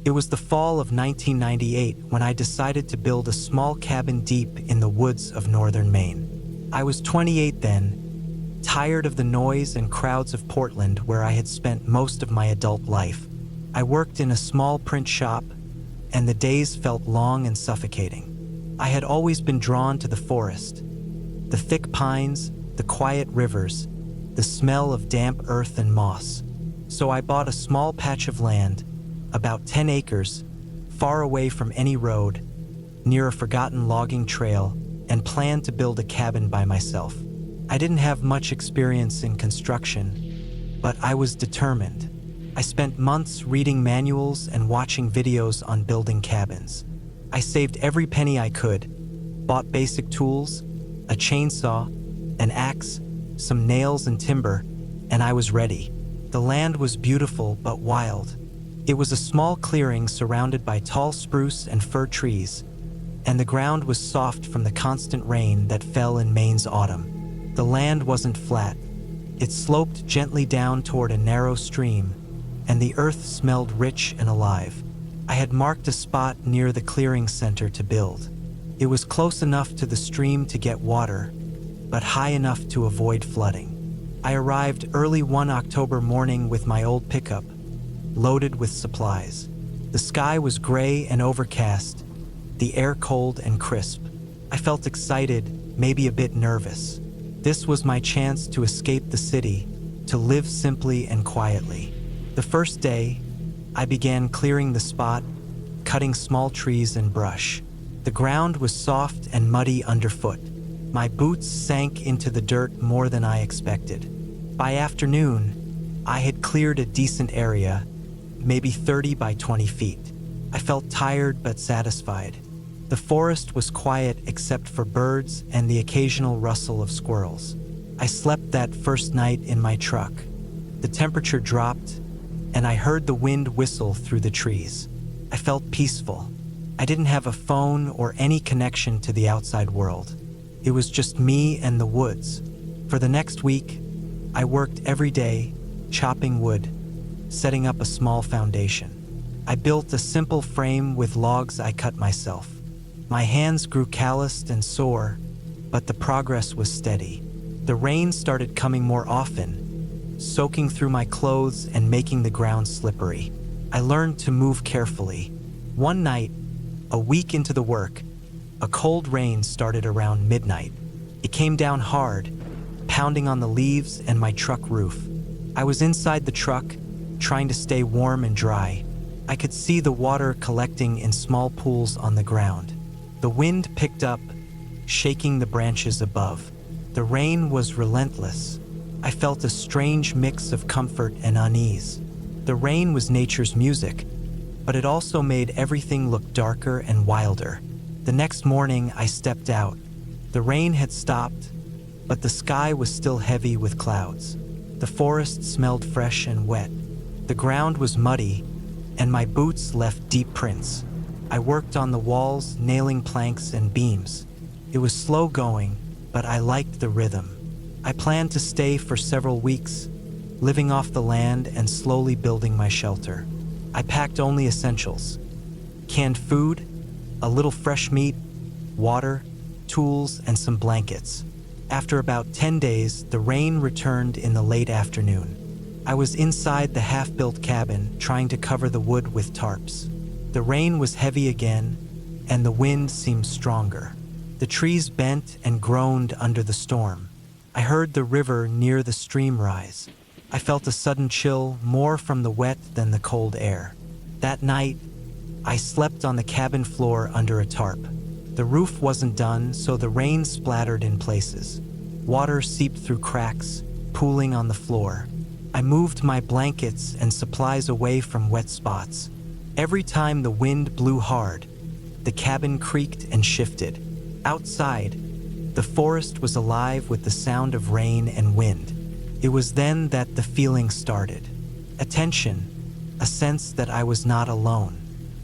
It was the fall of 1998 when I decided to build a small cabin deep in the woods of northern Maine. I was 28 then, tired of the noise and crowds of Portland where I had spent most of my adult life. I worked in a small print shop, and the days felt long and suffocating. I had always been drawn to the forest, the thick pines, the quiet rivers, the smell of damp earth and moss. So I bought a small patch of land, about 10 acres, far away from any road, near a forgotten logging trail, and planned to build a cabin by myself. I didn't have much experience in construction, but I was determined. I spent months reading manuals and watching videos on building cabins. I saved every penny I could, bought basic tools, a chainsaw, an axe, some nails and timber, and I was ready. The land was beautiful but wild. It was a small clearing surrounded by tall spruce and fir trees, and the ground was soft from the constant rain that fell in Maine's autumn. The land wasn't flat. It sloped gently down toward a narrow stream, and the earth smelled rich and alive. I had marked a spot near the clearing center to build. It was close enough to the stream to get water, but high enough to avoid flooding. I arrived early one October morning with my old pickup, loaded with supplies. The sky was gray and overcast, the air cold and crisp. I felt excited, maybe a bit nervous. This was my chance to escape the city, to live simply and quietly. The first day, I began clearing the spot, cutting small trees and brush. The ground was soft and muddy underfoot. My boots sank into the dirt more than I expected. By afternoon, I had cleared a decent area, maybe 30 by 20 feet. I felt tired but satisfied. The forest was quiet except for birds and the occasional rustle of squirrels. I slept that first night in my truck. The temperature dropped, and I heard the wind whistle through the trees. I felt peaceful. I didn't have a phone or any connection to the outside world. It was just me and the woods. For the next week, I worked every day, chopping wood, setting up a small foundation. I built a simple frame with logs I cut myself. My hands grew calloused and sore, but the progress was steady. The rain started coming more often, soaking through my clothes and making the ground slippery. I learned to move carefully. One night, a week into the work, a cold rain started around midnight. It came down hard, pounding on the leaves and my truck roof. I was inside the truck, trying to stay warm and dry. I could see the water collecting in small pools on the ground. The wind picked up, shaking the branches above. The rain was relentless. I felt a strange mix of comfort and unease. The rain was nature's music, but it also made everything look darker and wilder. The next morning, I stepped out. The rain had stopped, but the sky was still heavy with clouds. The forest smelled fresh and wet. The ground was muddy, and my boots left deep prints. I worked on the walls, nailing planks and beams. It was slow going, but I liked the rhythm. I planned to stay for several weeks, living off the land and slowly building my shelter. I packed only essentials: canned food, a little fresh meat, water, tools, and some blankets. After about 10 days, the rain returned in the late afternoon. I was inside the half-built cabin, trying to cover the wood with tarps. The rain was heavy again, and the wind seemed stronger. The trees bent and groaned under the storm. I heard the river near the stream rise. I felt a sudden chill, more from the wet than the cold air. That night, I slept on the cabin floor under a tarp. The roof wasn't done, so the rain splattered in places. Water seeped through cracks, pooling on the floor. I moved my blankets and supplies away from wet spots. Every time the wind blew hard, the cabin creaked and shifted. Outside, the forest was alive with the sound of rain and wind. It was then that the feeling started. A tension, a sense that I was not alone.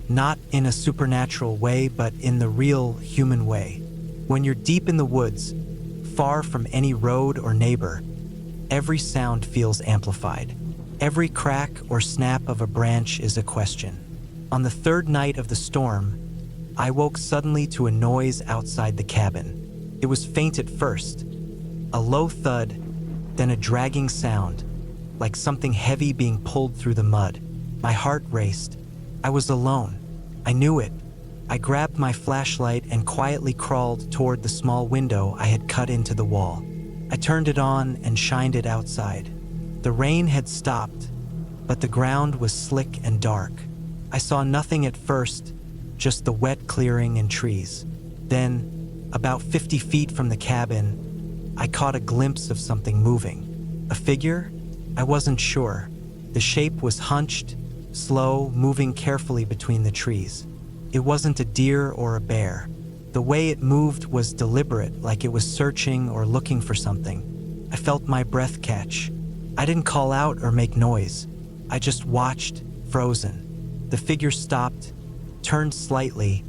Not in a supernatural way, but in the real human way. When you're deep in the woods, far from any road or neighbor, every sound feels amplified. Every crack or snap of a branch is a question. On the third night of the storm, I woke suddenly to a noise outside the cabin. It was faint at first, a low thud, then a dragging sound, like something heavy being pulled through the mud. My heart raced. I was alone. I knew it. I grabbed my flashlight and quietly crawled toward the small window I had cut into the wall. I turned it on and shined it outside. The rain had stopped, but the ground was slick and dark. I saw nothing at first, just the wet clearing and trees. Then, about 50 feet from the cabin, I caught a glimpse of something moving. A figure? I wasn't sure. The shape was hunched, slow, moving carefully between the trees. It wasn't a deer or a bear. The way it moved was deliberate, like it was searching or looking for something. I felt my breath catch. I didn't call out or make noise. I just watched, frozen. The figure stopped, turned slightly,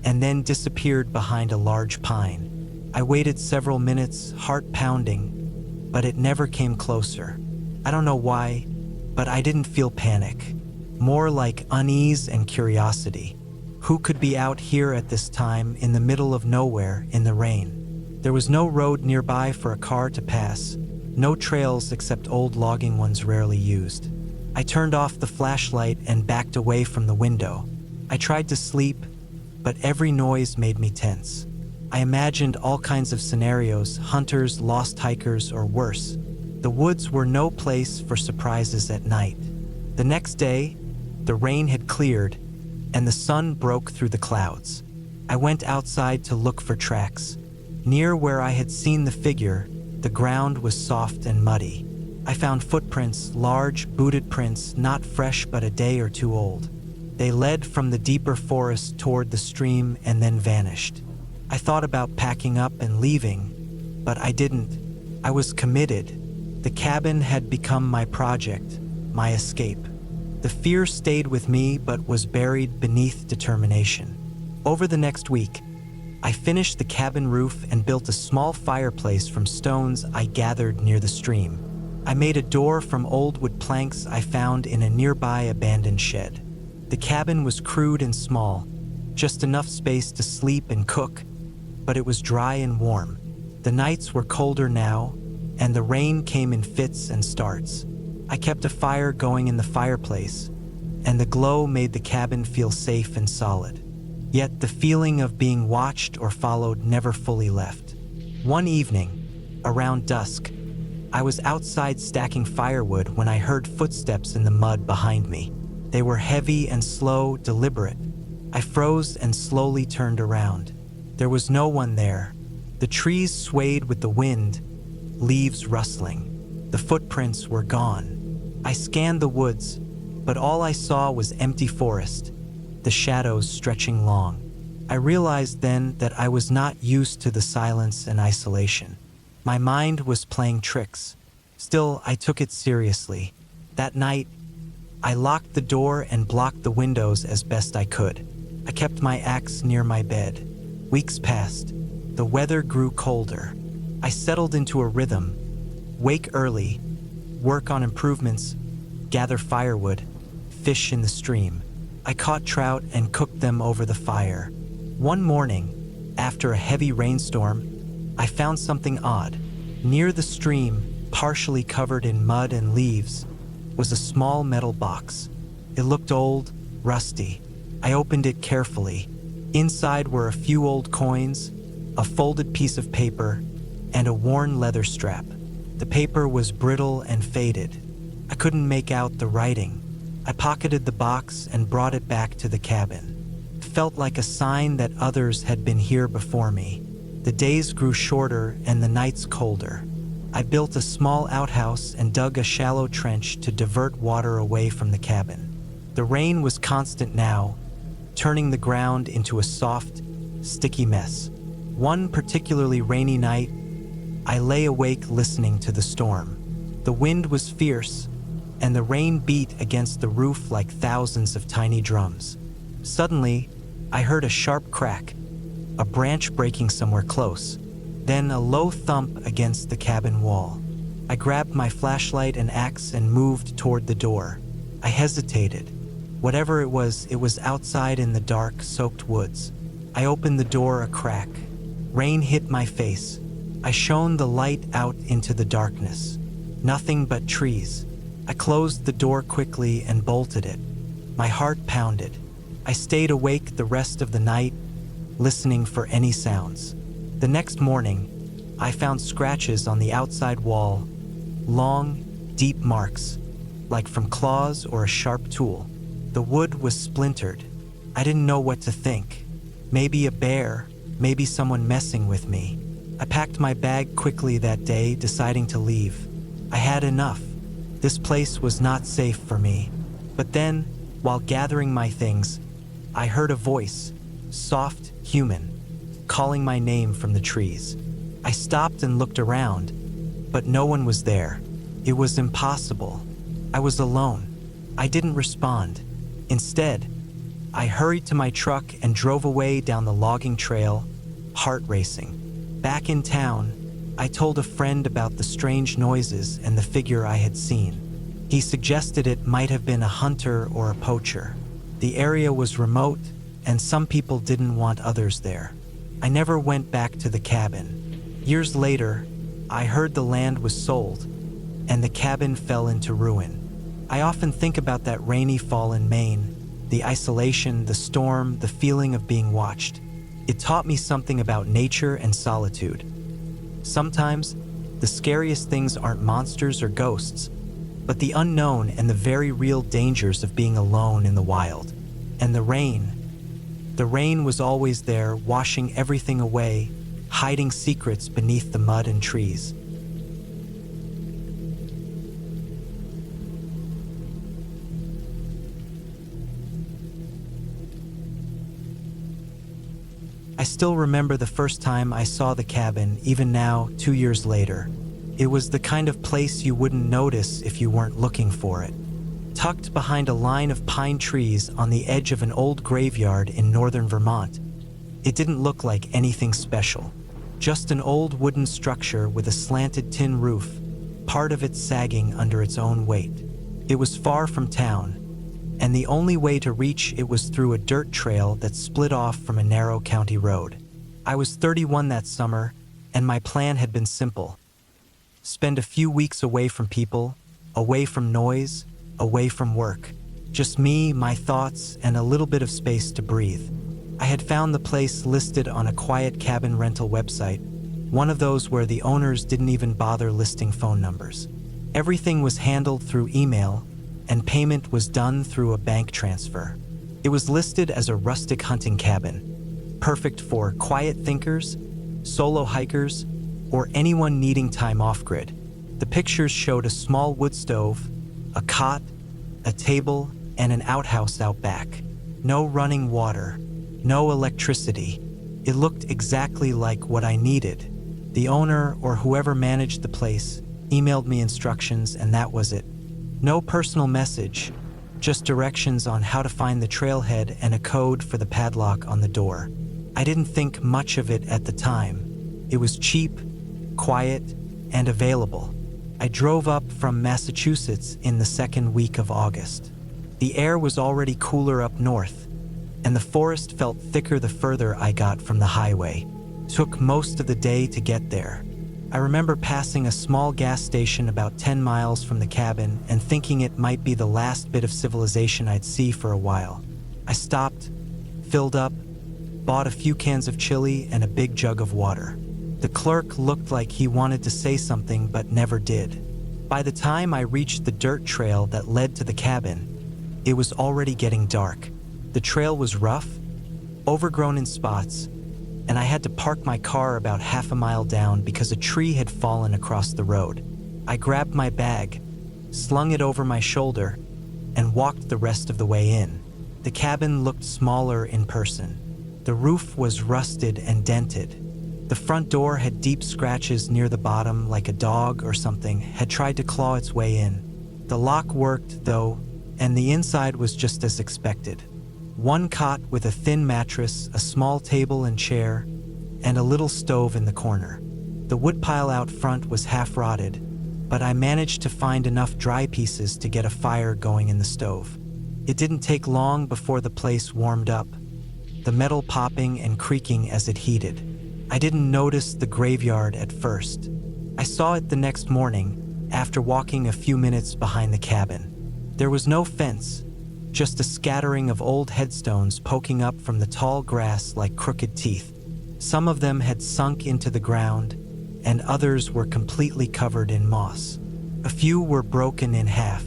and then disappeared behind a large pine. I waited several minutes, heart pounding, but it never came closer. I don't know why, but I didn't feel panic. More like unease and curiosity. Who could be out here at this time in the middle of nowhere in the rain? There was no road nearby for a car to pass, no trails except old logging ones rarely used. I turned off the flashlight and backed away from the window. I tried to sleep, but every noise made me tense. I imagined all kinds of scenarios, hunters, lost hikers, or worse. The woods were no place for surprises at night. The next day, the rain had cleared, and the sun broke through the clouds. I went outside to look for tracks. Near where I had seen the figure, the ground was soft and muddy. I found footprints, large, booted prints, not fresh but a day or two old. They led from the deeper forest toward the stream and then vanished. I thought about packing up and leaving, but I didn't. I was committed. The cabin had become my project, my escape. The fear stayed with me but was buried beneath determination. Over the next week, I finished the cabin roof and built a small fireplace from stones I gathered near the stream. I made a door from old wood planks I found in a nearby abandoned shed. The cabin was crude and small, just enough space to sleep and cook, but it was dry and warm. The nights were colder now, and the rain came in fits and starts. I kept a fire going in the fireplace, and the glow made the cabin feel safe and solid. Yet the feeling of being watched or followed never fully left. One evening, around dusk, I was outside stacking firewood when I heard footsteps in the mud behind me. They were heavy and slow, deliberate. I froze and slowly turned around. There was no one there. The trees swayed with the wind, leaves rustling. The footprints were gone. I scanned the woods, but all I saw was empty forest, the shadows stretching long. I realized then that I was not used to the silence and isolation. My mind was playing tricks. Still, I took it seriously. That night, I locked the door and blocked the windows as best I could. I kept my axe near my bed. Weeks passed. The weather grew colder. I settled into a rhythm. Wake early, work on improvements, gather firewood, fish in the stream. I caught trout and cooked them over the fire. One morning, after a heavy rainstorm, I found something odd. Near the stream, partially covered in mud and leaves, was a small metal box. It looked old, rusty. I opened it carefully. Inside were a few old coins, a folded piece of paper, and a worn leather strap. The paper was brittle and faded. I couldn't make out the writing. I pocketed the box and brought it back to the cabin. It felt like a sign that others had been here before me. The days grew shorter and the nights colder. I built a small outhouse and dug a shallow trench to divert water away from the cabin. The rain was constant now, turning the ground into a soft, sticky mess. One particularly rainy night, I lay awake listening to the storm. The wind was fierce, and the rain beat against the roof like thousands of tiny drums. Suddenly, I heard a sharp crack, a branch breaking somewhere close, then a low thump against the cabin wall. I grabbed my flashlight and axe and moved toward the door. I hesitated. Whatever it was outside in the dark, soaked woods. I opened the door a crack. Rain hit my face. I shone the light out into the darkness. Nothing but trees. I closed the door quickly and bolted it. My heart pounded. I stayed awake the rest of the night, listening for any sounds. The next morning, I found scratches on the outside wall, long, deep marks, like from claws or a sharp tool. The wood was splintered. I didn't know what to think. Maybe a bear, maybe someone messing with me. I packed my bag quickly that day, deciding to leave. I had enough. This place was not safe for me. But then, while gathering my things, I heard a voice, soft, human, calling my name from the trees. I stopped and looked around, but no one was there. It was impossible. I was alone. I didn't respond. Instead, I hurried to my truck and drove away down the logging trail, heart racing. Back in town, I told a friend about the strange noises and the figure I had seen. He suggested it might have been a hunter or a poacher. The area was remote, and some people didn't want others there. I never went back to the cabin. Years later, I heard the land was sold, and the cabin fell into ruin. I often think about that rainy fall in Maine, the isolation, the storm, the feeling of being watched. It taught me something about nature and solitude. Sometimes, the scariest things aren't monsters or ghosts, but the unknown and the very real dangers of being alone in the wild. And the rain was always there, washing everything away, hiding secrets beneath the mud and trees. I still remember the first time I saw the cabin, even now, 2 years later. It was the kind of place you wouldn't notice if you weren't looking for it. Tucked behind a line of pine trees on the edge of an old graveyard in northern Vermont. It didn't look like anything special. Just an old wooden structure with a slanted tin roof, part of it sagging under its own weight. It was far from town, and the only way to reach it was through a dirt trail that split off from a narrow county road. I was 31 that summer, and my plan had been simple. Spend a few weeks away from people, away from noise, away from work. Just me, my thoughts, and a little bit of space to breathe. I had found the place listed on a quiet cabin rental website, one of those where the owners didn't even bother listing phone numbers. Everything was handled through email, and payment was done through a bank transfer. It was listed as a rustic hunting cabin, perfect for quiet thinkers, solo hikers, or anyone needing time off-grid. The pictures showed a small wood stove, a cot, a table, and an outhouse out back. No running water, no electricity. It looked exactly like what I needed. The owner, or whoever managed the place, emailed me instructions, and that was it. No personal message, just directions on how to find the trailhead and a code for the padlock on the door. I didn't think much of it at the time. It was cheap, quiet, and available. I drove up from Massachusetts in the second week of August. The air was already cooler up north, and the forest felt thicker the further I got from the highway. Took most of the day to get there. I remember passing a small gas station about 10 miles from the cabin and thinking it might be the last bit of civilization I'd see for a while. I stopped, filled up, bought a few cans of chili and a big jug of water. The clerk looked like he wanted to say something but never did. By the time I reached the dirt trail that led to the cabin, it was already getting dark. The trail was rough, overgrown in spots, and I had to park my car about half a mile down because a tree had fallen across the road. I grabbed my bag, slung it over my shoulder, and walked the rest of the way in. The cabin looked smaller in person. The roof was rusted and dented. The front door had deep scratches near the bottom, like a dog or something had tried to claw its way in. The lock worked, though, and the inside was just as expected. One cot with a thin mattress, a small table and chair, and a little stove in the corner. The woodpile out front was half rotted, but I managed to find enough dry pieces to get a fire going in the stove. It didn't take long before the place warmed up, the metal popping and creaking as it heated. I didn't notice the graveyard at first. I saw it the next morning, after walking a few minutes behind the cabin. There was no fence, just a scattering of old headstones poking up from the tall grass like crooked teeth. Some of them had sunk into the ground, and others were completely covered in moss. A few were broken in half.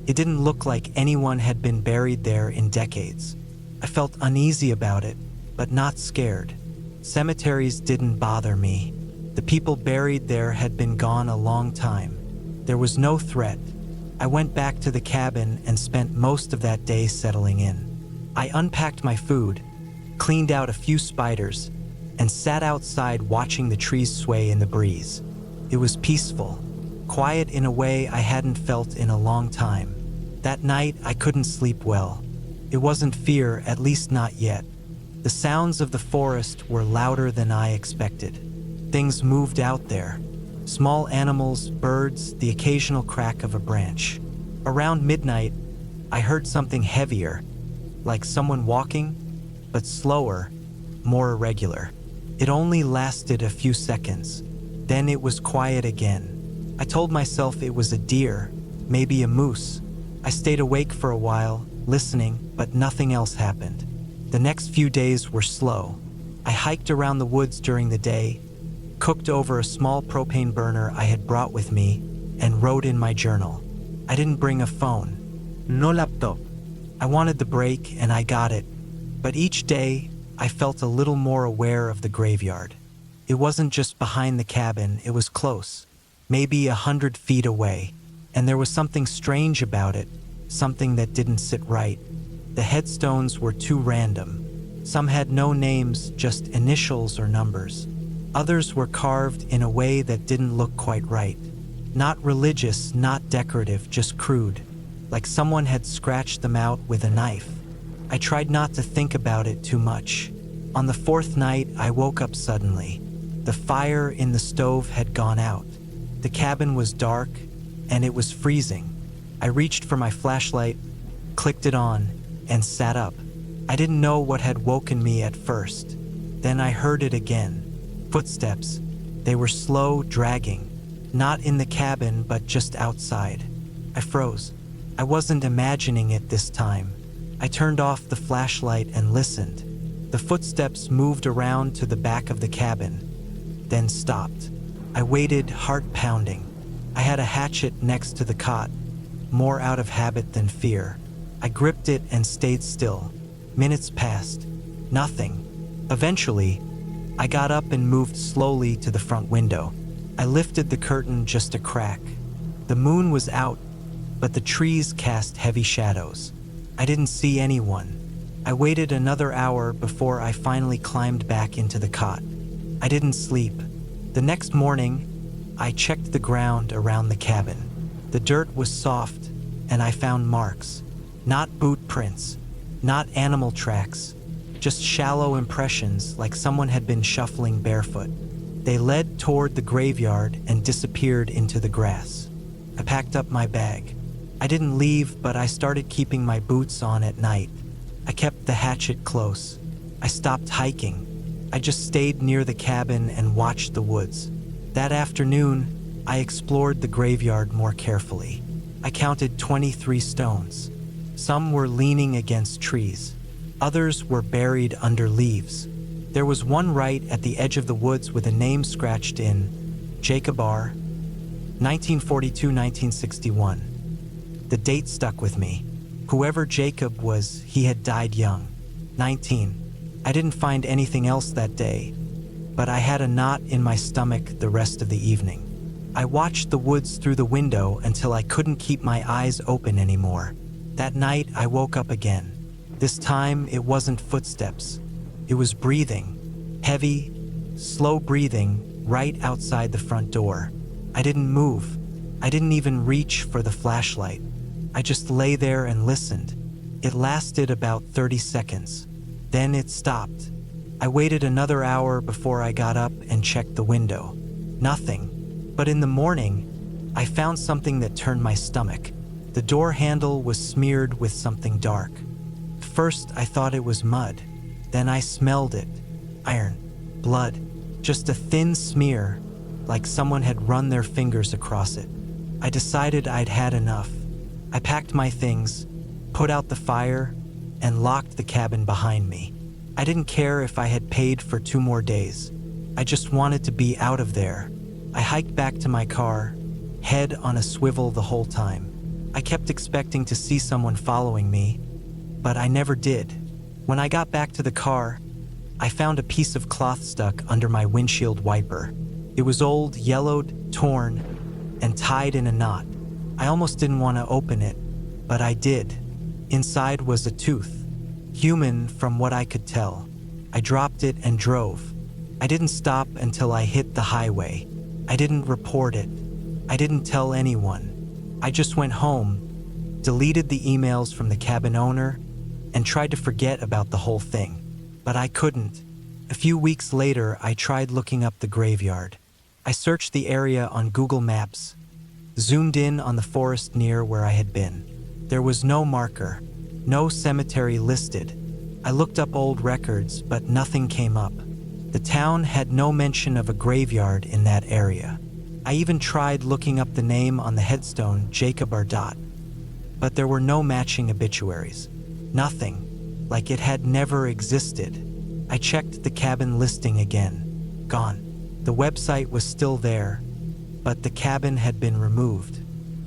It didn't look like anyone had been buried there in decades. I felt uneasy about it, but not scared. Cemeteries didn't bother me. The people buried there had been gone a long time. There was no threat. I went back to the cabin and spent most of that day settling in. I unpacked my food, cleaned out a few spiders, and sat outside watching the trees sway in the breeze. It was peaceful, quiet in a way I hadn't felt in a long time. That night, I couldn't sleep well. It wasn't fear, at least not yet. The sounds of the forest were louder than I expected. Things moved out there. Small animals, birds, the occasional crack of a branch. Around midnight, I heard something heavier, like someone walking, but slower, more irregular. It only lasted a few seconds. Then it was quiet again. I told myself it was a deer, maybe a moose. I stayed awake for a while, listening, but nothing else happened. The next few days were slow. I hiked around the woods during the day, cooked over a small propane burner I had brought with me, and wrote in my journal. I didn't bring a phone. No laptop. I wanted the break, and I got it. But each day, I felt a little more aware of the graveyard. It wasn't just behind the cabin, it was close, maybe 100 feet away. And there was something strange about it, something that didn't sit right. The headstones were too random. Some had no names, just initials or numbers. Others were carved in a way that didn't look quite right. Not religious, not decorative, just crude, like someone had scratched them out with a knife. I tried not to think about it too much. On the fourth night, I woke up suddenly. The fire in the stove had gone out. The cabin was dark, and it was freezing. I reached for my flashlight, clicked it on, and sat up. I didn't know what had woken me at first. Then I heard it again. Footsteps. They were slow, dragging. Not in the cabin, but just outside. I froze. I wasn't imagining it this time. I turned off the flashlight and listened. The footsteps moved around to the back of the cabin, then stopped. I waited, heart pounding. I had a hatchet next to the cot, more out of habit than fear. I gripped it and stayed still. Minutes passed. Nothing. Eventually, I got up and moved slowly to the front window. I lifted the curtain just a crack. The moon was out, but the trees cast heavy shadows. I didn't see anyone. I waited another hour before I finally climbed back into the cot. I didn't sleep. The next morning, I checked the ground around the cabin. The dirt was soft, and I found marks. Not boot prints, not animal tracks, just shallow impressions like someone had been shuffling barefoot. They led toward the graveyard and disappeared into the grass. I packed up my bag. I didn't leave, but I started keeping my boots on at night. I kept the hatchet close. I stopped hiking. I just stayed near the cabin and watched the woods. That afternoon, I explored the graveyard more carefully. I counted 23 stones. Some were leaning against trees. Others were buried under leaves. There was one right at the edge of the woods with a name scratched in, Jacob R. 1942-1961. The date stuck with me. Whoever Jacob was, he had died young, 19. I didn't find anything else that day, but I had a knot in my stomach the rest of the evening. I watched the woods through the window until I couldn't keep my eyes open anymore. That night, I woke up again. This time, it wasn't footsteps. It was breathing. Heavy, slow breathing right outside the front door. I didn't move. I didn't even reach for the flashlight. I just lay there and listened. It lasted about 30 seconds. Then it stopped. I waited another hour before I got up and checked the window. Nothing. But in the morning, I found something that turned my stomach. The door handle was smeared with something dark. First, I thought it was mud. Then I smelled it. Iron. Blood. Just a thin smear, like someone had run their fingers across it. I decided I'd had enough. I packed my things, put out the fire, and locked the cabin behind me. I didn't care if I had paid for 2 more days. I just wanted to be out of there. I hiked back to my car, head on a swivel the whole time. I kept expecting to see someone following me, but I never did. When I got back to the car, I found a piece of cloth stuck under my windshield wiper. It was old, yellowed, torn, and tied in a knot. I almost didn't want to open it, but I did. Inside was a tooth. Human from what I could tell. I dropped it and drove. I didn't stop until I hit the highway. I didn't report it. I didn't tell anyone. I just went home, deleted the emails from the cabin owner, and tried to forget about the whole thing. But I couldn't. A few weeks later, I tried looking up the graveyard. I searched the area on Google Maps, zoomed in on the forest near where I had been. There was no marker, no cemetery listed. I looked up old records, but nothing came up. The town had no mention of a graveyard in that area. I even tried looking up the name on the headstone, Jacob Ardot, but there were no matching obituaries. Nothing, like it had never existed. I checked the cabin listing again. Gone. The website was still there, but the cabin had been removed.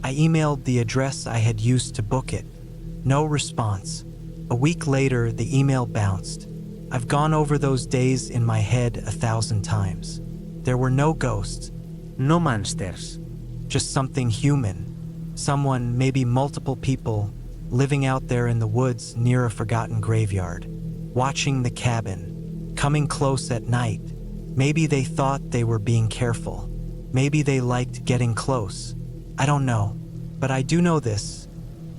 I emailed the address I had used to book it. No response. A week later, the email bounced. I've gone over those days in my head 1,000 times. There were no ghosts. No monsters. Just something human. Someone, maybe multiple people, living out there in the woods near a forgotten graveyard. Watching the cabin. Coming close at night. Maybe they thought they were being careful. Maybe they liked getting close. I don't know. But I do know this.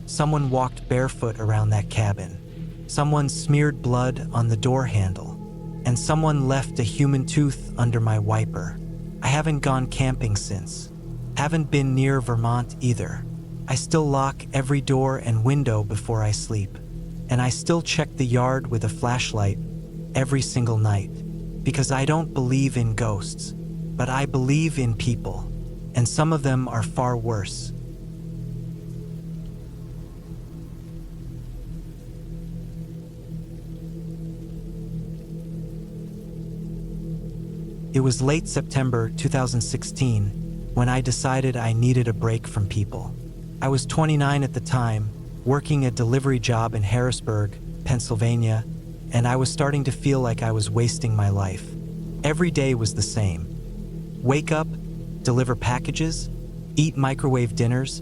Someone walked barefoot around that cabin. Someone smeared blood on the door handle. And someone left a human tooth under my wiper. I haven't gone camping since. Haven't been near Vermont either. I still lock every door and window before I sleep. And I still check the yard with a flashlight every single night. Because I don't believe in ghosts, but I believe in people. And some of them are far worse. It was late September 2016 when I decided I needed a break from people. I was 29 at the time, working a delivery job in Harrisburg, Pennsylvania, and I was starting to feel like I was wasting my life. Every day was the same. Wake up, deliver packages, eat microwave dinners,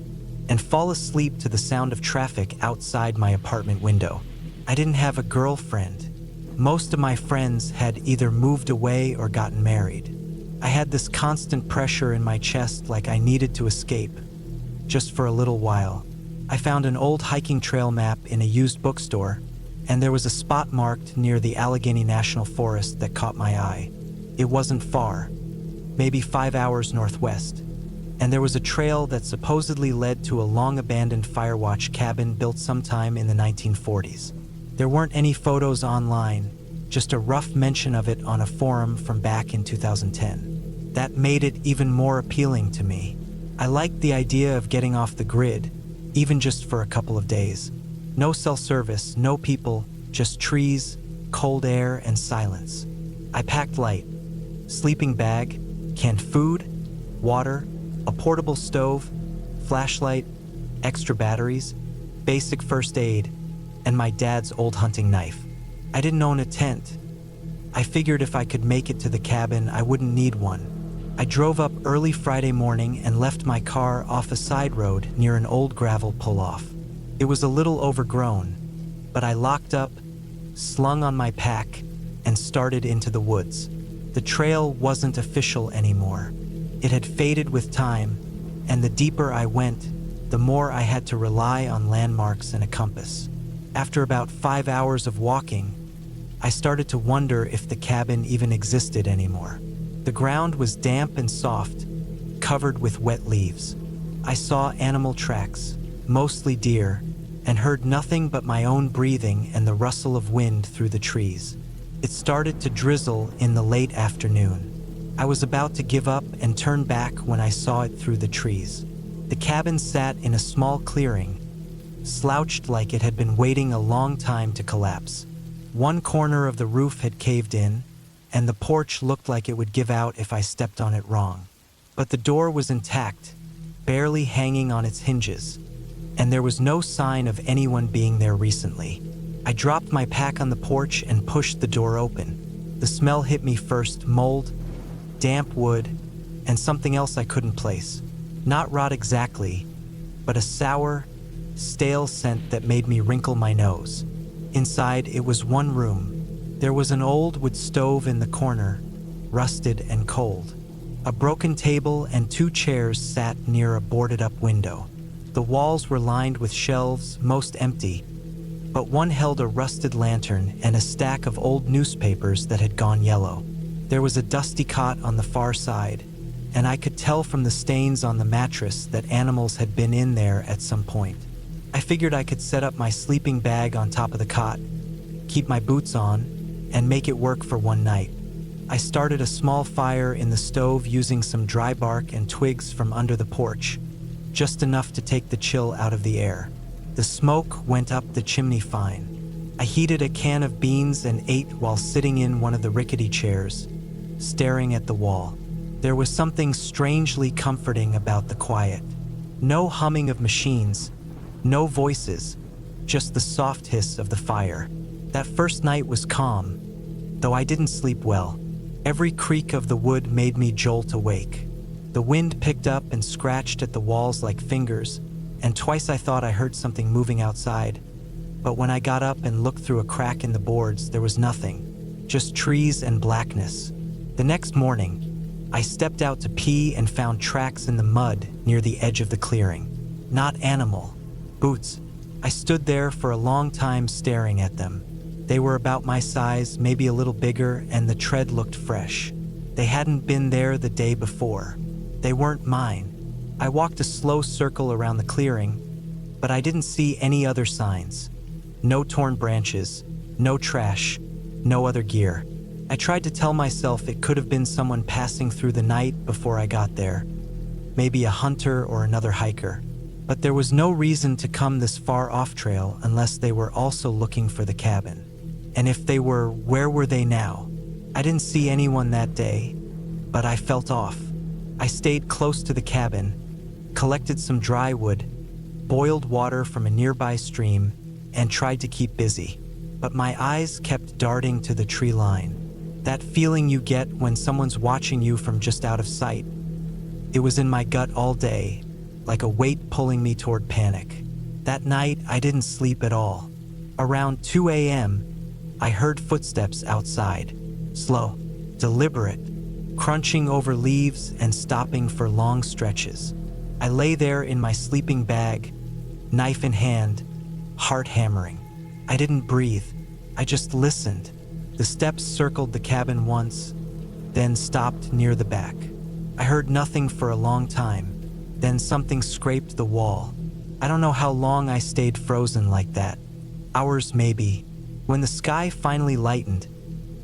and fall asleep to the sound of traffic outside my apartment window. I didn't have a girlfriend. Most of my friends had either moved away or gotten married. I had this constant pressure in my chest like I needed to escape, just for a little while. I found an old hiking trail map in a used bookstore, and there was a spot marked near the Allegheny National Forest that caught my eye. It wasn't far, maybe 5 hours northwest, and there was a trail that supposedly led to a long-abandoned firewatch cabin built sometime in the 1940s. There weren't any photos online, just a rough mention of it on a forum from back in 2010. That made it even more appealing to me. I liked the idea of getting off the grid, even just for a couple of days. No cell service, no people, just trees, cold air, and silence. I packed light. Sleeping bag, canned food, water, a portable stove, flashlight, extra batteries, basic first aid, and my dad's old hunting knife. I didn't own a tent. I figured if I could make it to the cabin, I wouldn't need one. I drove up early Friday morning and left my car off a side road near an old gravel pull-off. It was a little overgrown, but I locked up, slung on my pack, and started into the woods. The trail wasn't official anymore. It had faded with time, and the deeper I went, the more I had to rely on landmarks and a compass. After about 5 hours of walking, I started to wonder if the cabin even existed anymore. The ground was damp and soft, covered with wet leaves. I saw animal tracks, mostly deer, and heard nothing but my own breathing and the rustle of wind through the trees. It started to drizzle in the late afternoon. I was about to give up and turn back when I saw it through the trees. The cabin sat in a small clearing, slouched like it had been waiting a long time to collapse. One corner of the roof had caved in, and the porch looked like it would give out if I stepped on it wrong. But the door was intact, barely hanging on its hinges, and there was no sign of anyone being there recently. I dropped my pack on the porch and pushed the door open. The smell hit me first: mold, damp wood, and something else I couldn't place. Not rot exactly, but a sour, stale scent that made me wrinkle my nose. Inside, it was one room. There was an old wood stove in the corner, rusted and cold. A broken table and 2 chairs sat near a boarded-up window. The walls were lined with shelves, most empty, but one held a rusted lantern and a stack of old newspapers that had gone yellow. There was a dusty cot on the far side, and I could tell from the stains on the mattress that animals had been in there at some point. I figured I could set up my sleeping bag on top of the cot, keep my boots on, and make it work for one night. I started a small fire in the stove using some dry bark and twigs from under the porch, just enough to take the chill out of the air. The smoke went up the chimney fine. I heated a can of beans and ate while sitting in one of the rickety chairs, staring at the wall. There was something strangely comforting about the quiet. No humming of machines, no voices, just the soft hiss of the fire. That first night was calm, though I didn't sleep well. Every creak of the wood made me jolt awake. The wind picked up and scratched at the walls like fingers, and twice I thought I heard something moving outside. But when I got up and looked through a crack in the boards, there was nothing, just trees and blackness. The next morning, I stepped out to pee and found tracks in the mud near the edge of the clearing. Not animal, boots. I stood there for a long time staring at them. They were about my size, maybe a little bigger, and the tread looked fresh. They hadn't been there the day before. They weren't mine. I walked a slow circle around the clearing, but I didn't see any other signs. No torn branches, no trash, no other gear. I tried to tell myself it could have been someone passing through the night before I got there, maybe a hunter or another hiker. But there was no reason to come this far off trail unless they were also looking for the cabin. And if they were, where were they now? I didn't see anyone that day, but I felt off. I stayed close to the cabin, collected some dry wood, boiled water from a nearby stream, and tried to keep busy. But my eyes kept darting to the tree line. That feeling you get when someone's watching you from just out of sight. It was in my gut all day, like a weight pulling me toward panic. That night, I didn't sleep at all. Around 2 a.m., I heard footsteps outside, slow, deliberate, crunching over leaves and stopping for long stretches. I lay there in my sleeping bag, knife in hand, heart hammering. I didn't breathe. I just listened. The steps circled the cabin once, then stopped near the back. I heard nothing for a long time. Then something scraped the wall. I don't know how long I stayed frozen like that. Hours maybe. When the sky finally lightened,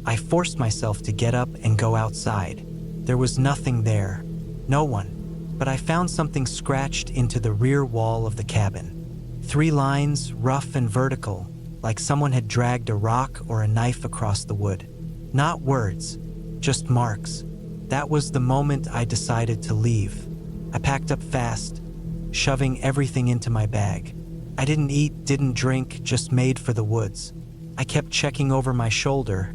I forced myself to get up and go outside. There was nothing there. No one. But I found something scratched into the rear wall of the cabin. 3 lines, rough and vertical, like someone had dragged a rock or a knife across the wood. Not words, just marks. That was the moment I decided to leave. I packed up fast, shoving everything into my bag. I didn't eat, didn't drink, just made for the woods. I kept checking over my shoulder,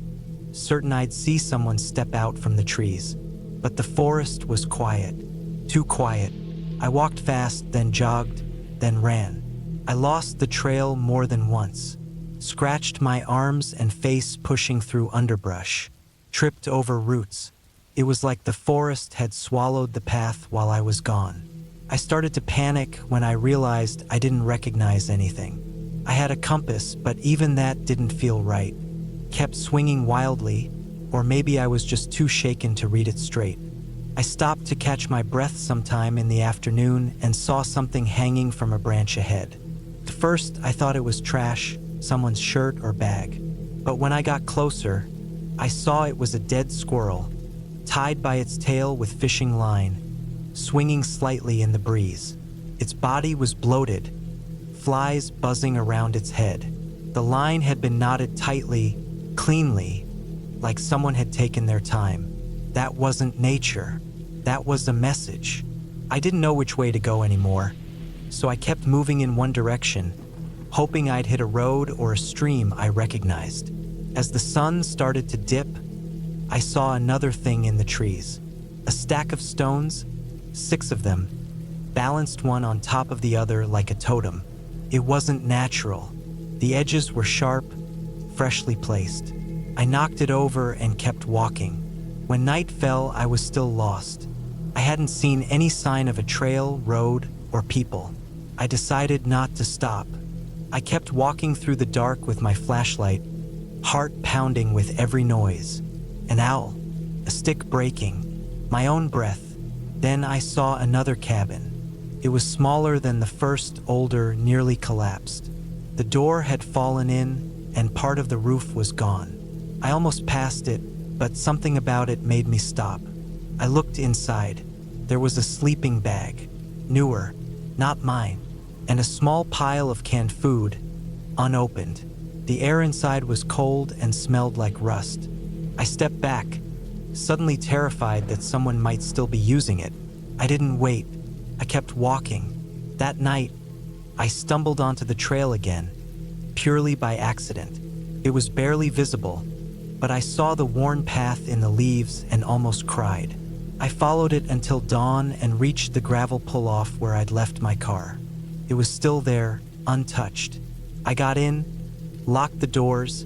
certain I'd see someone step out from the trees. But the forest was quiet, too quiet. I walked fast, then jogged, then ran. I lost the trail more than once, scratched my arms and face pushing through underbrush, tripped over roots. It was like the forest had swallowed the path while I was gone. I started to panic when I realized I didn't recognize anything. I had a compass, but even that didn't feel right. Kept swinging wildly, or maybe I was just too shaken to read it straight. I stopped to catch my breath sometime in the afternoon and saw something hanging from a branch ahead. At first, I thought it was trash, someone's shirt or bag. But when I got closer, I saw it was a dead squirrel, tied by its tail with fishing line, swinging slightly in the breeze. Its body was bloated, flies buzzing around its head. The line had been knotted tightly, cleanly, like someone had taken their time. That wasn't nature. That was a message. I didn't know which way to go anymore, so I kept moving in one direction, hoping I'd hit a road or a stream I recognized. As the sun started to dip, I saw another thing in the trees. A stack of stones, 6 of them, balanced one on top of the other like a totem. It wasn't natural. The edges were sharp, freshly placed. I knocked it over and kept walking. When night fell, I was still lost. I hadn't seen any sign of a trail, road, or people. I decided not to stop. I kept walking through the dark with my flashlight, heart pounding with every noise. An owl, a stick breaking, my own breath. Then I saw another cabin. It was smaller than the first, older, nearly collapsed. The door had fallen in, and part of the roof was gone. I almost passed it, but something about it made me stop. I looked inside. There was a sleeping bag, newer, not mine, and a small pile of canned food, unopened. The air inside was cold and smelled like rust. I stepped back, suddenly terrified that someone might still be using it. I didn't wait. I kept walking. That night, I stumbled onto the trail again, purely by accident. It was barely visible, but I saw the worn path in the leaves and almost cried. I followed it until dawn and reached the gravel pull-off where I'd left my car. It was still there, untouched. I got in, locked the doors,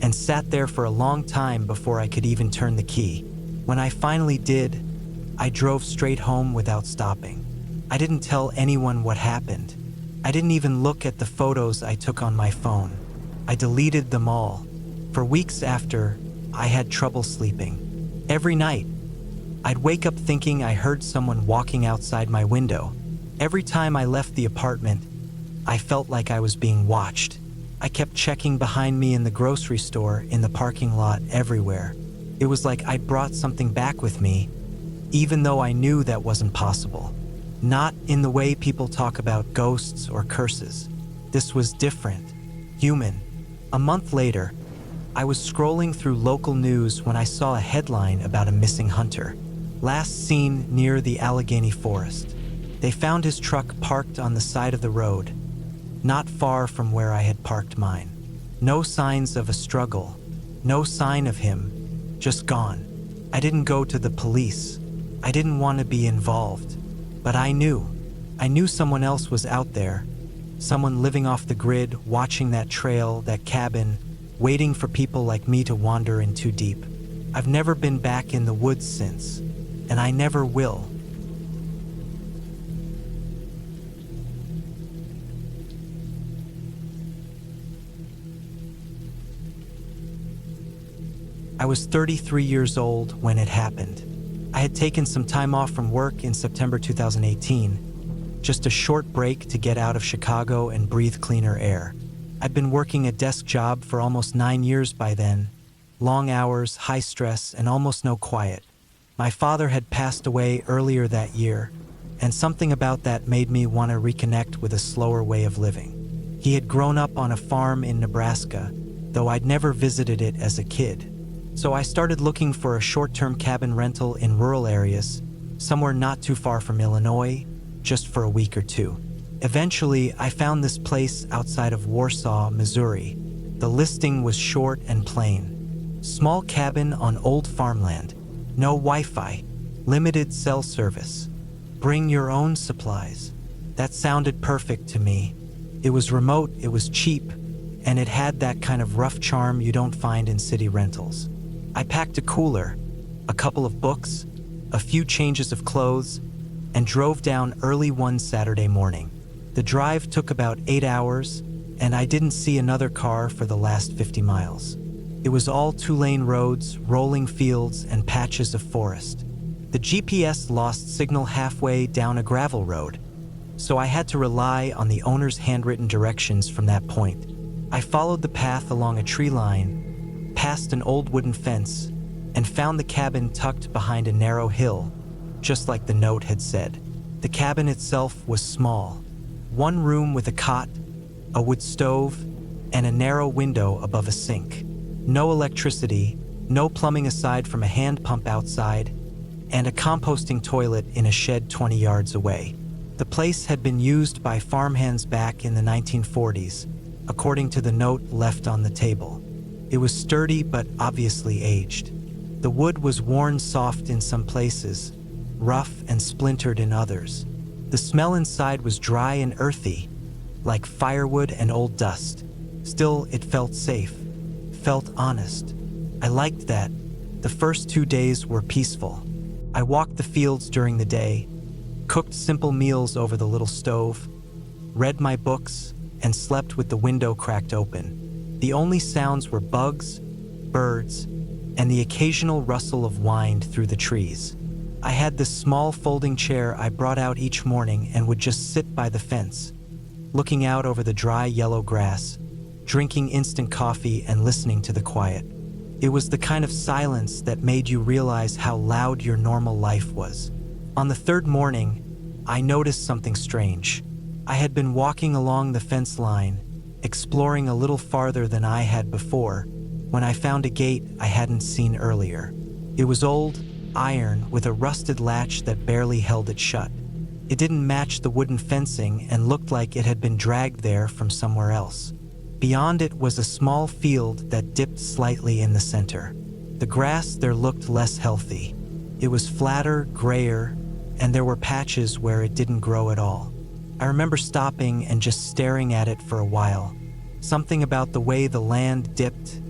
and sat there for a long time before I could even turn the key. When I finally did, I drove straight home without stopping. I didn't tell anyone what happened. I didn't even look at the photos I took on my phone. I deleted them all. For weeks after, I had trouble sleeping. Every night, I'd wake up thinking I heard someone walking outside my window. Every time I left the apartment, I felt like I was being watched. I kept checking behind me in the grocery store, in the parking lot, everywhere. It was like I'd brought something back with me, even though I knew that wasn't possible. Not in the way people talk about ghosts or curses. This was different, human. A month later, I was scrolling through local news when I saw a headline about a missing hunter. Last seen near the Allegheny Forest. They found his truck parked on the side of the road, not far from where I had parked mine. No signs of a struggle, no sign of him, just gone. I didn't go to the police. I didn't want to be involved. But I knew someone else was out there, someone living off the grid, watching that trail, that cabin, waiting for people like me to wander in too deep. I've never been back in the woods since, and I never will. I was 33 years old when it happened. I had taken some time off from work in September 2018, just a short break to get out of Chicago and breathe cleaner air. I'd been working a desk job for almost 9 years by then, long hours, high stress, and almost no quiet. My father had passed away earlier that year, and something about that made me want to reconnect with a slower way of living. He had grown up on a farm in Nebraska, though I'd never visited it as a kid. So I started looking for a short-term cabin rental in rural areas, somewhere not too far from Illinois, just for a week or two. Eventually, I found this place outside of Warsaw, Missouri. The listing was short and plain. Small cabin on old farmland, no Wi-Fi, limited cell service. Bring your own supplies. That sounded perfect to me. It was remote, it was cheap, and it had that kind of rough charm you don't find in city rentals. I packed a cooler, a couple of books, a few changes of clothes, and drove down early one Saturday morning. The drive took about 8 hours, and I didn't see another car for the last 50 miles. It was all two-lane roads, rolling fields, and patches of forest. The GPS lost signal halfway down a gravel road, so I had to rely on the owner's handwritten directions from that point. I followed the path along a tree line, past an old wooden fence, and found the cabin tucked behind a narrow hill, just like the note had said. The cabin itself was small, one room with a cot, a wood stove, and a narrow window above a sink. No electricity, no plumbing aside from a hand pump outside, and a composting toilet in a shed 20 yards away. The place had been used by farmhands back in the 1940s, according to the note left on the table. It was sturdy but obviously aged. The wood was worn soft in some places, rough and splintered in others. The smell inside was dry and earthy, like firewood and old dust. Still, it felt safe, felt honest. I liked that. The first 2 days were peaceful. I walked the fields during the day, cooked simple meals over the little stove, read my books, and slept with the window cracked open. The only sounds were bugs, birds, and the occasional rustle of wind through the trees. I had this small folding chair I brought out each morning and would just sit by the fence, looking out over the dry yellow grass, drinking instant coffee and listening to the quiet. It was the kind of silence that made you realize how loud your normal life was. On the third morning, I noticed something strange. I had been walking along the fence line, exploring a little farther than I had before, when I found a gate I hadn't seen earlier. It was old, iron, with a rusted latch that barely held it shut. It didn't match the wooden fencing and looked like it had been dragged there from somewhere else. Beyond it was a small field that dipped slightly in the center. The grass there looked less healthy. It was flatter, grayer, and there were patches where it didn't grow at all. I remember stopping and just staring at it for a while. Something about the way the land dipped,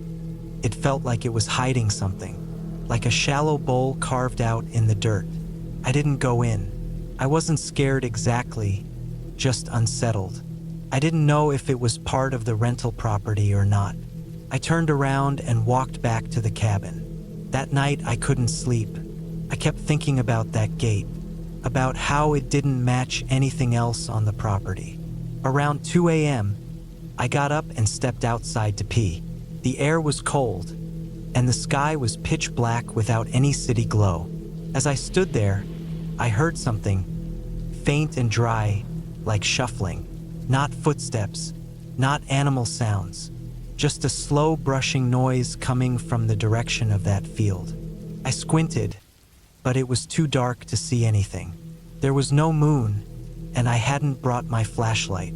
it felt like it was hiding something, like a shallow bowl carved out in the dirt. I didn't go in. I wasn't scared exactly, just unsettled. I didn't know if it was part of the rental property or not. I turned around and walked back to the cabin. That night I couldn't sleep. I kept thinking about that gate, about how it didn't match anything else on the property. Around 2 a.m., I got up and stepped outside to pee. The air was cold, and the sky was pitch black without any city glow. As I stood there, I heard something, faint and dry, like shuffling. Not footsteps, not animal sounds, just a slow brushing noise coming from the direction of that field. I squinted, but it was too dark to see anything. There was no moon, and I hadn't brought my flashlight.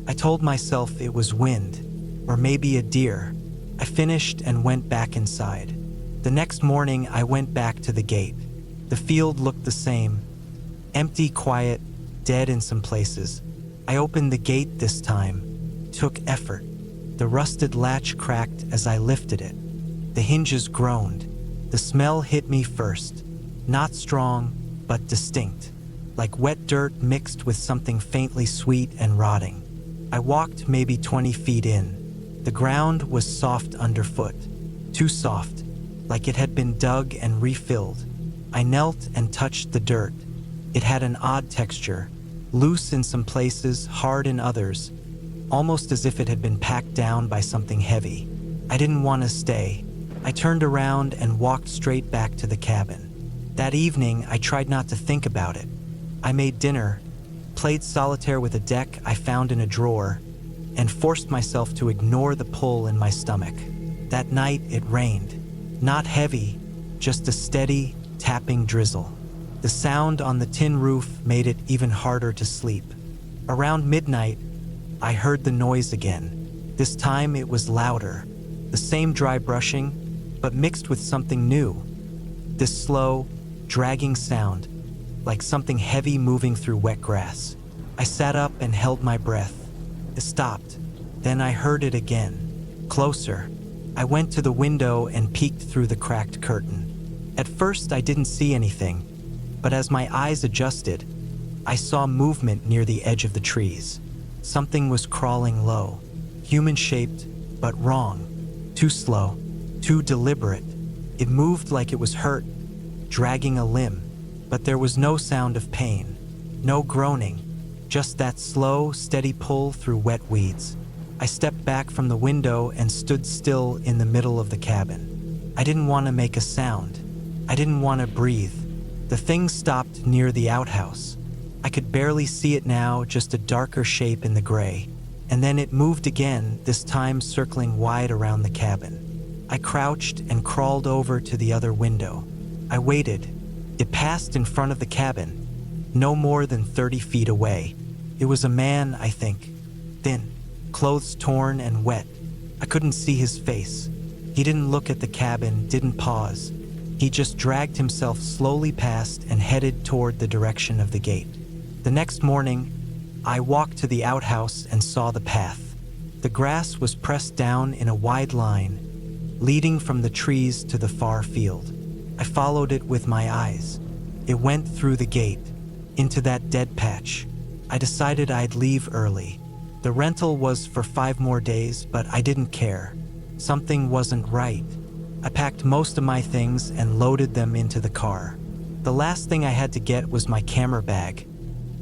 I told myself it was wind, or maybe a deer. I finished and went back inside. The next morning, I went back to the gate. The field looked the same, empty, quiet, dead in some places. I opened the gate this time, took effort. The rusted latch cracked as I lifted it. The hinges groaned. The smell hit me first, not strong, but distinct, like wet dirt mixed with something faintly sweet and rotting. I walked maybe 20 feet in. The ground was soft underfoot, too soft, like it had been dug and refilled. I knelt and touched the dirt. It had an odd texture, loose in some places, hard in others, almost as if it had been packed down by something heavy. I didn't want to stay. I turned around and walked straight back to the cabin. That evening, I tried not to think about it. I made dinner, played solitaire with a deck I found in a drawer, and forced myself to ignore the pull in my stomach. That night, it rained. Not heavy, just a steady, tapping drizzle. The sound on the tin roof made it even harder to sleep. Around midnight, I heard the noise again. This time it was louder. The same dry brushing, but mixed with something new. This slow, dragging sound, like something heavy moving through wet grass. I sat up and held my breath. It stopped. Then I heard it again. Closer. I went to the window and peeked through the cracked curtain. At first, I didn't see anything. But as my eyes adjusted, I saw movement near the edge of the trees. Something was crawling low, human-shaped, but wrong. Too slow, too deliberate. It moved like it was hurt, dragging a limb. but there was no sound of pain, no groaning, just that slow, steady pull through wet weeds. I stepped back from the window and stood still in the middle of the cabin. I didn't want to make a sound. I didn't want to breathe. The thing stopped near the outhouse. I could barely see it now, just a darker shape in the gray. And then it moved again, this time circling wide around the cabin. I crouched and crawled over to the other window. I waited. It passed in front of the cabin, no more than 30 feet away. It was a man, I think. Thin, clothes torn and wet. I couldn't see his face. He didn't look at the cabin, didn't pause. He just dragged himself slowly past and headed toward the direction of the gate. The next morning, I walked to the outhouse and saw the path. The grass was pressed down in a wide line, leading from the trees to the far field. I followed it with my eyes. It went through the gate, into that dead patch. I decided I'd leave early. The rental was for 5 more days, but I didn't care. Something wasn't right. I packed most of my things and loaded them into the car. The last thing I had to get was my camera bag,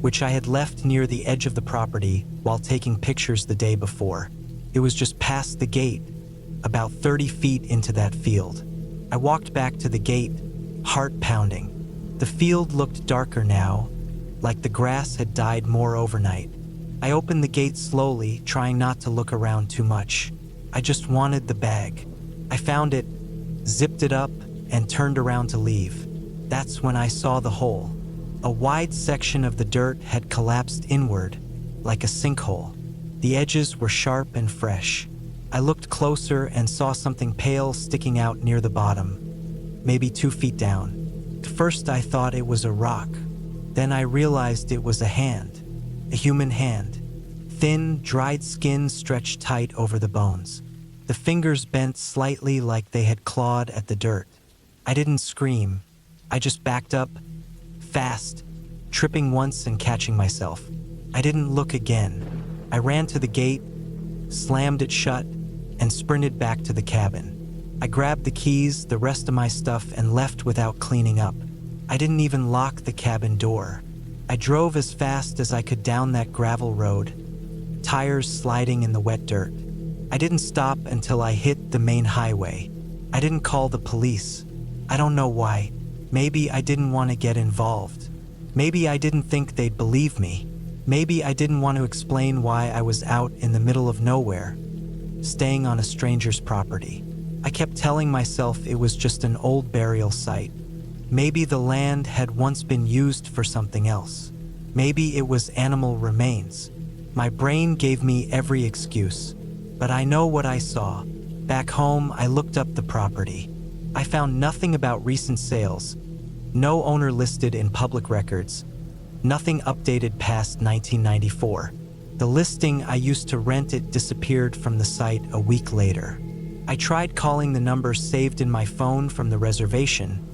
which I had left near the edge of the property while taking pictures the day before. It was just past the gate, about 30 feet into that field. I walked back to the gate, heart pounding. The field looked darker now, like the grass had died more overnight. I opened the gate slowly, trying not to look around too much. I just wanted the bag. I found it, zipped it up, and turned around to leave. That's when I saw the hole. A wide section of the dirt had collapsed inward, like a sinkhole. The edges were sharp and fresh. I looked closer and saw something pale sticking out near the bottom, maybe 2 feet down. At first I thought it was a rock. Then I realized it was a hand, a human hand. Thin, dried skin stretched tight over the bones. The fingers bent slightly like they had clawed at the dirt. I didn't scream. I just backed up, fast, tripping once and catching myself. I didn't look again. I ran to the gate, slammed it shut, and sprinted back to the cabin. I grabbed the keys, the rest of my stuff, and left without cleaning up. I didn't even lock the cabin door. I drove as fast as I could down that gravel road, tires sliding in the wet dirt. I didn't stop until I hit the main highway. I didn't call the police. I don't know why. Maybe I didn't want to get involved. Maybe I didn't think they'd believe me. Maybe I didn't want to explain why I was out in the middle of nowhere, staying on a stranger's property. I kept telling myself it was just an old burial site. Maybe the land had once been used for something else. Maybe it was animal remains. My brain gave me every excuse. But I know what I saw. Back home, I looked up the property. I found nothing about recent sales, no owner listed in public records, nothing updated past 1994. The listing I used to rent it disappeared from the site a week later. I tried calling the number saved in my phone from the reservation,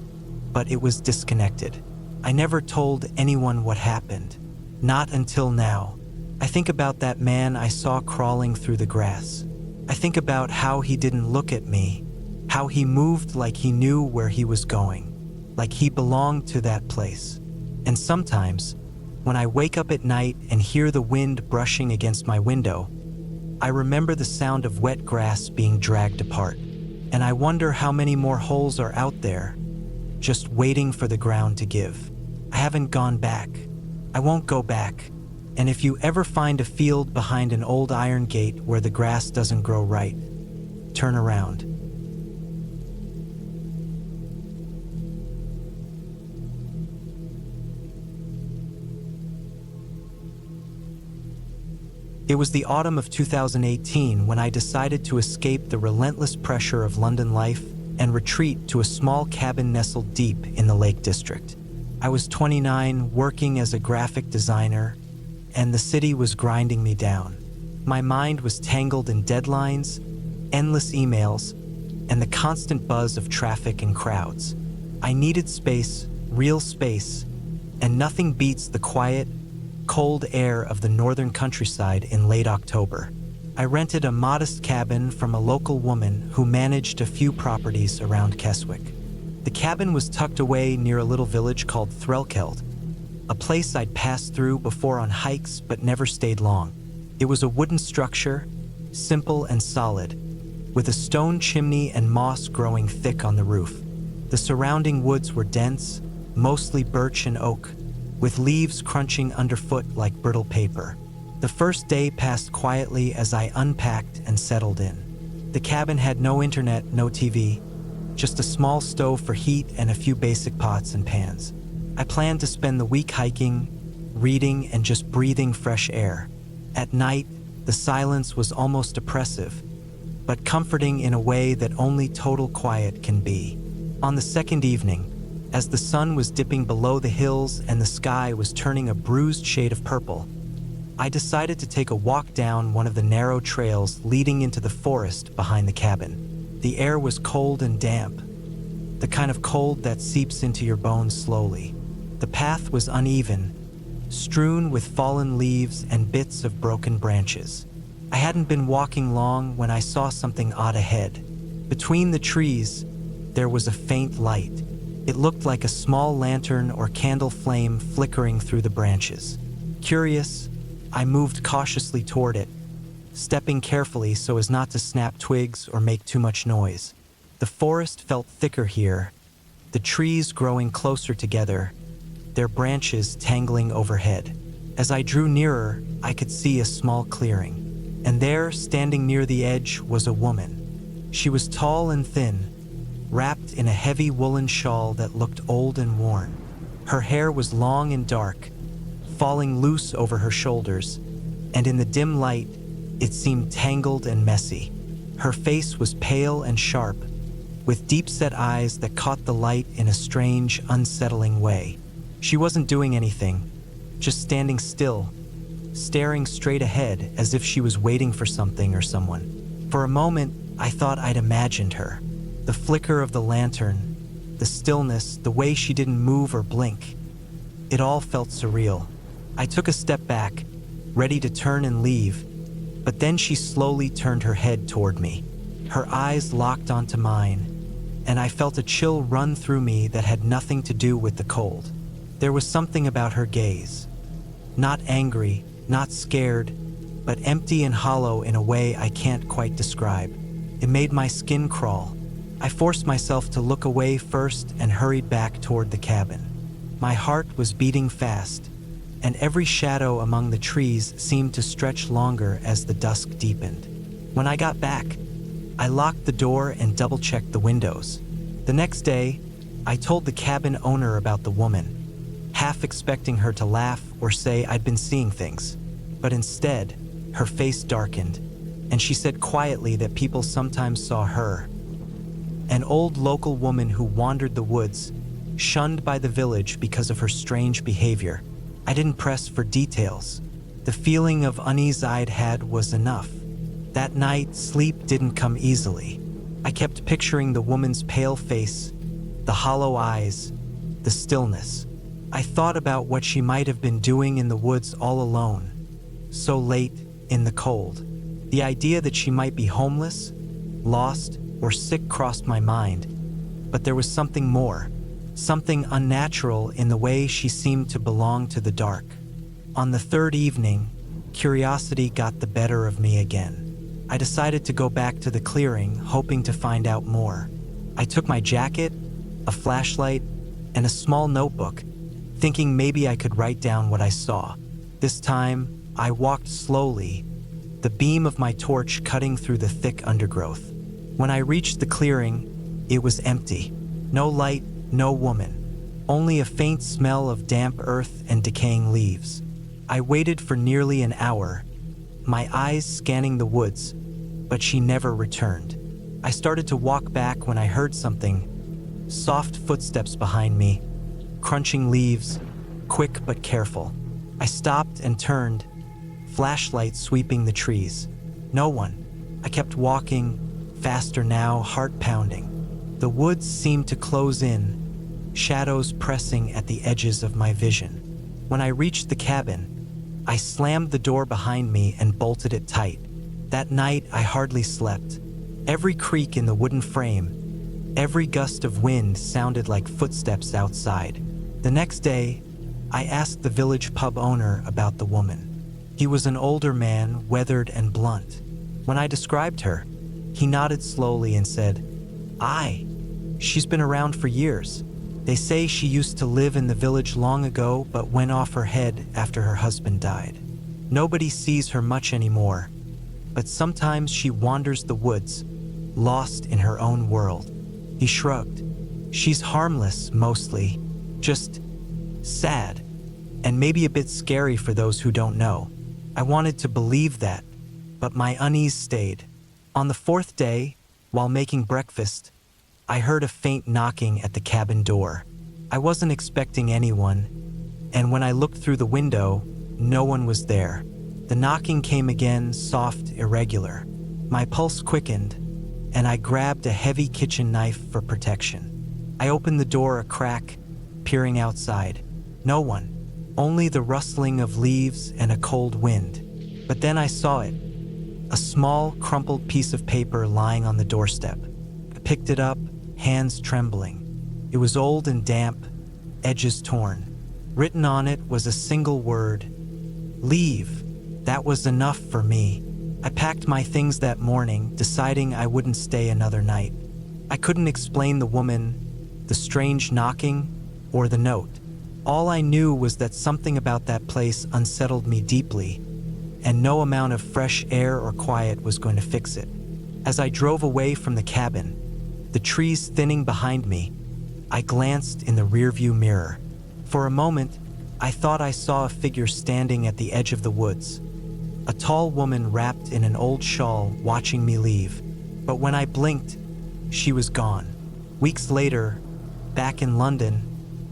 but it was disconnected. I never told anyone what happened. Not until now. I think about that man I saw crawling through the grass. I think about how he didn't look at me, how he moved like he knew where he was going, like he belonged to that place. And sometimes, when I wake up at night and hear the wind brushing against my window, I remember the sound of wet grass being dragged apart. And I wonder how many more holes are out there, just waiting for the ground to give. I haven't gone back. I won't go back. And if you ever find a field behind an old iron gate where the grass doesn't grow right, turn around. It was the autumn of 2018 when I decided to escape the relentless pressure of London life and retreat to a small cabin nestled deep in the Lake District. I was 29, working as a graphic designer, and the city was grinding me down. My mind was tangled in deadlines, endless emails, and the constant buzz of traffic and crowds. I needed space, real space, and nothing beats the quiet, cold air of the northern countryside in late October. I rented a modest cabin from a local woman who managed a few properties around Keswick. The cabin was tucked away near a little village called Threlkeld, a place I'd passed through before on hikes but never stayed long. It was a wooden structure, simple and solid, with a stone chimney and moss growing thick on the roof. The surrounding woods were dense, mostly birch and oak, with leaves crunching underfoot like brittle paper. The first day passed quietly as I unpacked and settled in. The cabin had no internet, no TV, just a small stove for heat and a few basic pots and pans. I planned to spend the week hiking, reading, and just breathing fresh air. At night, the silence was almost oppressive, but comforting in a way that only total quiet can be. On the second evening, as the sun was dipping below the hills and the sky was turning a bruised shade of purple, I decided to take a walk down one of the narrow trails leading into the forest behind the cabin. The air was cold and damp, the kind of cold that seeps into your bones slowly. The path was uneven, strewn with fallen leaves and bits of broken branches. I hadn't been walking long when I saw something odd ahead. Between the trees, there was a faint light. It looked like a small lantern or candle flame flickering through the branches. Curious, I moved cautiously toward it, stepping carefully so as not to snap twigs or make too much noise. The forest felt thicker here, the trees growing closer together, their branches tangling overhead. As I drew nearer, I could see a small clearing, and there, standing near the edge, was a woman. She was tall and thin, wrapped in a heavy woolen shawl that looked old and worn. Her hair was long and dark, falling loose over her shoulders, and in the dim light, it seemed tangled and messy. Her face was pale and sharp, with deep-set eyes that caught the light in a strange, unsettling way. She wasn't doing anything, just standing still, staring straight ahead as if she was waiting for something or someone. For a moment, I thought I'd imagined her. The flicker of the lantern, the stillness, the way she didn't move or blink. It all felt surreal. I took a step back, ready to turn and leave, but then she slowly turned her head toward me. Her eyes locked onto mine, and I felt a chill run through me that had nothing to do with the cold. There was something about her gaze. Not angry, not scared, but empty and hollow in a way I can't quite describe. It made my skin crawl. I forced myself to look away first and hurried back toward the cabin. My heart was beating fast, and every shadow among the trees seemed to stretch longer as the dusk deepened. When I got back, I locked the door and double-checked the windows. The next day, I told the cabin owner about the woman, half expecting her to laugh or say I'd been seeing things. But instead, her face darkened, and she said quietly that people sometimes saw her, an old local woman who wandered the woods, shunned by the village because of her strange behavior. I didn't press for details. The feeling of unease I'd had was enough. That night, sleep didn't come easily. I kept picturing the woman's pale face, the hollow eyes, the stillness. I thought about what she might have been doing in the woods all alone, so late in the cold. The idea that she might be homeless, lost, or sick crossed my mind, but there was something more, something unnatural in the way she seemed to belong to the dark. On the third evening, curiosity got the better of me again. I decided to go back to the clearing, hoping to find out more. I took my jacket, a flashlight, and a small notebook, thinking maybe I could write down what I saw. This time, I walked slowly, the beam of my torch cutting through the thick undergrowth. When I reached the clearing, it was empty. No light, no woman. Only a faint smell of damp earth and decaying leaves. I waited for nearly an hour, my eyes scanning the woods, but she never returned. I started to walk back when I heard something. Soft footsteps behind me, crunching leaves, quick but careful. I stopped and turned, flashlight sweeping the trees. No one. I kept walking, faster now, heart pounding. The woods seemed to close in, shadows pressing at the edges of my vision. When I reached the cabin, I slammed the door behind me and bolted it tight. That night, I hardly slept. Every creak in the wooden frame, Every gust of wind sounded like footsteps outside. The next day, I asked the village pub owner about the woman. He was an older man, weathered and blunt. When I described her, he nodded slowly and said, "Aye, she's been around for years. They say she used to live in the village long ago but went off her head after her husband died. Nobody sees her much anymore, but sometimes she wanders the woods, lost in her own world." He shrugged. "She's harmless, mostly. Just sad, and maybe a bit scary for those who don't know." I wanted to believe that, but my unease stayed. On the fourth day, while making breakfast, I heard a faint knocking at the cabin door. I wasn't expecting anyone, and when I looked through the window, no one was there. The knocking came again, soft, irregular. My pulse quickened, and I grabbed a heavy kitchen knife for protection. I opened the door a crack, peering outside. No one, only the rustling of leaves and a cold wind. But then I saw it, a small, crumpled piece of paper lying on the doorstep. I picked it up, hands trembling. It was old and damp, edges torn. Written on it was a single word: leave. That was enough for me. I packed my things that morning, deciding I wouldn't stay another night. I couldn't explain the woman, the strange knocking, or the note. All I knew was that something about that place unsettled me deeply, and no amount of fresh air or quiet was going to fix it. As I drove away from the cabin, the trees thinning behind me, I glanced in the rearview mirror. For a moment, I thought I saw a figure standing at the edge of the woods. A tall woman wrapped in an old shawl watching me leave. But when I blinked, she was gone. Weeks later, back in London,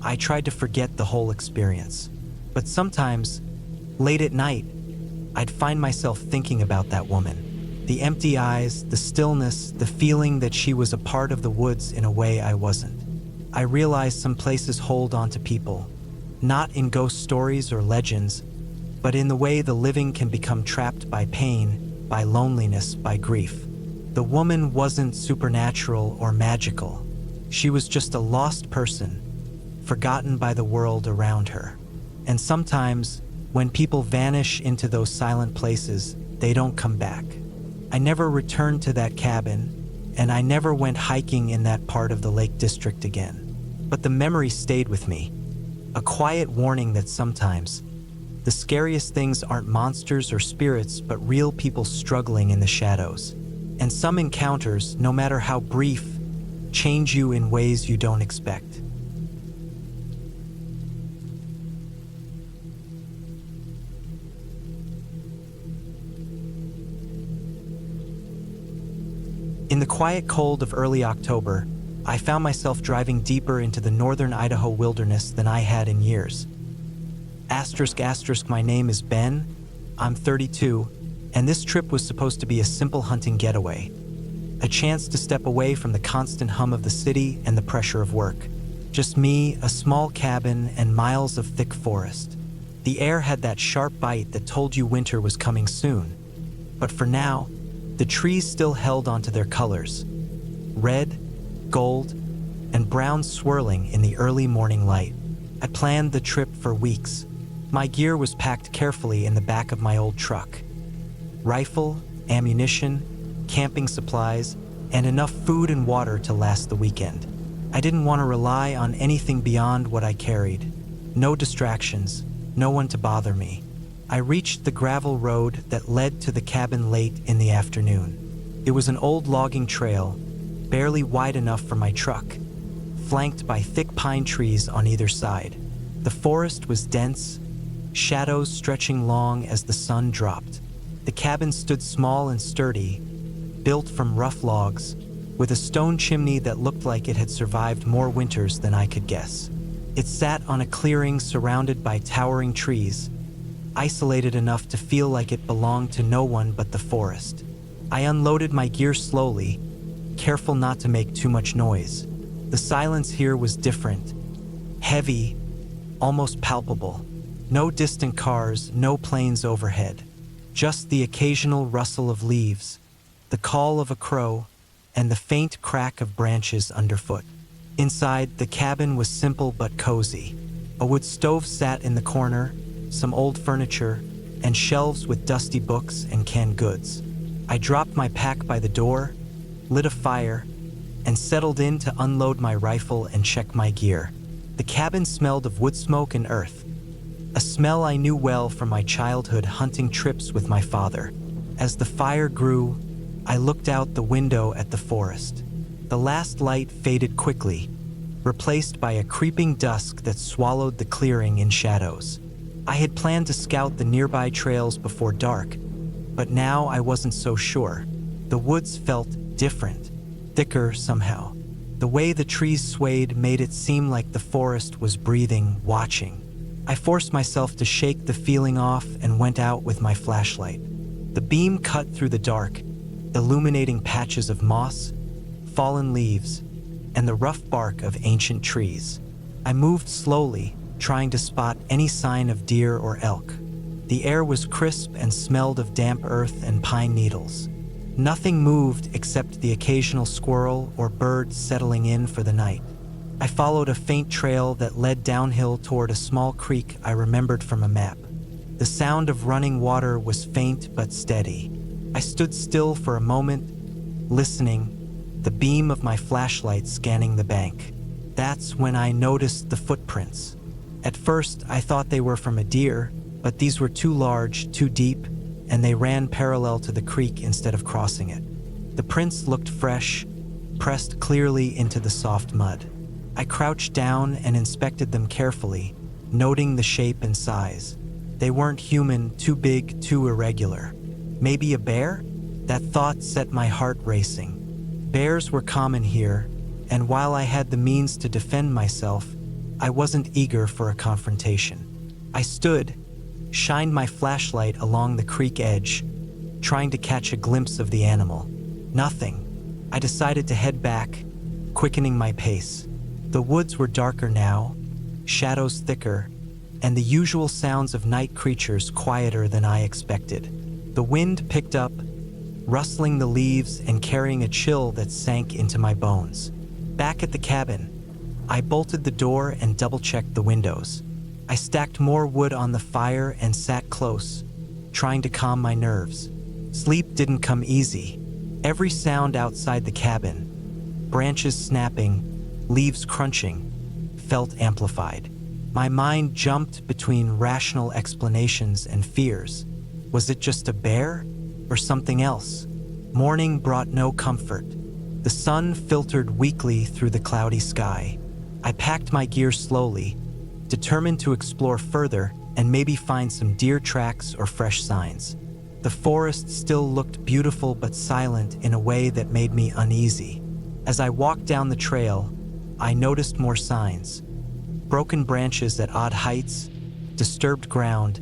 I tried to forget the whole experience. But sometimes, late at night, I'd find myself thinking about that woman. The empty eyes, the stillness, the feeling that she was a part of the woods in a way I wasn't. I realized some places hold on to people, not in ghost stories or legends, but in the way the living can become trapped by pain, by loneliness, by grief. The woman wasn't supernatural or magical. She was just a lost person, forgotten by the world around her. And sometimes, when people vanish into those silent places, they don't come back. I never returned to that cabin, and I never went hiking in that part of the Lake District again. But the memory stayed with me, a quiet warning that sometimes the scariest things aren't monsters or spirits, but real people struggling in the shadows. And some encounters, no matter how brief, change you in ways you don't expect. In the quiet cold of early October, I found myself driving deeper into the northern Idaho wilderness than I had in years. ***, my name is Ben, I'm 32, and this trip was supposed to be a simple hunting getaway. A chance to step away from the constant hum of the city and the pressure of work. Just me, a small cabin, and miles of thick forest. The air had that sharp bite that told you winter was coming soon. But for now, the trees still held onto their colors. Red, gold, and brown swirling in the early morning light. I planned the trip for weeks. My gear was packed carefully in the back of my old truck. Rifle, ammunition, camping supplies, and enough food and water to last the weekend. I didn't want to rely on anything beyond what I carried. No distractions, no one to bother me. I reached the gravel road that led to the cabin late in the afternoon. It was an old logging trail, barely wide enough for my truck, flanked by thick pine trees on either side. The forest was dense, shadows stretching long as the sun dropped. The cabin stood small and sturdy, built from rough logs, with a stone chimney that looked like it had survived more winters than I could guess. It sat on a clearing surrounded by towering trees, isolated enough to feel like it belonged to no one but the forest. I unloaded my gear slowly, careful not to make too much noise. The silence here was different, heavy, almost palpable. No distant cars, no planes overhead. Just the occasional rustle of leaves, the call of a crow, and the faint crack of branches underfoot. Inside, the cabin was simple but cozy. A wood stove sat in the corner, some old furniture, and shelves with dusty books and canned goods. I dropped my pack by the door, lit a fire, and settled in to unload my rifle and check my gear. The cabin smelled of wood smoke and earth, a smell I knew well from my childhood hunting trips with my father. As the fire grew, I looked out the window at the forest. The last light faded quickly, replaced by a creeping dusk that swallowed the clearing in shadows. I had planned to scout the nearby trails before dark, but now I wasn't so sure. The woods felt different, thicker somehow. The way the trees swayed made it seem like the forest was breathing, watching. I forced myself to shake the feeling off and went out with my flashlight. The beam cut through the dark, illuminating patches of moss, fallen leaves, and the rough bark of ancient trees. I moved slowly, trying to spot any sign of deer or elk. The air was crisp and smelled of damp earth and pine needles. Nothing moved except the occasional squirrel or bird settling in for the night. I followed a faint trail that led downhill toward a small creek I remembered from a map. The sound of running water was faint but steady. I stood still for a moment, listening, the beam of my flashlight scanning the bank. That's when I noticed the footprints. At first, I thought they were from a deer, but these were too large, too deep, and they ran parallel to the creek instead of crossing it. The prints looked fresh, pressed clearly into the soft mud. I crouched down and inspected them carefully, noting the shape and size. They weren't human, too big, too irregular. Maybe a bear? That thought set my heart racing. Bears were common here, and while I had the means to defend myself, I wasn't eager for a confrontation. I stood, shined my flashlight along the creek edge, trying to catch a glimpse of the animal. Nothing. I decided to head back, quickening my pace. The woods were darker now, shadows thicker, and the usual sounds of night creatures quieter than I expected. The wind picked up, rustling the leaves and carrying a chill that sank into my bones. Back at the cabin, I bolted the door and double-checked the windows. I stacked more wood on the fire and sat close, trying to calm my nerves. Sleep didn't come easy. Every sound outside the cabin, branches snapping, leaves crunching, felt amplified. My mind jumped between rational explanations and fears. Was it just a bear or something else? Morning brought no comfort. The sun filtered weakly through the cloudy sky. I packed my gear slowly, determined to explore further and maybe find some deer tracks or fresh signs. The forest still looked beautiful but silent in a way that made me uneasy. As I walked down the trail, I noticed more signs. Broken branches at odd heights, disturbed ground,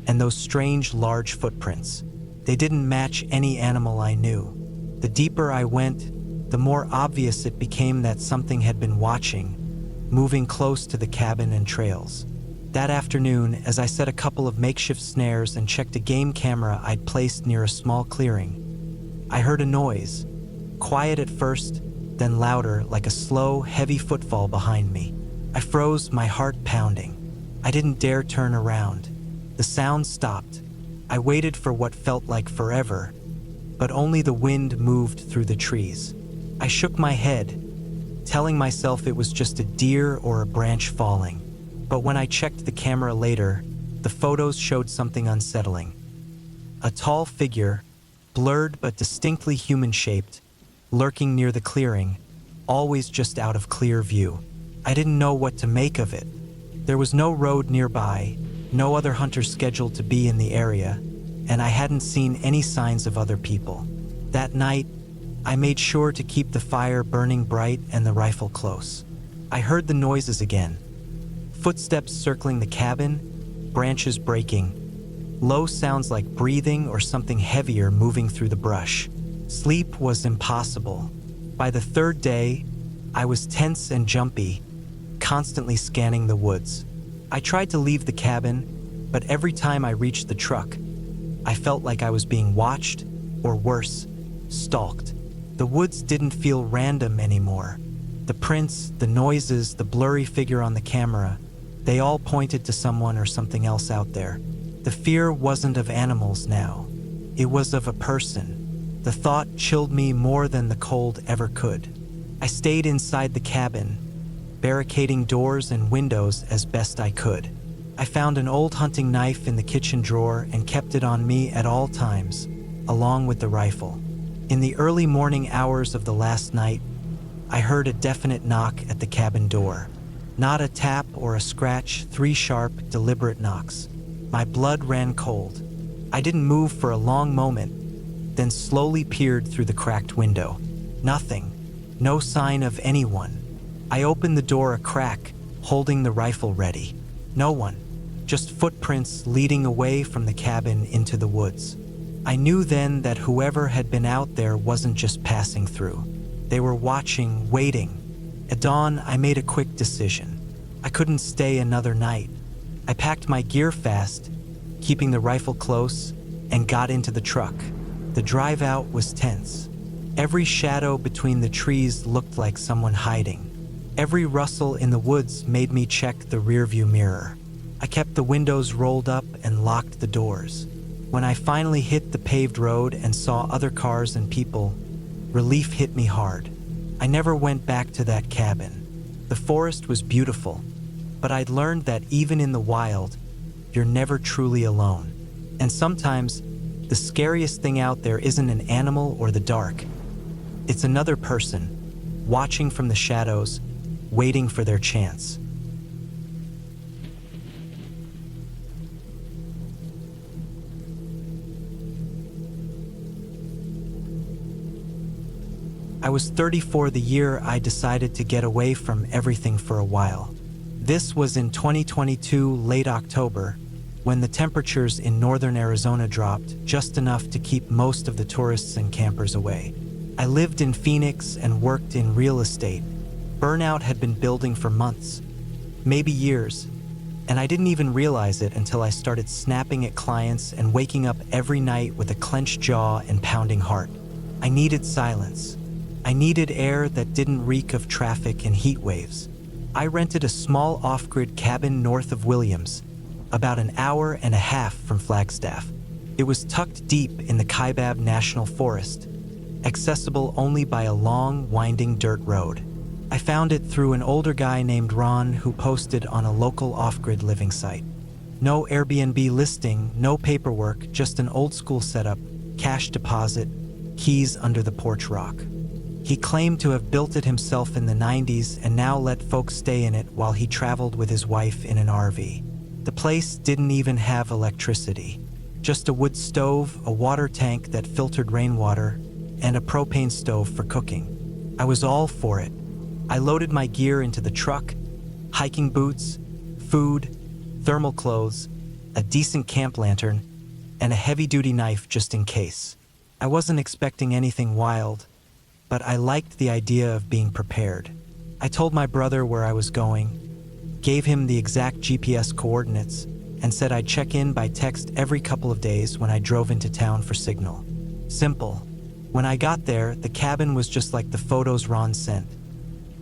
and those strange large footprints. They didn't match any animal I knew. The deeper I went, the more obvious it became that something had been watching, moving close to the cabin and trails. That afternoon, as I set a couple of makeshift snares and checked a game camera I'd placed near a small clearing, I heard a noise, quiet at first, then louder, like a slow, heavy footfall behind me. I froze, my heart pounding. I didn't dare turn around. The sound stopped. I waited for what felt like forever, but only the wind moved through the trees. I shook my head, telling myself it was just a deer or a branch falling. But when I checked the camera later, the photos showed something unsettling. A tall figure, blurred but distinctly human-shaped, lurking near the clearing, always just out of clear view. I didn't know what to make of it. There was no road nearby, no other hunters scheduled to be in the area, and I hadn't seen any signs of other people. That night, I made sure to keep the fire burning bright and the rifle close. I heard the noises again. Footsteps circling the cabin, branches breaking, low sounds like breathing or something heavier moving through the brush. Sleep was impossible. By the third day, I was tense and jumpy, constantly scanning the woods. I tried to leave the cabin, but every time I reached the truck, I felt like I was being watched, or worse, stalked. The woods didn't feel random anymore. The prints, the noises, the blurry figure on the camera, they all pointed to someone or something else out there. The fear wasn't of animals now. It was of a person. The thought chilled me more than the cold ever could. I stayed inside the cabin, barricading doors and windows as best I could. I found an old hunting knife in the kitchen drawer and kept it on me at all times, along with the rifle. In the early morning hours of the last night, I heard a definite knock at the cabin door. Not a tap or a scratch, 3 sharp, deliberate knocks. My blood ran cold. I didn't move for a long moment, then slowly peered through the cracked window. Nothing. No sign of anyone. I opened the door a crack, holding the rifle ready. No one. Just footprints leading away from the cabin into the woods. I knew then that whoever had been out there wasn't just passing through. They were watching, waiting. At dawn, I made a quick decision. I couldn't stay another night. I packed my gear fast, keeping the rifle close, and got into the truck. The drive out was tense. Every shadow between the trees looked like someone hiding. Every rustle in the woods made me check the rearview mirror. I kept the windows rolled up and locked the doors. When I finally hit the paved road and saw other cars and people, relief hit me hard. I never went back to that cabin. The forest was beautiful, but I'd learned that even in the wild, you're never truly alone. And sometimes, the scariest thing out there isn't an animal or the dark. It's another person, watching from the shadows, waiting for their chance. I was 34 the year I decided to get away from everything for a while. This was in 2022, late October, when the temperatures in northern Arizona dropped just enough to keep most of the tourists and campers away. I lived in Phoenix and worked in real estate. Burnout had been building for months, maybe years, and I didn't even realize it until I started snapping at clients and waking up every night with a clenched jaw and pounding heart. I needed silence. I needed air that didn't reek of traffic and heat waves. I rented a small off-grid cabin north of Williams, about an hour and a half from Flagstaff. It was tucked deep in the Kaibab National Forest, accessible only by a long, winding dirt road. I found it through an older guy named Ron who posted on a local off-grid living site. No Airbnb listing, no paperwork, just an old-school setup, cash deposit, keys under the porch rock. He claimed to have built it himself in the 90s and now let folks stay in it while he traveled with his wife in an RV. The place didn't even have electricity. Just a wood stove, a water tank that filtered rainwater, and a propane stove for cooking. I was all for it. I loaded my gear into the truck, hiking boots, food, thermal clothes, a decent camp lantern, and a heavy-duty knife just in case. I wasn't expecting anything wild, but I liked the idea of being prepared. I told my brother where I was going, gave him the exact GPS coordinates, and said I'd check in by text every couple of days when I drove into town for signal. Simple. When I got there, the cabin was just like the photos Ron sent.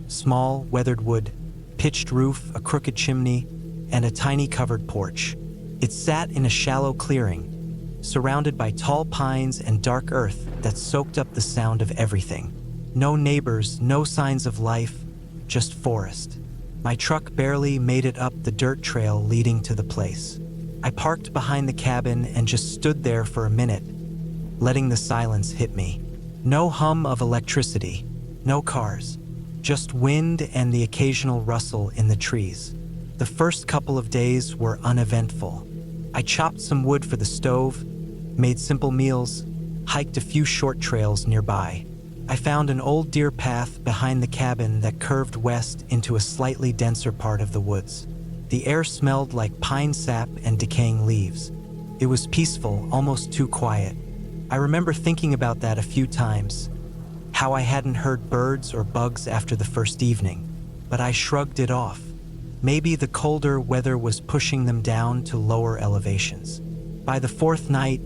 Small, weathered wood, pitched roof, a crooked chimney, and a tiny covered porch. It sat in a shallow clearing, surrounded by tall pines and dark earth that soaked up the sound of everything. No neighbors, no signs of life, just forest. My truck barely made it up the dirt trail leading to the place. I parked behind the cabin and just stood there for a minute, letting the silence hit me. No hum of electricity, no cars, just wind and the occasional rustle in the trees. The first couple of days were uneventful. I chopped some wood for the stove, made simple meals, hiked a few short trails nearby. I found an old deer path behind the cabin that curved west into a slightly denser part of the woods. The air smelled like pine sap and decaying leaves. It was peaceful, almost too quiet. I remember thinking about that a few times, how I hadn't heard birds or bugs after the first evening, but I shrugged it off. Maybe the colder weather was pushing them down to lower elevations. By the fourth night,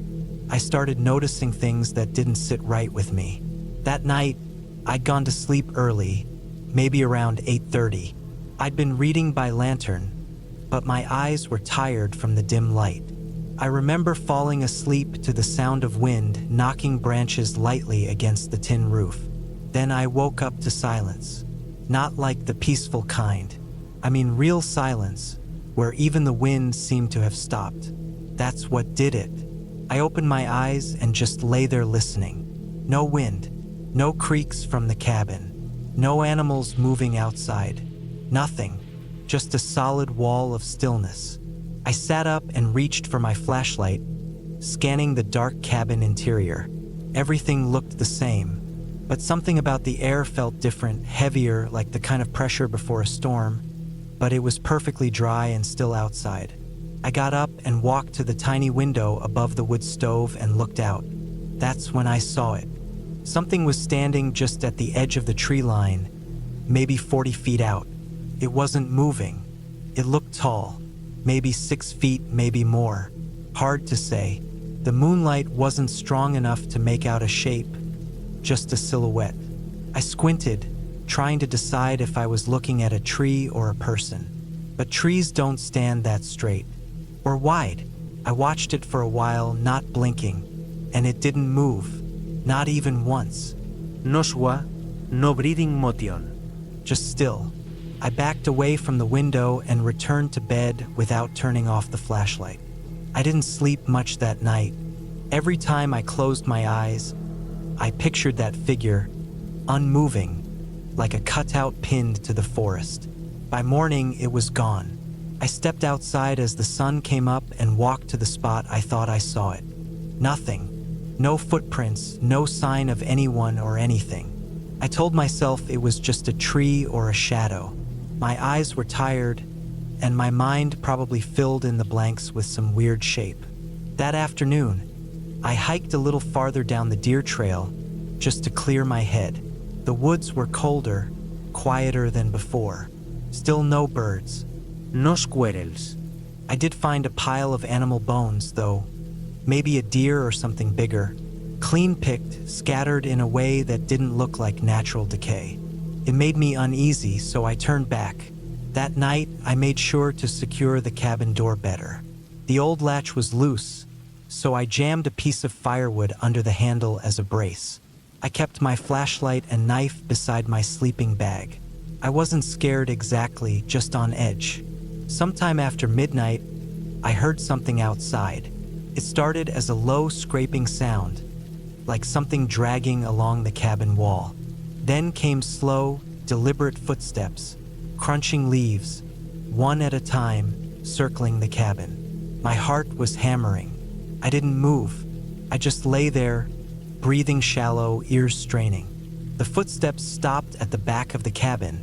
I started noticing things that didn't sit right with me. That night, I'd gone to sleep early, maybe around 8:30. I'd been reading by lantern, but my eyes were tired from the dim light. I remember falling asleep to the sound of wind knocking branches lightly against the tin roof. Then I woke up to silence. Not like the peaceful kind. I mean real silence, where even the wind seemed to have stopped. That's what did it. I opened my eyes and just lay there listening. No wind, no creaks from the cabin, no animals moving outside, nothing, just a solid wall of stillness. I sat up and reached for my flashlight, scanning the dark cabin interior. Everything looked the same, but something about the air felt different, heavier, like the kind of pressure before a storm, but it was perfectly dry and still outside. I got up and walked to the tiny window above the wood stove and looked out. That's when I saw it. Something was standing just at the edge of the tree line, maybe 40 feet out. It wasn't moving. It looked tall, maybe 6 feet, maybe more. Hard to say. The moonlight wasn't strong enough to make out a shape, just a silhouette. I squinted, trying to decide if I was looking at a tree or a person. But trees don't stand that straight. Or wide. I watched it for a while, not blinking, and it didn't move. Not even once. No sua, no breathing motion. Just still. I backed away from the window and returned to bed without turning off the flashlight. I didn't sleep much that night. Every time I closed my eyes, I pictured that figure, unmoving, like a cutout pinned to the forest. By morning, it was gone. I stepped outside as the sun came up and walked to the spot I thought I saw it. Nothing. No footprints, no sign of anyone or anything. I told myself it was just a tree or a shadow. My eyes were tired, and my mind probably filled in the blanks with some weird shape. That afternoon, I hiked a little farther down the deer trail just to clear my head. The woods were colder, quieter than before. Still no birds. No squirrels. I did find a pile of animal bones, though. Maybe a deer or something bigger. Clean picked, scattered in a way that didn't look like natural decay. It made me uneasy, so I turned back. That night, I made sure to secure the cabin door better. The old latch was loose, so I jammed a piece of firewood under the handle as a brace. I kept my flashlight and knife beside my sleeping bag. I wasn't scared exactly, just on edge. Sometime after midnight, I heard something outside. It started as a low scraping sound, like something dragging along the cabin wall. Then came slow, deliberate footsteps, crunching leaves, one at a time, circling the cabin. My heart was hammering. I didn't move. I just lay there, breathing shallow, ears straining. The footsteps stopped at the back of the cabin,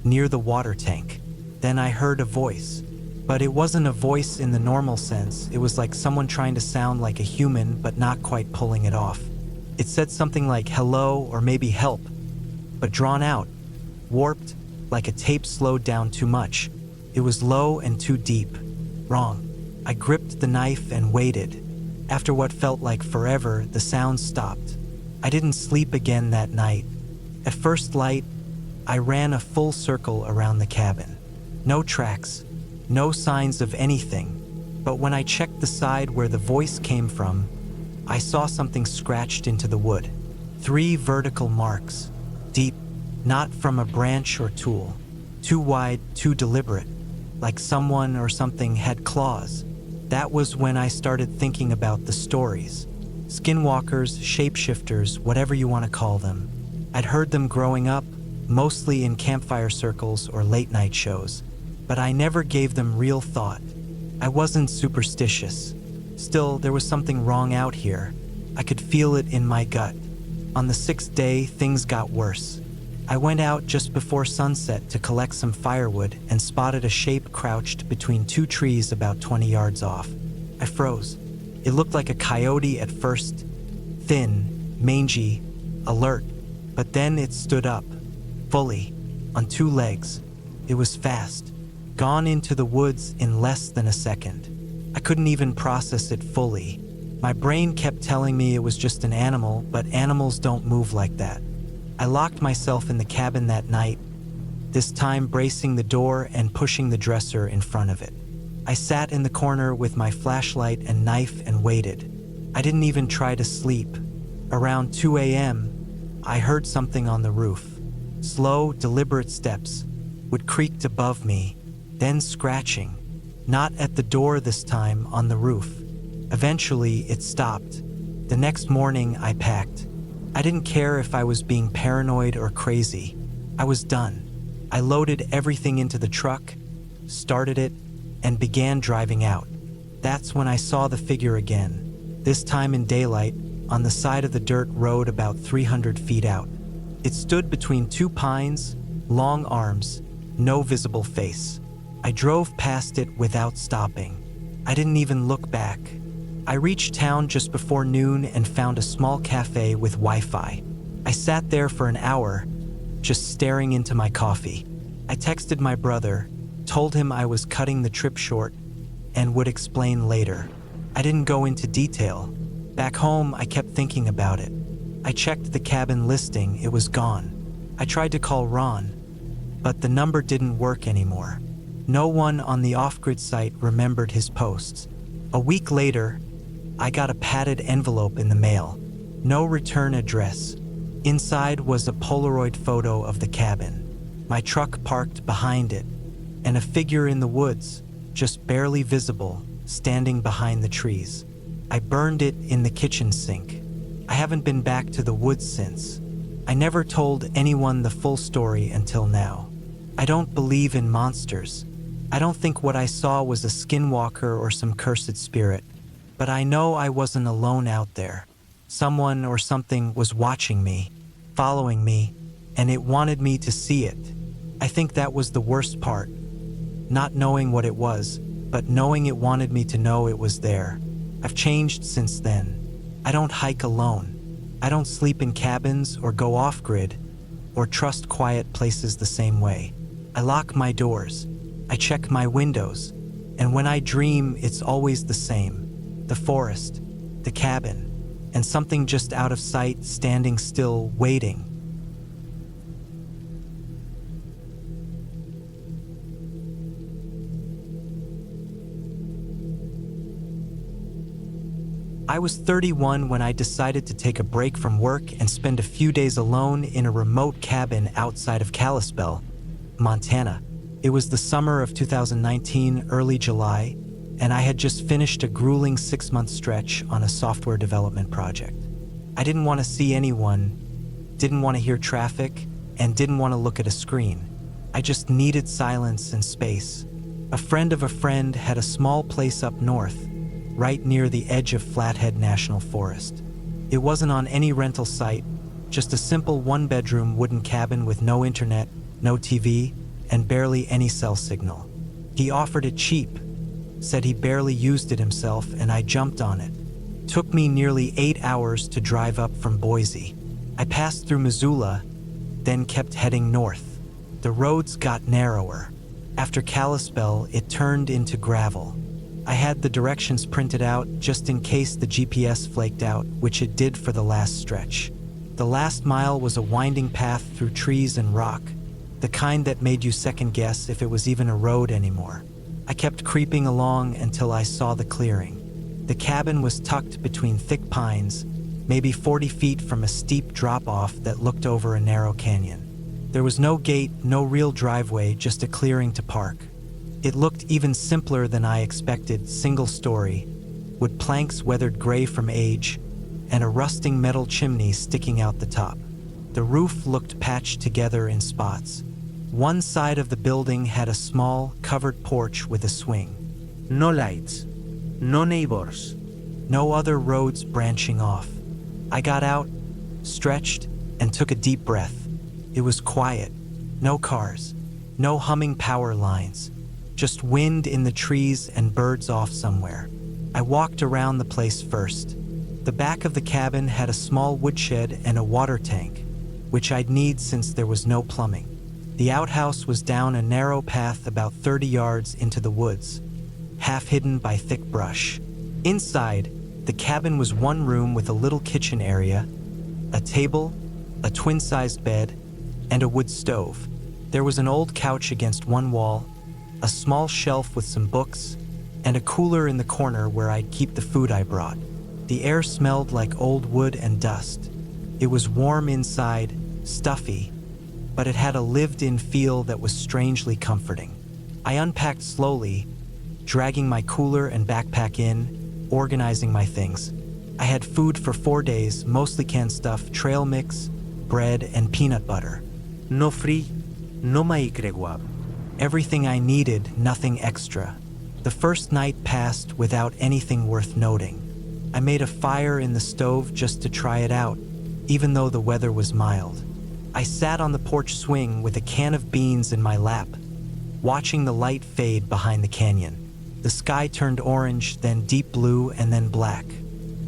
near the water tank. Then I heard a voice. But it wasn't a voice in the normal sense. It was like someone trying to sound like a human, but not quite pulling it off. It said something like hello or maybe help, but drawn out, warped, like a tape slowed down too much. It was low and too deep. Wrong. I gripped the knife and waited. After what felt like forever, the sound stopped. I didn't sleep again that night. At first light, I ran a full circle around the cabin. No tracks. No signs of anything, but when I checked the side where the voice came from, I saw something scratched into the wood. 3 vertical marks, deep, not from a branch or tool. Too wide, too deliberate, like someone or something had claws. That was when I started thinking about the stories. Skinwalkers, shapeshifters, whatever you want to call them. I'd heard them growing up, mostly in campfire circles or late-night shows. But I never gave them real thought. I wasn't superstitious. Still, there was something wrong out here. I could feel it in my gut. On the 6th day, things got worse. I went out just before sunset to collect some firewood and spotted a shape crouched between 2 trees about 20 yards off. I froze. It looked like a coyote at first, thin, mangy, alert, but then it stood up, fully, on 2 legs. It was fast. Gone into the woods in less than a second. I couldn't even process it fully. My brain kept telling me it was just an animal, but animals don't move like that. I locked myself in the cabin that night, this time bracing the door and pushing the dresser in front of it. I sat in the corner with my flashlight and knife and waited. I didn't even try to sleep. Around 2 a.m., I heard something on the roof. Slow, deliberate steps would creaked above me, then scratching. Not at the door this time, on the roof. Eventually, it stopped. The next morning, I packed. I didn't care if I was being paranoid or crazy. I was done. I loaded everything into the truck, started it, and began driving out. That's when I saw the figure again, this time in daylight, on the side of the dirt road about 300 feet out. It stood between two pines, long arms, no visible face. I drove past it without stopping. I didn't even look back. I reached town just before noon and found a small cafe with Wi-Fi. I sat there for an hour, just staring into my coffee. I texted my brother, told him I was cutting the trip short, and would explain later. I didn't go into detail. Back home, I kept thinking about it. I checked the cabin listing, it was gone. I tried to call Ron, but the number didn't work anymore. No one on the off-grid site remembered his posts. A week later, I got a padded envelope in the mail. No return address. Inside was a Polaroid photo of the cabin, my truck parked behind it, and a figure in the woods, just barely visible, standing behind the trees. I burned it in the kitchen sink. I haven't been back to the woods since. I never told anyone the full story until now. I don't believe in monsters. I don't think what I saw was a skinwalker or some cursed spirit, but I know I wasn't alone out there. Someone or something was watching me, following me, and it wanted me to see it. I think that was the worst part. Not knowing what it was, but knowing it wanted me to know it was there. I've changed since then. I don't hike alone. I don't sleep in cabins or go off-grid or trust quiet places the same way. I lock my doors. I check my windows. And when I dream, it's always the same. The forest, the cabin, and something just out of sight, standing still, waiting. I was 31 when I decided to take a break from work and spend a few days alone in a remote cabin outside of Kalispell, Montana. It was the summer of 2019, early July, and I had just finished a grueling 6-month stretch on a software development project. I didn't want to see anyone, didn't want to hear traffic, and didn't want to look at a screen. I just needed silence and space. A friend of a friend had a small place up north, right near the edge of Flathead National Forest. It wasn't on any rental site, just a simple 1-bedroom wooden cabin with no internet, no TV, and barely any cell signal. He offered it cheap, said he barely used it himself, and I jumped on it. Took me nearly 8 hours to drive up from Boise. I passed through Missoula, then kept heading north. The roads got narrower. After Kalispell, it turned into gravel. I had the directions printed out just in case the GPS flaked out, which it did for the last stretch. The last mile was a winding path through trees and rock, the kind that made you second guess if it was even a road anymore. I kept creeping along until I saw the clearing. The cabin was tucked between thick pines, maybe 40 feet from a steep drop-off that looked over a narrow canyon. There was no gate, no real driveway, just a clearing to park. It looked even simpler than I expected, single story, wood planks weathered gray from age, and a rusting metal chimney sticking out the top. The roof looked patched together in spots. One side of the building had a small, covered porch with a swing. No lights, no neighbors. No other roads branching off. I got out, stretched, and took a deep breath. It was quiet. No cars. No humming power lines. Just wind in the trees and birds off somewhere. I walked around the place first. The back of the cabin had a small woodshed and a water tank, which I'd need since there was no plumbing. The outhouse was down a narrow path about 30 yards into the woods, half hidden by thick brush. Inside, The cabin was one room with a little kitchen area, a table, a twin-sized bed, and a wood stove. There was an old couch against one wall, a small shelf with some books, and a cooler in the corner where I'd keep the food I brought. The air smelled like old wood and dust. It was warm inside, stuffy, but it had a lived-in feel that was strangely comforting. I unpacked slowly, dragging my cooler and backpack in, organizing my things. I had food for 4 days, mostly canned stuff, trail mix, bread, and peanut butter. No free, no maikrewab. Everything I needed, nothing extra. The first night passed without anything worth noting. I made a fire in the stove just to try it out, even though the weather was mild. I sat on the porch swing with a can of beans in my lap, watching the light fade behind the canyon. The sky turned orange, then deep blue, and then black.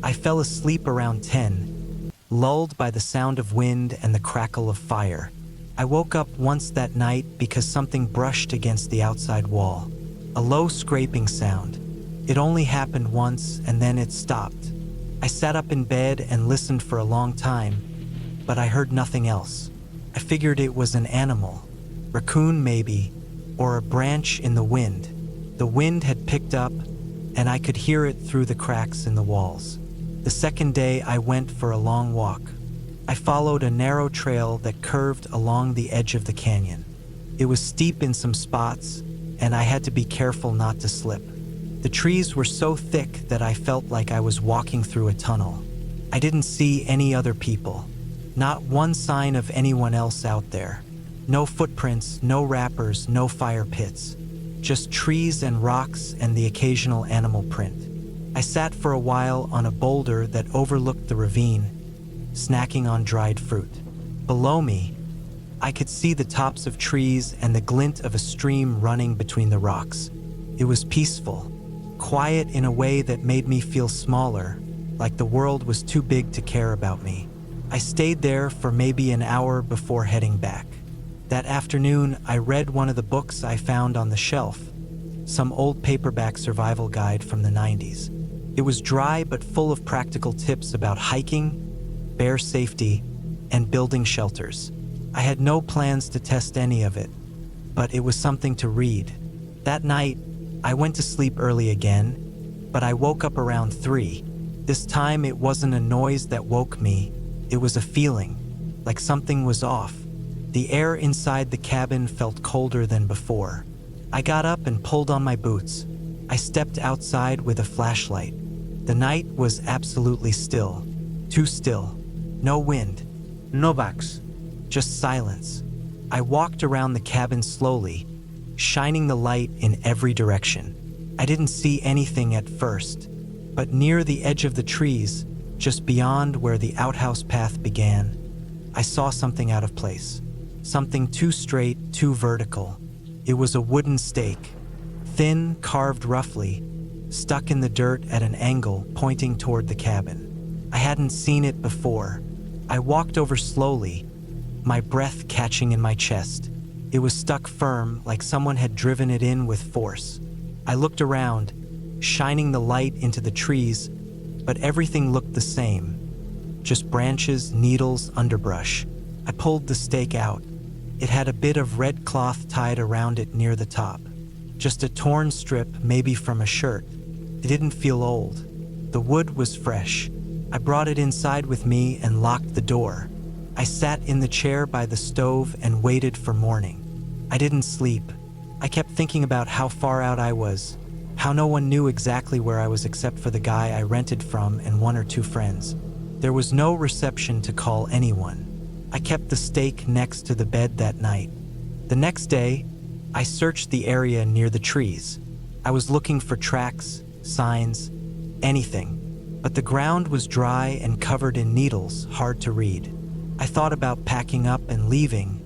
I fell asleep around 10, lulled by the sound of wind and the crackle of fire. I woke up once that night because something brushed against the outside wall. A low scraping sound. It only happened once and then it stopped. I sat up in bed and listened for a long time, but I heard nothing else. I figured it was an animal, raccoon maybe, or a branch in the wind. The wind had picked up, and I could hear it through the cracks in the walls. The second day I went for a long walk. I followed a narrow trail that curved along the edge of the canyon. It was steep in some spots, and I had to be careful not to slip. The trees were so thick that I felt like I was walking through a tunnel. I didn't see any other people. Not one sign of anyone else out there. No footprints, no wrappers, no fire pits. Just trees and rocks and the occasional animal print. I sat for a while on a boulder that overlooked the ravine, snacking on dried fruit. Below me, I could see the tops of trees and the glint of a stream running between the rocks. It was peaceful, quiet in a way that made me feel smaller, like the world was too big to care about me. I stayed there for maybe an hour before heading back. That afternoon, I read one of the books I found on the shelf, some old paperback survival guide from the 90s. It was dry but full of practical tips about hiking, bear safety, and building shelters. I had no plans to test any of it, but it was something to read. That night, I went to sleep early again, but I woke up around 3. This time it wasn't a noise that woke me, it was a feeling, like something was off. The air inside the cabin felt colder than before. I got up and pulled on my boots. I stepped outside with a flashlight. The night was absolutely still. Too still. No wind. No bugs. Just silence. I walked around the cabin slowly, shining the light in every direction. I didn't see anything at first, but near the edge of the trees, just beyond where the outhouse path began, I saw something out of place. Something too straight, too vertical. It was a wooden stake, thin, carved roughly, stuck in the dirt at an angle pointing toward the cabin. I hadn't seen it before. I walked over slowly, my breath catching in my chest. It was stuck firm, like someone had driven it in with force. I looked around, shining the light into the trees, but everything looked the same. Just branches, needles, underbrush. I pulled the stake out. It had a bit of red cloth tied around it near the top. Just a torn strip, maybe from a shirt. It didn't feel old. The wood was fresh. I brought it inside with me and locked the door. I sat in the chair by the stove and waited for morning. I didn't sleep. I kept thinking about how far out I was, how no one knew exactly where I was except for the guy I rented from and 1 or 2 friends. There was no reception to call anyone. I kept the stake next to the bed that night. The next day, I searched the area near the trees. I was looking for tracks, signs, anything, but the ground was dry and covered in needles, hard to read. I thought about packing up and leaving,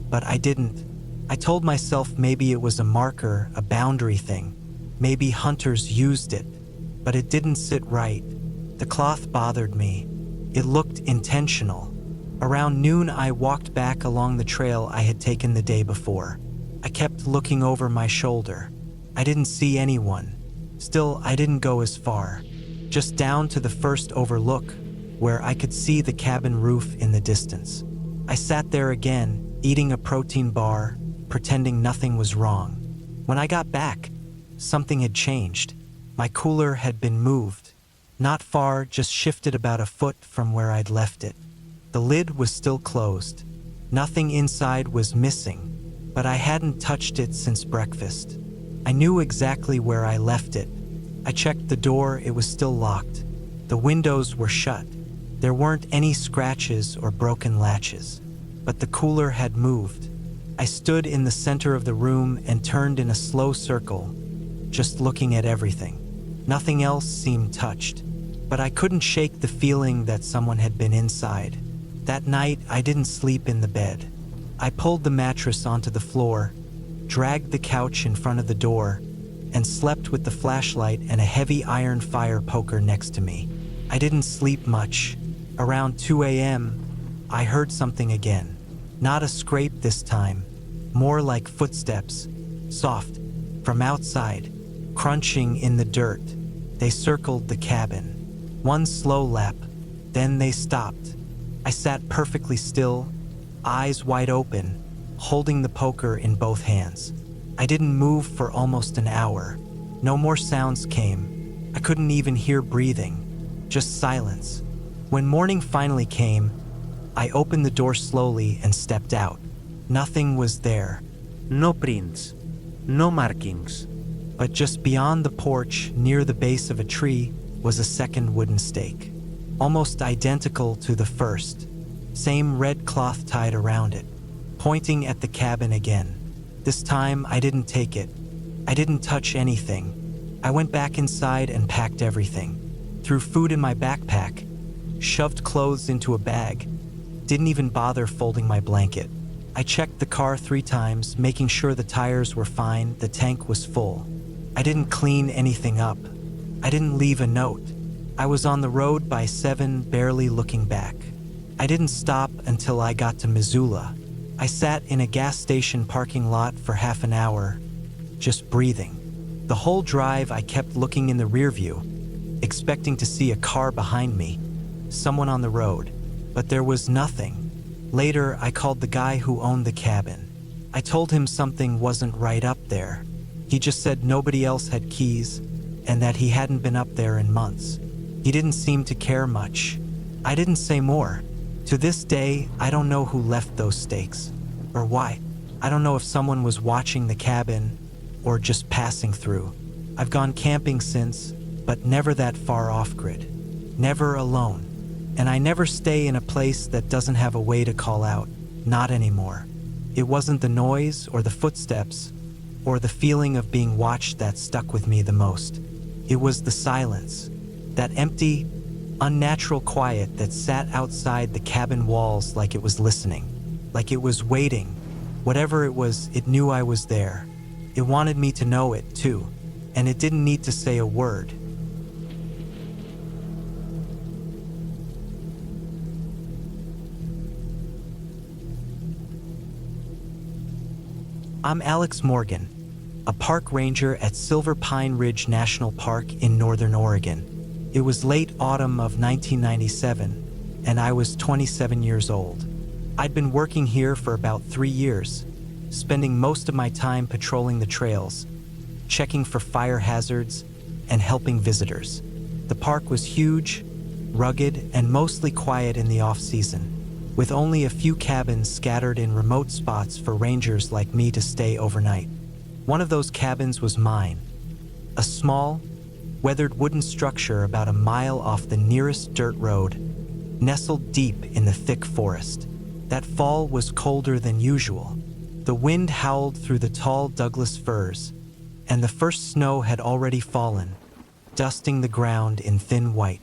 but I didn't. I told myself maybe it was a marker, a boundary thing. Maybe hunters used it, but it didn't sit right. The cloth bothered me. It looked intentional. Around noon, I walked back along the trail I had taken the day before. I kept looking over my shoulder. I didn't see anyone. Still, I didn't go as far. just down to the first overlook, where I could see the cabin roof in the distance. I sat there again, eating a protein bar, pretending nothing was wrong. When I got back, something had changed. My cooler had been moved. Not far, just shifted about a foot from where I'd left it. The lid was still closed. Nothing inside was missing, but I hadn't touched it since breakfast. I knew exactly where I left it. I checked the door, it was still locked. The windows were shut. There weren't any scratches or broken latches, but the cooler had moved. I stood in the center of the room and turned in a slow circle, just looking at everything. Nothing else seemed touched, but I couldn't shake the feeling that someone had been inside. That night, I didn't sleep in the bed. I pulled the mattress onto the floor, dragged the couch in front of the door, and slept with the flashlight and a heavy iron fire poker next to me. I didn't sleep much. Around 2 a.m., I heard something again. Not a scrape this time, more like footsteps, soft, from outside, crunching in the dirt. They circled the cabin. One slow lap, then they stopped. I sat perfectly still, eyes wide open, holding the poker in both hands. I didn't move for almost an hour. No more sounds came. I couldn't even hear breathing, just silence. When morning finally came, I opened the door slowly and stepped out. Nothing was there. No prints. No markings. But just beyond the porch, near the base of a tree, was a second wooden stake. Almost identical to the first. Same red cloth tied around it, pointing at the cabin again. This time, I didn't take it. I didn't touch anything. I went back inside and packed everything. Threw food in my backpack, shoved clothes into a bag, didn't even bother folding my blanket. I checked the car 3 times, making sure the tires were fine, the tank was full. I didn't clean anything up. I didn't leave a note. I was on the road by 7, barely looking back. I didn't stop until I got to Missoula. I sat in a gas station parking lot for half an hour, just breathing. The whole drive I kept looking in the rear view, expecting to see a car behind me, someone on the road, but there was nothing. Later, I called the guy who owned the cabin. I told him something wasn't right up there. He just said nobody else had keys and that he hadn't been up there in months. He didn't seem to care much. I didn't say more. To this day, I don't know who left those stakes, or why. I don't know if someone was watching the cabin, or just passing through. I've gone camping since, but never that far off-grid. Never alone. And I never stay in a place that doesn't have a way to call out. Not anymore. It wasn't the noise, or the footsteps, or the feeling of being watched that stuck with me the most. It was the silence. That empty, unnatural quiet that sat outside the cabin walls like it was listening, like it was waiting. Whatever it was, it knew I was there. It wanted me to know it, too, and it didn't need to say a word. I'm Alex Morgan, a park ranger at Silver Pine Ridge National Park in Northern Oregon. It was late autumn of 1997, and I was 27 years old. I'd been working here for about 3 years, spending most of my time patrolling the trails, checking for fire hazards, and helping visitors. The park was huge, rugged, and mostly quiet in the off-season, with only a few cabins scattered in remote spots for rangers like me to stay overnight. One of those cabins was mine, a small, weathered wooden structure about a mile off the nearest dirt road, nestled deep in the thick forest. That fall was colder than usual. The wind howled through the tall Douglas firs, and the first snow had already fallen, dusting the ground in thin white.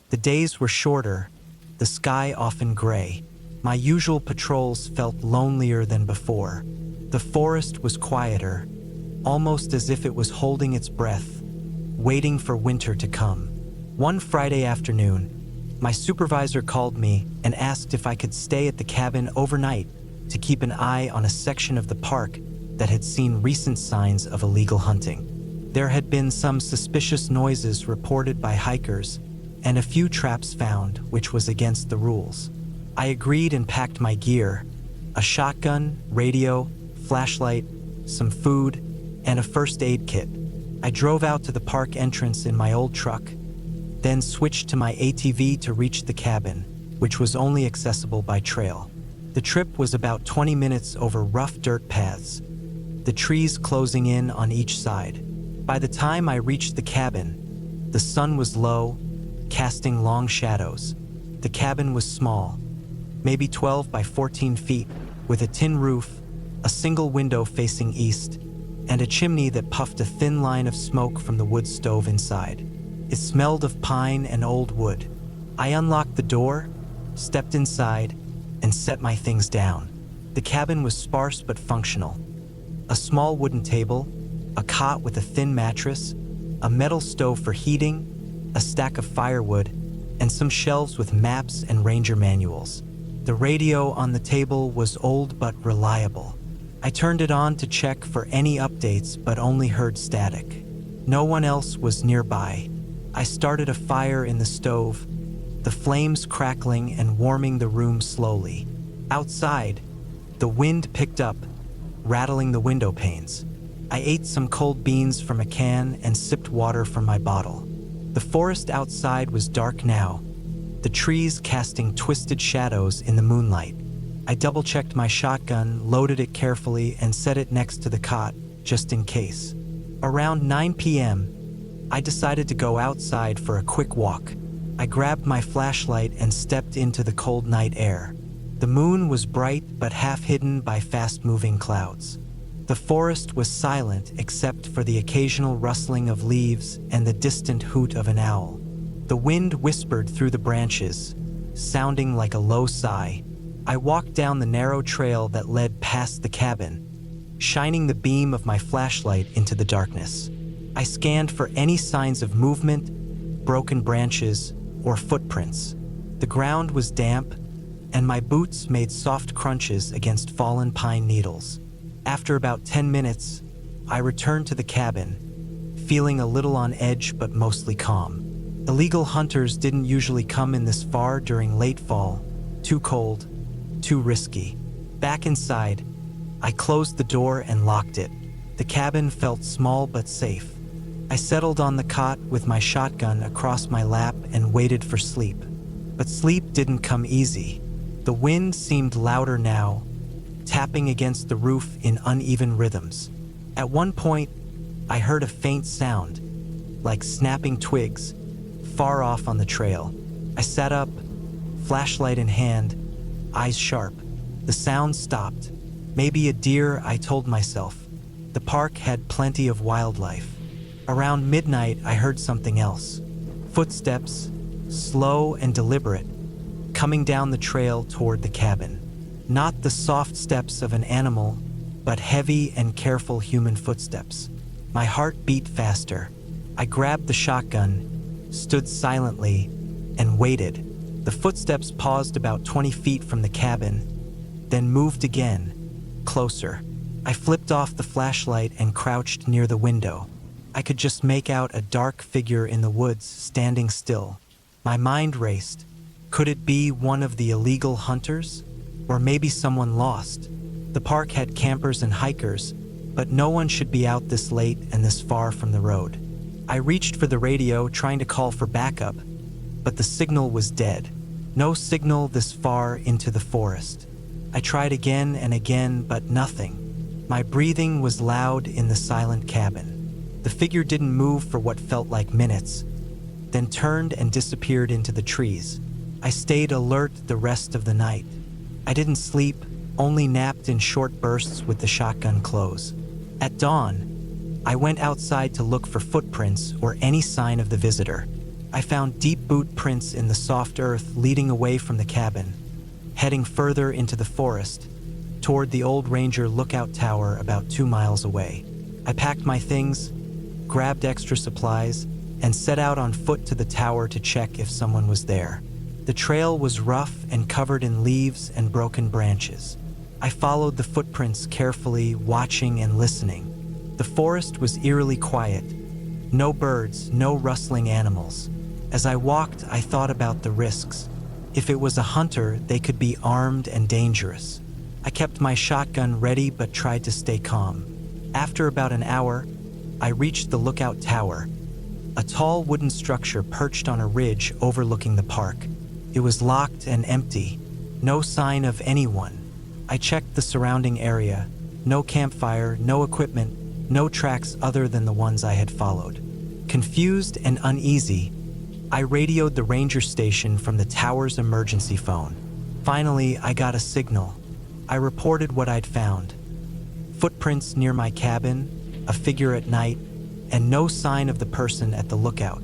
The days were shorter, the sky often gray. My usual patrols felt lonelier than before. The forest was quieter, almost as if it was holding its breath, waiting for winter to come. One Friday afternoon, my supervisor called me and asked if I could stay at the cabin overnight to keep an eye on a section of the park that had seen recent signs of illegal hunting. There had been some suspicious noises reported by hikers, and a few traps found, which was against the rules. I agreed and packed my gear: a shotgun, radio, flashlight, some food, and a first aid kit. I drove out to the park entrance in my old truck, then switched to my ATV to reach the cabin, which was only accessible by trail. The trip was about 20 minutes over rough dirt paths, the trees closing in on each side. By the time I reached the cabin, the sun was low, casting long shadows. The cabin was small, maybe 12 by 14 feet, with a tin roof, a single window facing east, and a chimney that puffed a thin line of smoke from the wood stove inside. It smelled of pine and old wood. I unlocked the door, stepped inside, and set my things down. The cabin was sparse but functional. A small wooden table, a cot with a thin mattress, a metal stove for heating, a stack of firewood, and some shelves with maps and ranger manuals. The radio on the table was old but reliable. I turned it on to check for any updates but only heard static. No one else was nearby. I started a fire in the stove, the flames crackling and warming the room slowly. Outside, the wind picked up, rattling the window panes. I ate some cold beans from a can and sipped water from my bottle. The forest outside was dark now, the trees casting twisted shadows in the moonlight. I double-checked my shotgun, loaded it carefully, and set it next to the cot, just in case. Around 9 p.m., I decided to go outside for a quick walk. I grabbed my flashlight and stepped into the cold night air. The moon was bright but half hidden by fast-moving clouds. The forest was silent except for the occasional rustling of leaves and the distant hoot of an owl. The wind whispered through the branches, sounding like a low sigh. I walked down the narrow trail that led past the cabin, shining the beam of my flashlight into the darkness. I scanned for any signs of movement, broken branches, or footprints. The ground was damp, and my boots made soft crunches against fallen pine needles. After about 10 minutes, I returned to the cabin, feeling a little on edge but mostly calm. Illegal hunters didn't usually come in this far during late fall. Too cold, too risky. Back inside, I closed the door and locked it. The cabin felt small but safe. I settled on the cot with my shotgun across my lap and waited for sleep. But sleep didn't come easy. The wind seemed louder now, tapping against the roof in uneven rhythms. At one point, I heard a faint sound, like snapping twigs, far off on the trail. I sat up, flashlight in hand, eyes sharp. The sound stopped. Maybe a deer, I told myself. The park had plenty of wildlife. Around midnight, I heard something else. Footsteps, slow and deliberate, coming down the trail toward the cabin. Not the soft steps of an animal, but heavy and careful human footsteps. My heart beat faster. I grabbed the shotgun, stood silently, and waited. The footsteps paused about 20 feet from the cabin, then moved again, closer. I flipped off the flashlight and crouched near the window. I could just make out a dark figure in the woods standing still. My mind raced. Could it be one of the illegal hunters? Or maybe someone lost? The park had campers and hikers, but no one should be out this late and this far from the road. I reached for the radio, trying to call for backup, but the signal was dead. No signal this far into the forest. I tried again and again, but nothing. My breathing was loud in the silent cabin. The figure didn't move for what felt like minutes, then turned and disappeared into the trees. I stayed alert the rest of the night. I didn't sleep, only napped in short bursts with the shotgun close. At dawn, I went outside to look for footprints or any sign of the visitor. I found deep boot prints in the soft earth leading away from the cabin, heading further into the forest, toward the old ranger lookout tower about 2 miles away. I packed my things, grabbed extra supplies, and set out on foot to the tower to check if someone was there. The trail was rough and covered in leaves and broken branches. I followed the footprints carefully, watching and listening. The forest was eerily quiet, No birds, no rustling animals. As I walked, I thought about the risks. If it was a hunter, they could be armed and dangerous. I kept my shotgun ready but tried to stay calm. After about an hour, I reached the lookout tower, a tall wooden structure perched on a ridge overlooking the park. It was locked and empty, no sign of anyone. I checked the surrounding area. No campfire, no equipment, no tracks other than the ones I had followed. Confused and uneasy, I radioed the ranger station from the tower's emergency phone. Finally, I got a signal. I reported what I'd found. Footprints near my cabin, a figure at night, and no sign of the person at the lookout.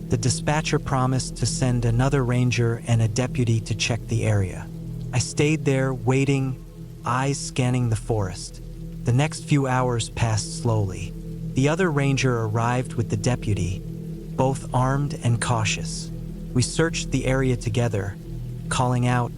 The dispatcher promised to send another ranger and a deputy to check the area. I stayed there, waiting, eyes scanning the forest. The next few hours passed slowly. The other ranger arrived with the deputy, both armed and cautious. We searched the area together, calling out,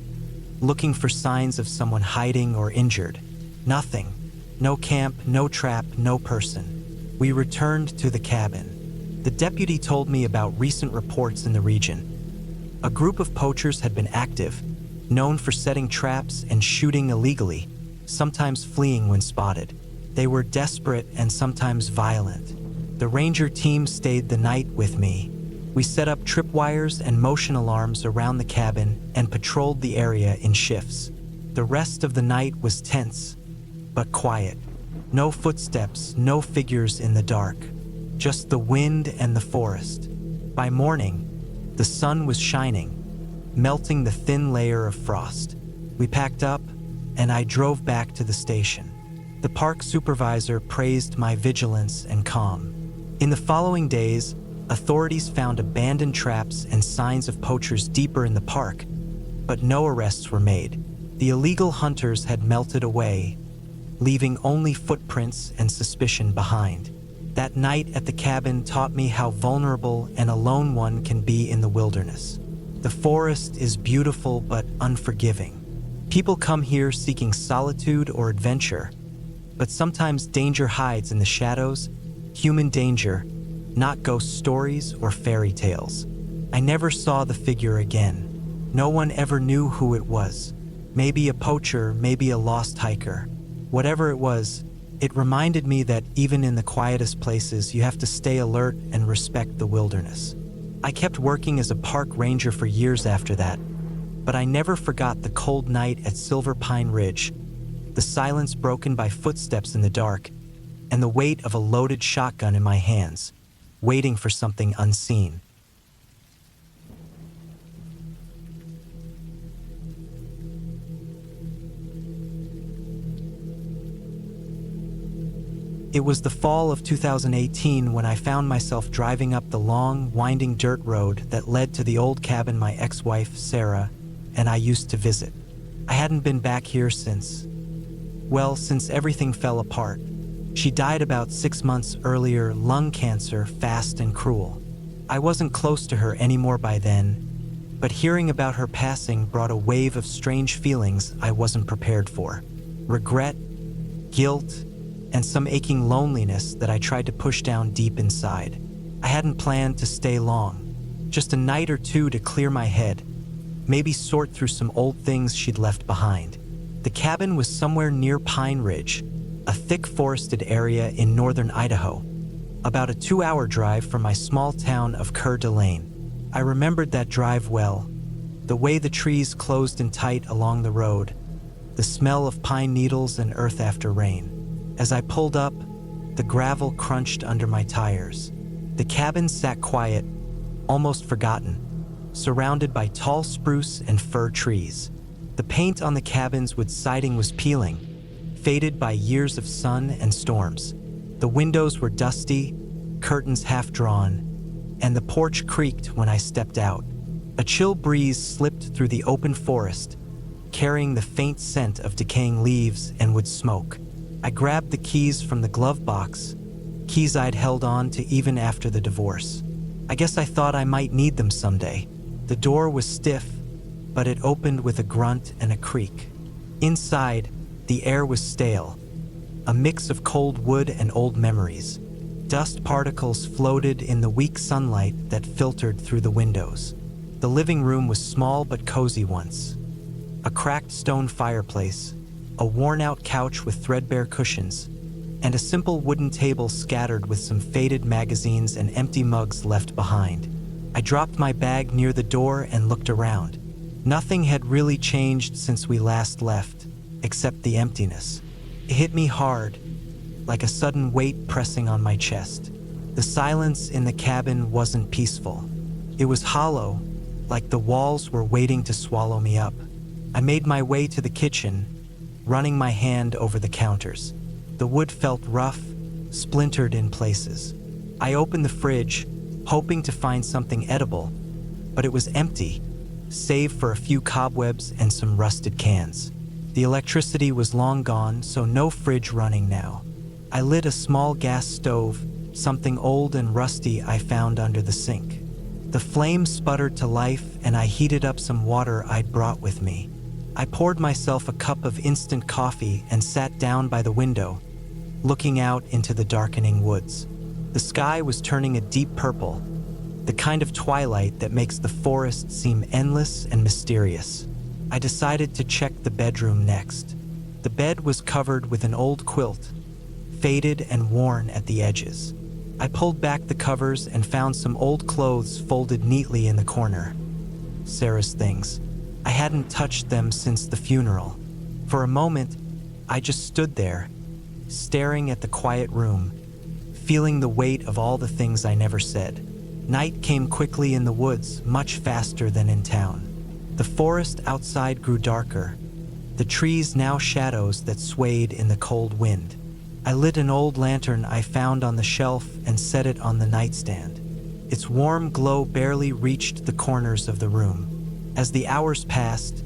looking for signs of someone hiding or injured. Nothing. No camp, no trap, no person. We returned to the cabin. The deputy told me about recent reports in the region. A group of poachers had been active, known for setting traps and shooting illegally, sometimes fleeing when spotted. They were desperate and sometimes violent. The ranger team stayed the night with me. We set up tripwires and motion alarms around the cabin and patrolled the area in shifts. The rest of the night was tense, but quiet. No footsteps, no figures in the dark. Just the wind and the forest. By morning, the sun was shining, melting the thin layer of frost. We packed up, and I drove back to the station. The park supervisor praised my vigilance and calm. In the following days, authorities found abandoned traps and signs of poachers deeper in the park, but no arrests were made. The illegal hunters had melted away, leaving only footprints and suspicion behind. That night at the cabin taught me how vulnerable and alone one can be in the wilderness. The forest is beautiful but unforgiving. People come here seeking solitude or adventure, but sometimes danger hides in the shadows, human danger, not ghost stories or fairy tales. I never saw the figure again. No one ever knew who it was. Maybe a poacher, maybe a lost hiker. Whatever it was, it reminded me that even in the quietest places, you have to stay alert and respect the wilderness. I kept working as a park ranger for years after that, but I never forgot the cold night at Silver Pine Ridge, the silence broken by footsteps in the dark, and the weight of a loaded shotgun in my hands, waiting for something unseen. It was the fall of 2018 when I found myself driving up the long, winding dirt road that led to the old cabin my ex-wife, Sarah, and I used to visit. I hadn't been back here since everything fell apart. She died about 6 months earlier, lung cancer, fast and cruel. I wasn't close to her anymore by then, but hearing about her passing brought a wave of strange feelings I wasn't prepared for. Regret, guilt, and some aching loneliness that I tried to push down deep inside. I hadn't planned to stay long, just a night or two to clear my head, maybe sort through some old things she'd left behind. The cabin was somewhere near Pine Ridge, a thick forested area in northern Idaho, about a 2-hour drive from my small town of Coeur d'Alene. I remembered that drive well, the way the trees closed in tight along the road, the smell of pine needles and earth after rain. As I pulled up, the gravel crunched under my tires. The cabin sat quiet, almost forgotten, surrounded by tall spruce and fir trees. The paint on the cabin's wood siding was peeling, faded by years of sun and storms. The windows were dusty, curtains half drawn, and the porch creaked when I stepped out. A chill breeze slipped through the open forest, carrying the faint scent of decaying leaves and wood smoke. I grabbed the keys from the glove box, keys I'd held on to even after the divorce. I guess I thought I might need them someday. The door was stiff, but it opened with a grunt and a creak. Inside, the air was stale, a mix of cold wood and old memories. Dust particles floated in the weak sunlight that filtered through the windows. The living room was small but cozy once. A cracked stone fireplace, a worn-out couch with threadbare cushions, and a simple wooden table scattered with some faded magazines and empty mugs left behind. I dropped my bag near the door and looked around. Nothing had really changed since we last left, except the emptiness. It hit me hard, like a sudden weight pressing on my chest. The silence in the cabin wasn't peaceful. It was hollow, like the walls were waiting to swallow me up. I made my way to the kitchen, running my hand over the counters. The wood felt rough, splintered in places. I opened the fridge, hoping to find something edible, but it was empty, save for a few cobwebs and some rusted cans. The electricity was long gone, so no fridge running now. I lit a small gas stove, something old and rusty I found under the sink. The flame sputtered to life, and I heated up some water I'd brought with me. I poured myself a cup of instant coffee and sat down by the window, looking out into the darkening woods. The sky was turning a deep purple, the kind of twilight that makes the forest seem endless and mysterious. I decided to check the bedroom next. The bed was covered with an old quilt, faded and worn at the edges. I pulled back the covers and found some old clothes folded neatly in the corner. Sarah's things. I hadn't touched them since the funeral. For a moment, I just stood there, staring at the quiet room, feeling the weight of all the things I never said. Night came quickly in the woods, much faster than in town. The forest outside grew darker, the trees now shadows that swayed in the cold wind. I lit an old lantern I found on the shelf and set it on the nightstand. Its warm glow barely reached the corners of the room. As the hours passed,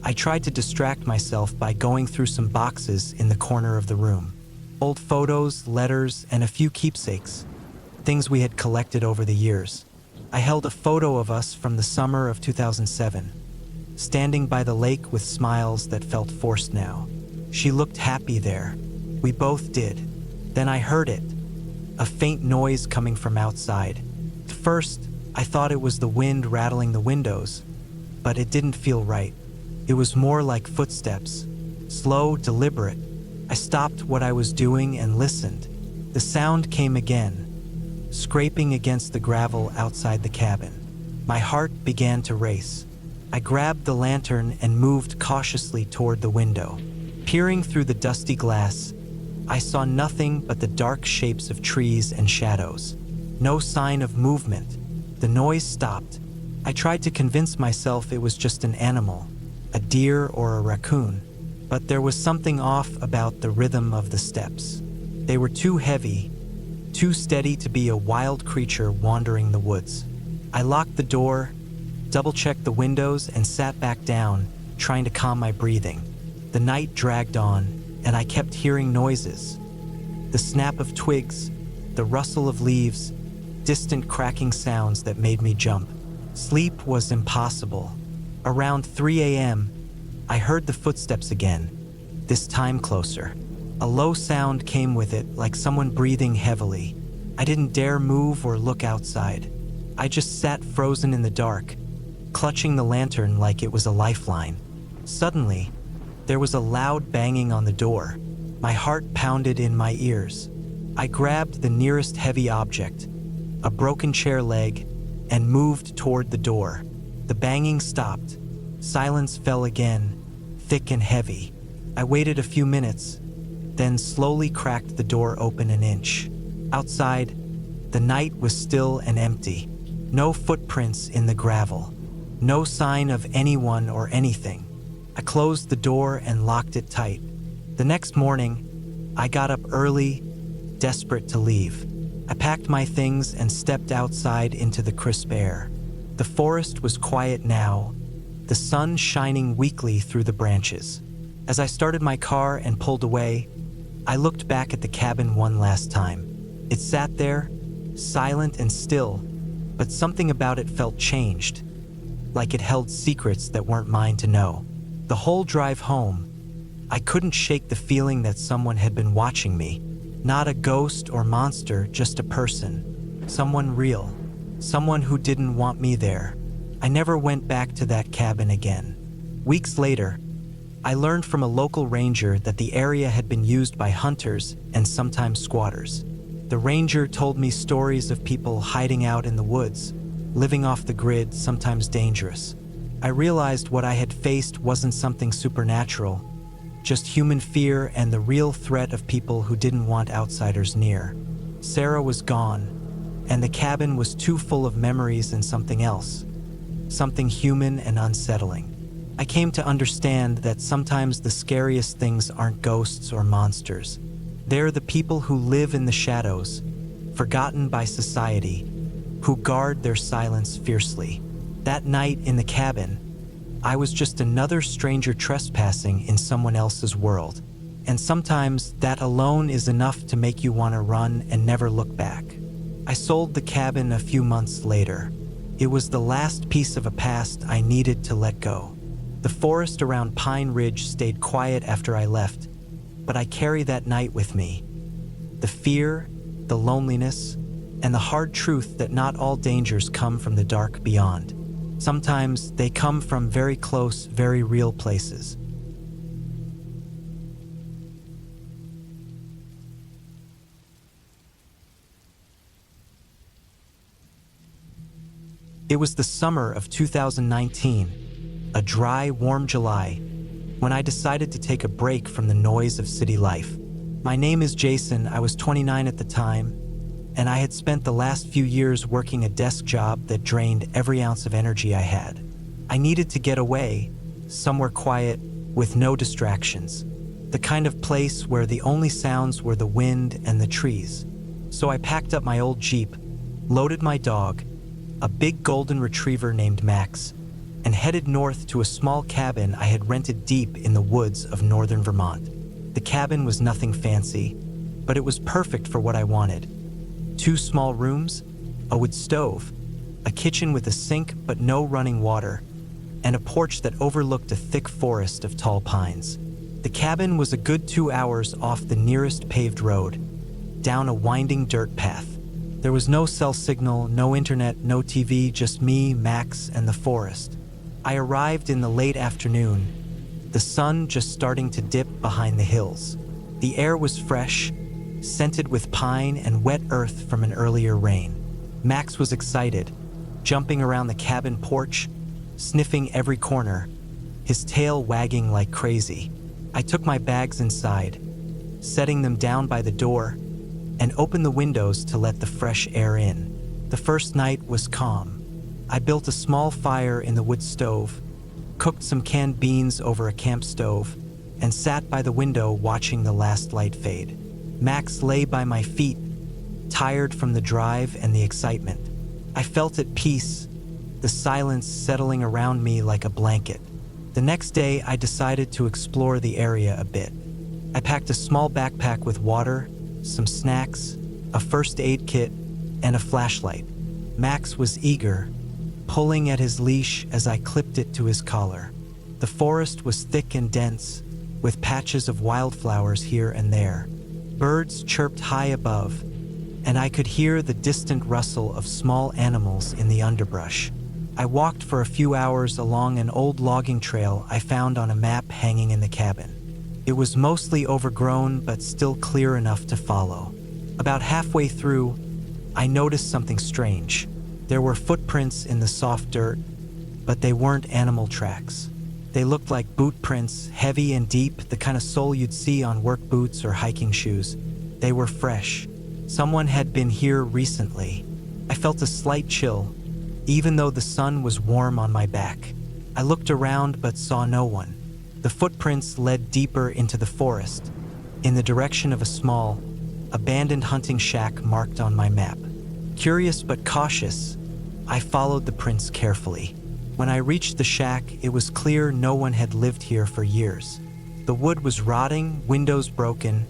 I tried to distract myself by going through some boxes in the corner of the room. Old photos, letters, and a few keepsakes, things we had collected over the years. I held a photo of us from the summer of 2007, standing by the lake with smiles that felt forced now. She looked happy there. We both did. Then I heard it, a faint noise coming from outside. At first, I thought it was the wind rattling the windows, but it didn't feel right. It was more like footsteps, slow, deliberate. I stopped what I was doing and listened. The sound came again, scraping against the gravel outside the cabin. My heart began to race. I grabbed the lantern and moved cautiously toward the window. Peering through the dusty glass, I saw nothing but the dark shapes of trees and shadows. No sign of movement. The noise stopped. I tried to convince myself it was just an animal, a deer or a raccoon, but there was something off about the rhythm of the steps. They were too heavy, too steady to be a wild creature wandering the woods. I locked the door, double-checked the windows, and sat back down, trying to calm my breathing. The night dragged on, and I kept hearing noises. The snap of twigs, the rustle of leaves, distant cracking sounds that made me jump. Sleep was impossible. Around 3 a.m., I heard the footsteps again, this time closer. A low sound came with it, like someone breathing heavily. I didn't dare move or look outside. I just sat frozen in the dark, clutching the lantern like it was a lifeline. Suddenly, there was a loud banging on the door. My heart pounded in my ears. I grabbed the nearest heavy object, a broken chair leg, and moved toward the door. The banging stopped. Silence fell again, thick and heavy. I waited a few minutes, then slowly cracked the door open an inch. Outside, the night was still and empty. No footprints in the gravel. No sign of anyone or anything. I closed the door and locked it tight. The next morning, I got up early, desperate to leave. I packed my things and stepped outside into the crisp air. The forest was quiet now, the sun shining weakly through the branches. As I started my car and pulled away, I looked back at the cabin one last time. It sat there, silent and still, but something about it felt changed, like it held secrets that weren't mine to know. The whole drive home, I couldn't shake the feeling that someone had been watching me, Not a ghost or monster, just a person. Someone real. Someone who didn't want me there. I never went back to that cabin again. Weeks later, I learned from a local ranger that the area had been used by hunters and sometimes squatters. The ranger told me stories of people hiding out in the woods, living off the grid, sometimes dangerous. I realized what I had faced wasn't something supernatural, just human fear and the real threat of people who didn't want outsiders near. Sarah was gone, and the cabin was too full of memories and something else, something human and unsettling. I came to understand that sometimes the scariest things aren't ghosts or monsters. They're the people who live in the shadows, forgotten by society, who guard their silence fiercely. That night in the cabin, I was just another stranger trespassing in someone else's world. And sometimes that alone is enough to make you want to run and never look back. I sold the cabin a few months later. It was the last piece of a past I needed to let go. The forest around Pine Ridge stayed quiet after I left, but I carry that night with me. The fear, the loneliness, and the hard truth that not all dangers come from the dark beyond. Sometimes they come from very close, very real places. It was the summer of 2019, a dry, warm July, when I decided to take a break from the noise of city life. My name is Jason. I was 29 at the time, and I had spent the last few years working a desk job that drained every ounce of energy I had. I needed to get away, somewhere quiet, with no distractions. The kind of place where the only sounds were the wind and the trees. So I packed up my old Jeep, loaded my dog, a big golden retriever named Max, and headed north to a small cabin I had rented deep in the woods of northern Vermont. The cabin was nothing fancy, but it was perfect for what I wanted. 2 small rooms, a wood stove, a kitchen with a sink but no running water, and a porch that overlooked a thick forest of tall pines. The cabin was a good 2 hours off the nearest paved road, down a winding dirt path. There was no cell signal, no internet, no TV, just me, Max, and the forest. I arrived in the late afternoon, the sun just starting to dip behind the hills. The air was fresh, scented with pine and wet earth from an earlier rain. Max was excited, jumping around the cabin porch, sniffing every corner, his tail wagging like crazy. I took my bags inside, setting them down by the door, and opened the windows to let the fresh air in. The first night was calm. I built a small fire in the wood stove, cooked some canned beans over a camp stove, and sat by the window watching the last light fade. Max lay by my feet, tired from the drive and the excitement. I felt at peace, the silence settling around me like a blanket. The next day, I decided to explore the area a bit. I packed a small backpack with water, some snacks, a first aid kit, and a flashlight. Max was eager, pulling at his leash as I clipped it to his collar. The forest was thick and dense, with patches of wildflowers here and there. Birds chirped high above, and I could hear the distant rustle of small animals in the underbrush. I walked for a few hours along an old logging trail I found on a map hanging in the cabin. It was mostly overgrown but still clear enough to follow. About halfway through, I noticed something strange. There were footprints in the soft dirt, but they weren't animal tracks. They looked like boot prints, heavy and deep, the kind of sole you'd see on work boots or hiking shoes. They were fresh. Someone had been here recently. I felt a slight chill, even though the sun was warm on my back. I looked around but saw no one. The footprints led deeper into the forest, in the direction of a small, abandoned hunting shack marked on my map. Curious but cautious, I followed the prints carefully. When I reached the shack, it was clear no one had lived here for years. The wood was rotting, windows broken,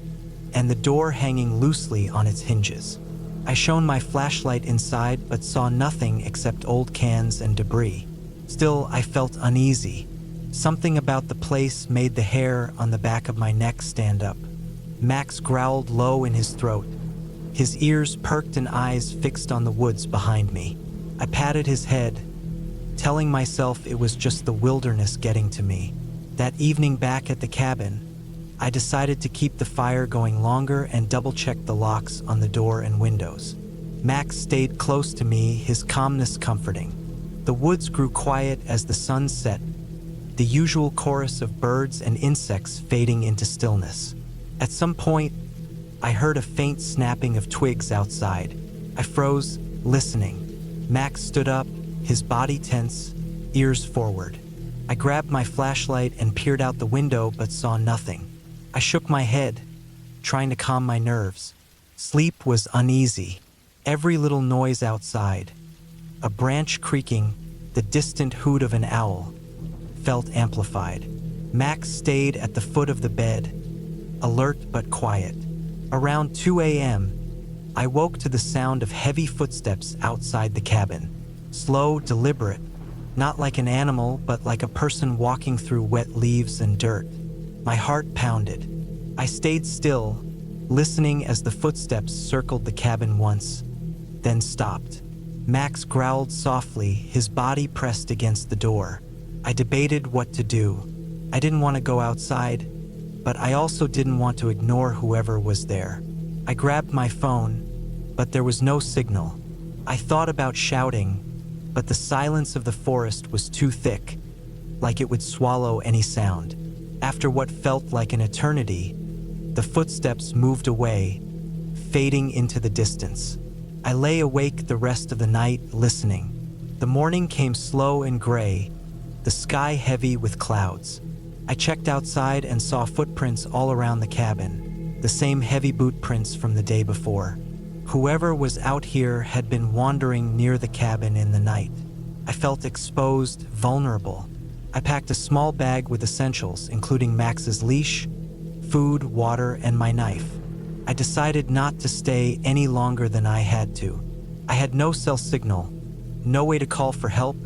and the door hanging loosely on its hinges. I shone my flashlight inside but saw nothing except old cans and debris. Still, I felt uneasy. Something about the place made the hair on the back of my neck stand up. Max growled low in his throat, his ears perked and eyes fixed on the woods behind me. I patted his head, telling myself it was just the wilderness getting to me. That evening back at the cabin, I decided to keep the fire going longer and double-check the locks on the door and windows. Max stayed close to me, his calmness comforting. The woods grew quiet as the sun set, the usual chorus of birds and insects fading into stillness. At some point, I heard a faint snapping of twigs outside. I froze, listening. Max stood up, his body tense, ears forward. I grabbed my flashlight and peered out the window but saw nothing. I shook my head, trying to calm my nerves. Sleep was uneasy. Every little noise outside, a branch creaking, the distant hoot of an owl, felt amplified. Max stayed at the foot of the bed, alert but quiet. Around 2 a.m., I woke to the sound of heavy footsteps outside the cabin. Slow, deliberate, not like an animal, but like a person walking through wet leaves and dirt. My heart pounded. I stayed still, listening as the footsteps circled the cabin once, then stopped. Max growled softly, his body pressed against the door. I debated what to do. I didn't want to go outside, but I also didn't want to ignore whoever was there. I grabbed my phone, but there was no signal. I thought about shouting, but the silence of the forest was too thick, like it would swallow any sound. After what felt like an eternity, the footsteps moved away, fading into the distance. I lay awake the rest of the night, listening. The morning came slow and gray, the sky heavy with clouds. I checked outside and saw footprints all around the cabin, the same heavy boot prints from the day before. Whoever was out here had been wandering near the cabin in the night. I felt exposed, vulnerable. I packed a small bag with essentials, including Max's leash, food, water, and my knife. I decided not to stay any longer than I had to. I had no cell signal, no way to call for help,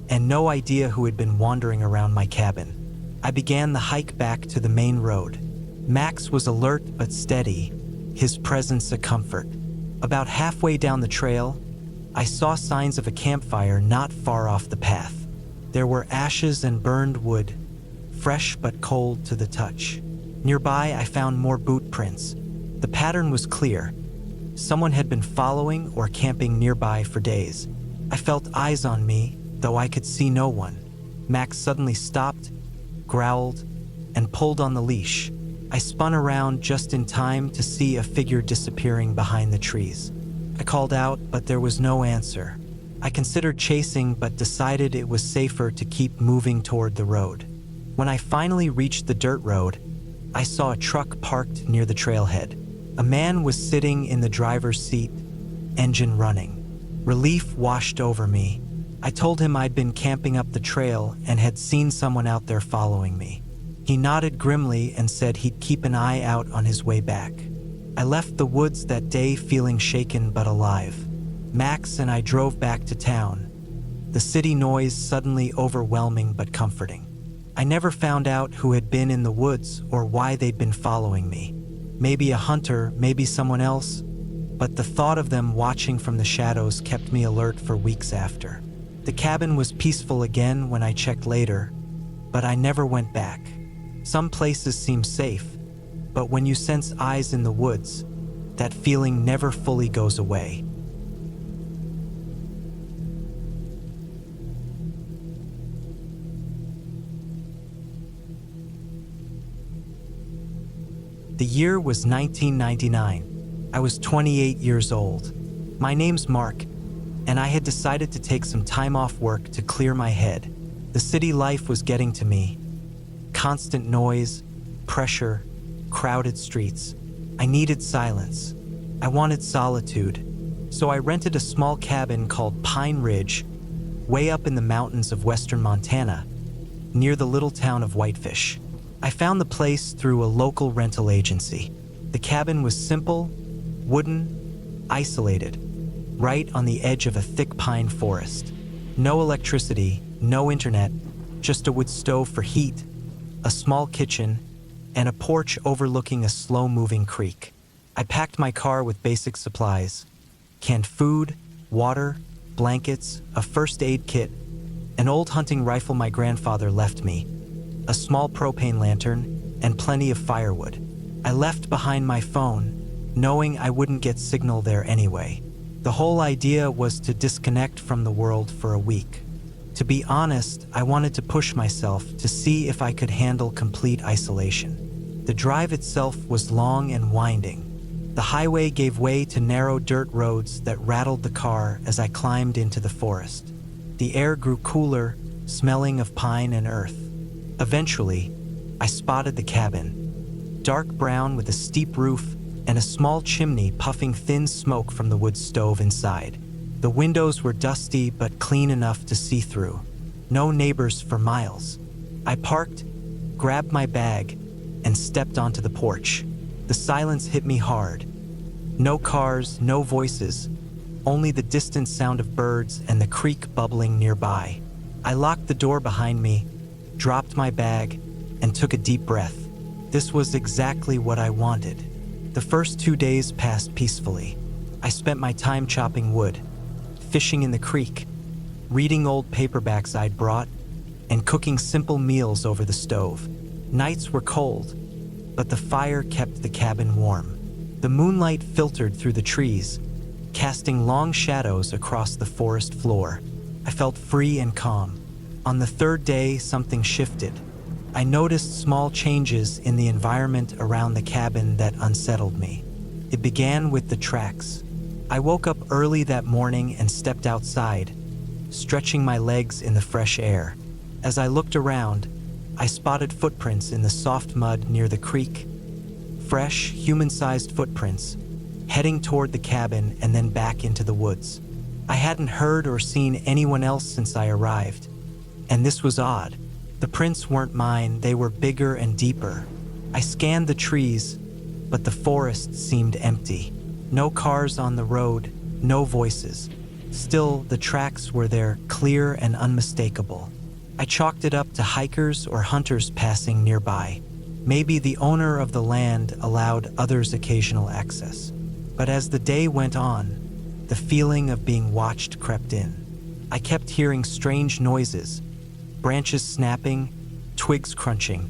and no idea who had been wandering around my cabin. I began the hike back to the main road. Max was alert but steady, his presence a comfort. About halfway down the trail, I saw signs of a campfire not far off the path. There were ashes and burned wood, fresh but cold to the touch. Nearby, I found more boot prints. The pattern was clear. Someone had been following or camping nearby for days. I felt eyes on me, though I could see no one. Max suddenly stopped, growled, and pulled on the leash. I spun around just in time to see a figure disappearing behind the trees. I called out, but there was no answer. I considered chasing, but decided it was safer to keep moving toward the road. When I finally reached the dirt road, I saw a truck parked near the trailhead. A man was sitting in the driver's seat, engine running. Relief washed over me. I told him I'd been camping up the trail and had seen someone out there following me. He nodded grimly and said he'd keep an eye out on his way back. I left the woods that day feeling shaken but alive. Max and I drove back to town, the city noise suddenly overwhelming but comforting. I never found out who had been in the woods or why they'd been following me. Maybe a hunter, maybe someone else, but the thought of them watching from the shadows kept me alert for weeks after. The cabin was peaceful again when I checked later, but I never went back. Some places seem safe, but when you sense eyes in the woods, that feeling never fully goes away. The year was 1999. I was 28 years old. My name's Mark, and I had decided to take some time off work to clear my head. The city life was getting to me. Constant noise, pressure, crowded streets. I needed silence. I wanted solitude. So I rented a small cabin called Pine Ridge, way up in the mountains of western Montana, near the little town of Whitefish. I found the place through a local rental agency. The cabin was simple, wooden, isolated, right on the edge of a thick pine forest. No electricity, no internet, just a wood stove for heat, a small kitchen, and a porch overlooking a slow-moving creek. I packed my car with basic supplies: canned food, water, blankets, a first aid kit, an old hunting rifle my grandfather left me, a small propane lantern, and plenty of firewood. I left behind my phone, knowing I wouldn't get signal there anyway. The whole idea was to disconnect from the world for a week. To be honest, I wanted to push myself to see if I could handle complete isolation. The drive itself was long and winding. The highway gave way to narrow dirt roads that rattled the car as I climbed into the forest. The air grew cooler, smelling of pine and earth. Eventually, I spotted the cabin, dark brown with a steep roof and a small chimney puffing thin smoke from the wood stove inside. The windows were dusty but clean enough to see through. No neighbors for miles. I parked, grabbed my bag, and stepped onto the porch. The silence hit me hard. No cars, no voices, only the distant sound of birds and the creek bubbling nearby. I locked the door behind me, dropped my bag, and took a deep breath. This was exactly what I wanted. The first 2 days passed peacefully. I spent my time chopping wood, fishing in the creek, reading old paperbacks I'd brought, and cooking simple meals over the stove. Nights were cold, but the fire kept the cabin warm. The moonlight filtered through the trees, casting long shadows across the forest floor. I felt free and calm. On the third day, something shifted. I noticed small changes in the environment around the cabin that unsettled me. It began with the tracks. I woke up early that morning and stepped outside, stretching my legs in the fresh air. As I looked around, I spotted footprints in the soft mud near the creek. Fresh, human-sized footprints, heading toward the cabin and then back into the woods. I hadn't heard or seen anyone else since I arrived, and this was odd. The prints weren't mine, they were bigger and deeper. I scanned the trees, but the forest seemed empty. No cars on the road, no voices. Still, the tracks were there, clear and unmistakable. I chalked it up to hikers or hunters passing nearby. Maybe the owner of the land allowed others occasional access. But as the day went on, the feeling of being watched crept in. I kept hearing strange noises, branches snapping, twigs crunching,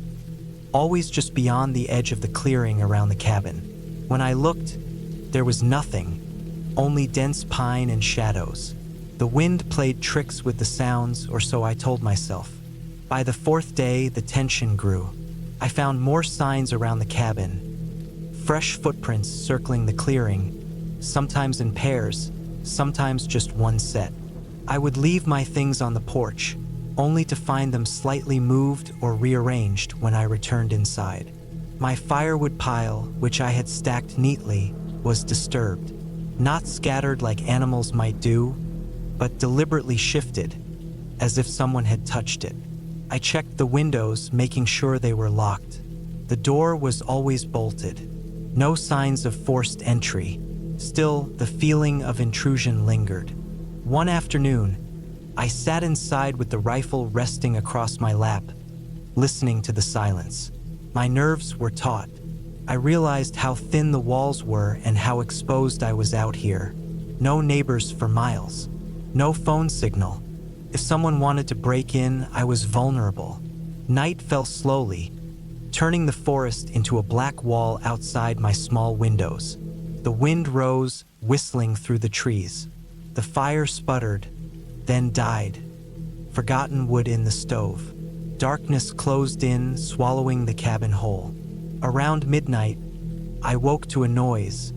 always just beyond the edge of the clearing around the cabin. When I looked, there was nothing, only dense pine and shadows. The wind played tricks with the sounds, or so I told myself. By the fourth day, the tension grew. I found more signs around the cabin, fresh footprints circling the clearing, sometimes in pairs, sometimes just one set. I would leave my things on the porch, only to find them slightly moved or rearranged when I returned inside. My firewood pile, which I had stacked neatly, was disturbed. Not scattered like animals might do, but deliberately shifted, as if someone had touched it. I checked the windows, making sure they were locked. The door was always bolted. No signs of forced entry. Still, the feeling of intrusion lingered. One afternoon, I sat inside with the rifle resting across my lap, listening to the silence. My nerves were taut. I realized how thin the walls were and how exposed I was out here. No neighbors for miles. No phone signal. If someone wanted to break in, I was vulnerable. Night fell slowly, turning the forest into a black wall outside my small windows. The wind rose, whistling through the trees. The fire sputtered, then died. Forgotten wood in the stove. Darkness closed in, swallowing the cabin whole. Around midnight, I woke to a noise.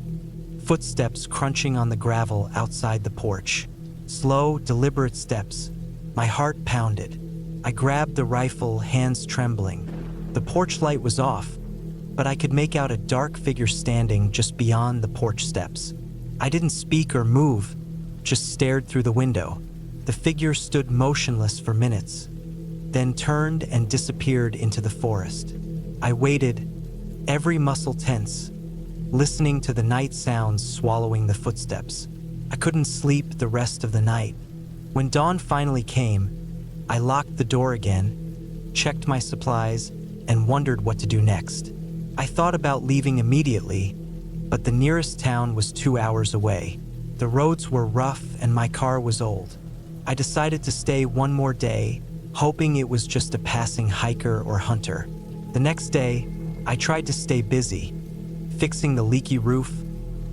Footsteps crunching on the gravel outside the porch. Slow, deliberate steps. My heart pounded. I grabbed the rifle, hands trembling. The porch light was off, but I could make out a dark figure standing just beyond the porch steps. I didn't speak or move, just stared through the window. The figure stood motionless for minutes, then turned and disappeared into the forest. I waited, every muscle tense, listening to the night sounds swallowing the footsteps. I couldn't sleep the rest of the night. When dawn finally came, I locked the door again, checked my supplies, and wondered what to do next. I thought about leaving immediately, but the nearest town was 2 hours away. The roads were rough and my car was old. I decided to stay one more day, hoping it was just a passing hiker or hunter. The next day, I tried to stay busy, fixing the leaky roof,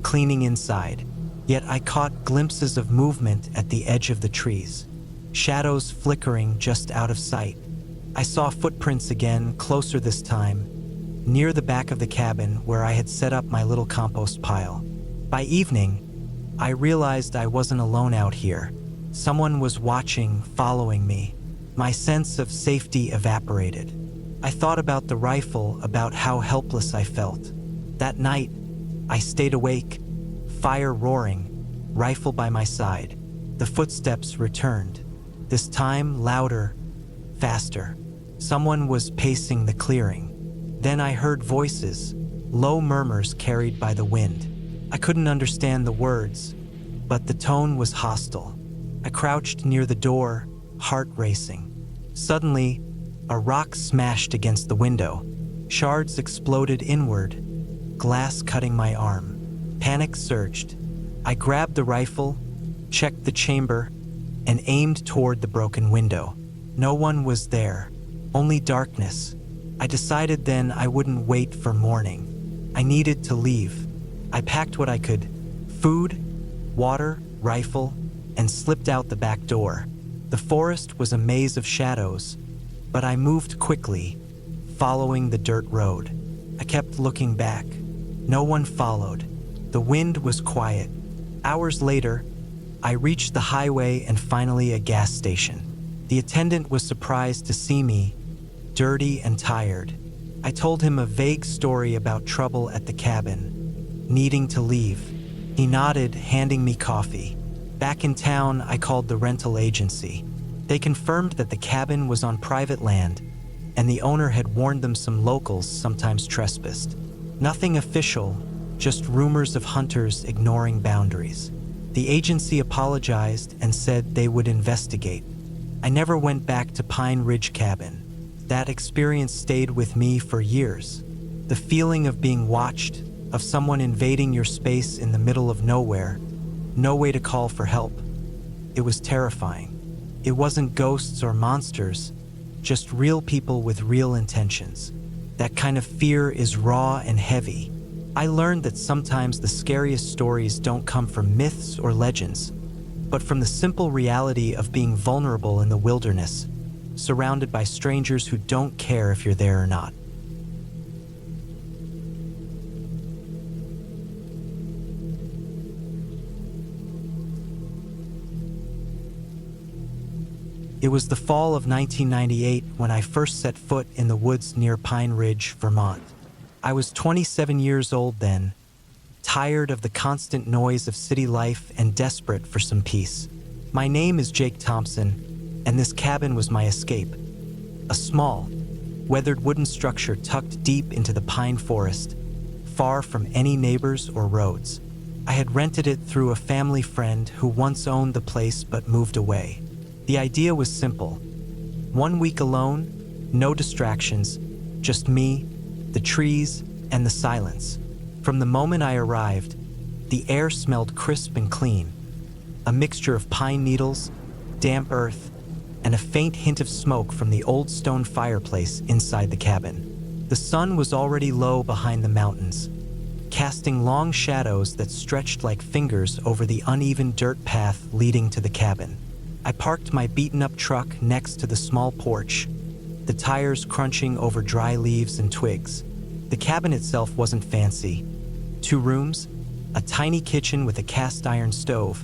cleaning inside. Yet I caught glimpses of movement at the edge of the trees, shadows flickering just out of sight. I saw footprints again, closer this time, near the back of the cabin where I had set up my little compost pile. By evening, I realized I wasn't alone out here. Someone was watching, following me. My sense of safety evaporated. I thought about the rifle, about how helpless I felt. That night, I stayed awake, fire roaring, rifle by my side. The footsteps returned, this time louder, faster. Someone was pacing the clearing. Then I heard voices, low murmurs carried by the wind. I couldn't understand the words, but the tone was hostile. I crouched near the door, heart racing. Suddenly, a rock smashed against the window. Shards exploded inward, glass cutting my arm. Panic surged. I grabbed the rifle, checked the chamber, and aimed toward the broken window. No one was there, only darkness. I decided then I wouldn't wait for morning. I needed to leave. I packed what I could: food, water, rifle, and slipped out the back door. The forest was a maze of shadows, but I moved quickly, following the dirt road. I kept looking back. No one followed. The wind was quiet. Hours later, I reached the highway and finally a gas station. The attendant was surprised to see me, dirty and tired. I told him a vague story about trouble at the cabin, needing to leave. He nodded, handing me coffee. Back in town, I called the rental agency. They confirmed that the cabin was on private land, and the owner had warned them some locals sometimes trespassed. Nothing official, just rumors of hunters ignoring boundaries. The agency apologized and said they would investigate. I never went back to Pine Ridge Cabin. That experience stayed with me for years. The feeling of being watched, of someone invading your space in the middle of nowhere, no way to call for help. It was terrifying. It wasn't ghosts or monsters, just real people with real intentions. That kind of fear is raw and heavy. I learned that sometimes the scariest stories don't come from myths or legends, but from the simple reality of being vulnerable in the wilderness, surrounded by strangers who don't care if you're there or not. It was the fall of 1998 when I first set foot in the woods near Pine Ridge, Vermont. I was 27 years old then, tired of the constant noise of city life and desperate for some peace. My name is Jake Thompson, and this cabin was my escape. A small, weathered wooden structure tucked deep into the pine forest, far from any neighbors or roads. I had rented it through a family friend who once owned the place but moved away. The idea was simple. 1 week alone, no distractions, just me, the trees, and the silence. From the moment I arrived, the air smelled crisp and clean, a mixture of pine needles, damp earth, and a faint hint of smoke from the old stone fireplace inside the cabin. The sun was already low behind the mountains, casting long shadows that stretched like fingers over the uneven dirt path leading to the cabin. I parked my beaten-up truck next to the small porch, the tires crunching over dry leaves and twigs. The cabin itself wasn't fancy. 2 rooms, a tiny kitchen with a cast-iron stove,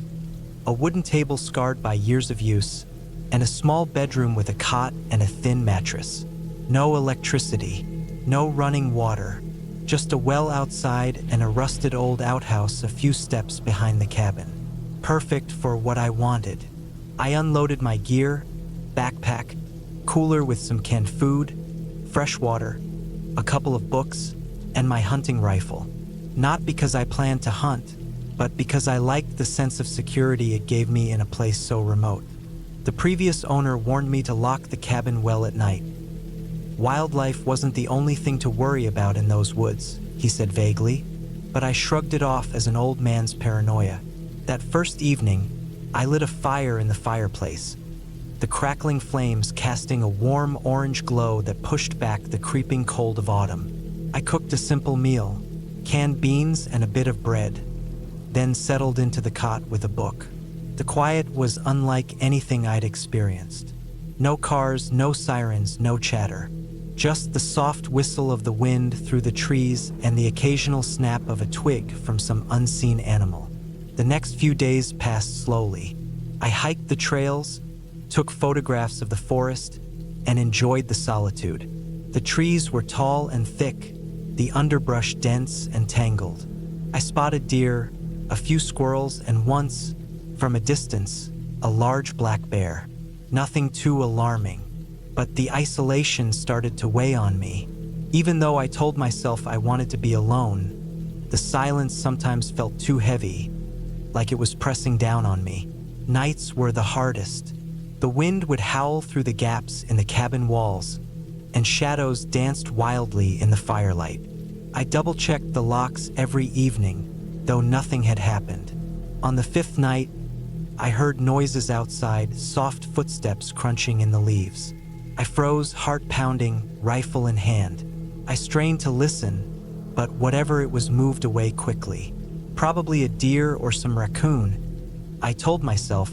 a wooden table scarred by years of use, and a small bedroom with a cot and a thin mattress. No electricity, no running water, just a well outside and a rusted old outhouse a few steps behind the cabin. Perfect for what I wanted. I unloaded my gear, backpack, cooler with some canned food, fresh water, a couple of books, and my hunting rifle. Not because I planned to hunt, but because I liked the sense of security it gave me in a place so remote. The previous owner warned me to lock the cabin well at night. Wildlife wasn't the only thing to worry about in those woods, he said vaguely, but I shrugged it off as an old man's paranoia. That first evening, I lit a fire in the fireplace, the crackling flames casting a warm orange glow that pushed back the creeping cold of autumn. I cooked a simple meal, canned beans and a bit of bread, then settled into the cot with a book. The quiet was unlike anything I'd experienced. No cars, no sirens, no chatter. Just the soft whistle of the wind through the trees and the occasional snap of a twig from some unseen animal. The next few days passed slowly. I hiked the trails, took photographs of the forest, and enjoyed the solitude. The trees were tall and thick, the underbrush dense and tangled. I spotted deer, a few squirrels, and once, from a distance, a large black bear. Nothing too alarming, but the isolation started to weigh on me. Even though I told myself I wanted to be alone, the silence sometimes felt too heavy, like it was pressing down on me. Nights were the hardest. The wind would howl through the gaps in the cabin walls, and shadows danced wildly in the firelight. I double-checked the locks every evening, though nothing had happened. On the fifth night, I heard noises outside, soft footsteps crunching in the leaves. I froze, heart pounding, rifle in hand. I strained to listen, but whatever it was moved away quickly. Probably a deer or some raccoon, I told myself,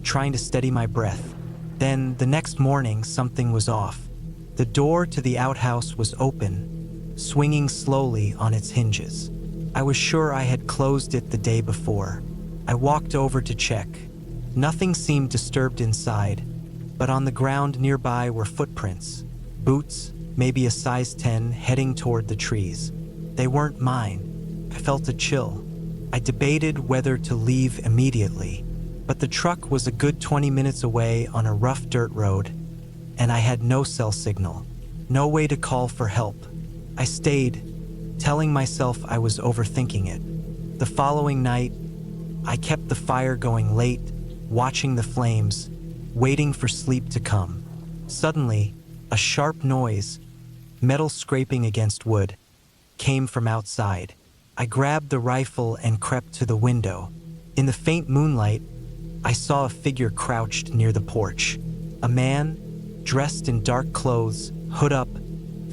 trying to steady my breath. Then, the next morning, something was off. The door to the outhouse was open, swinging slowly on its hinges. I was sure I had closed it the day before. I walked over to check. Nothing seemed disturbed inside, but on the ground nearby were footprints, boots, maybe a size 10, heading toward the trees. They weren't mine. I felt a chill. I debated whether to leave immediately, but the truck was a good 20 minutes away on a rough dirt road, and I had no cell signal, no way to call for help. I stayed, telling myself I was overthinking it. The following night, I kept the fire going late, watching the flames, waiting for sleep to come. Suddenly, a sharp noise, metal scraping against wood, came from outside. I grabbed the rifle and crept to the window. In the faint moonlight, I saw a figure crouched near the porch. A man, dressed in dark clothes, hood up,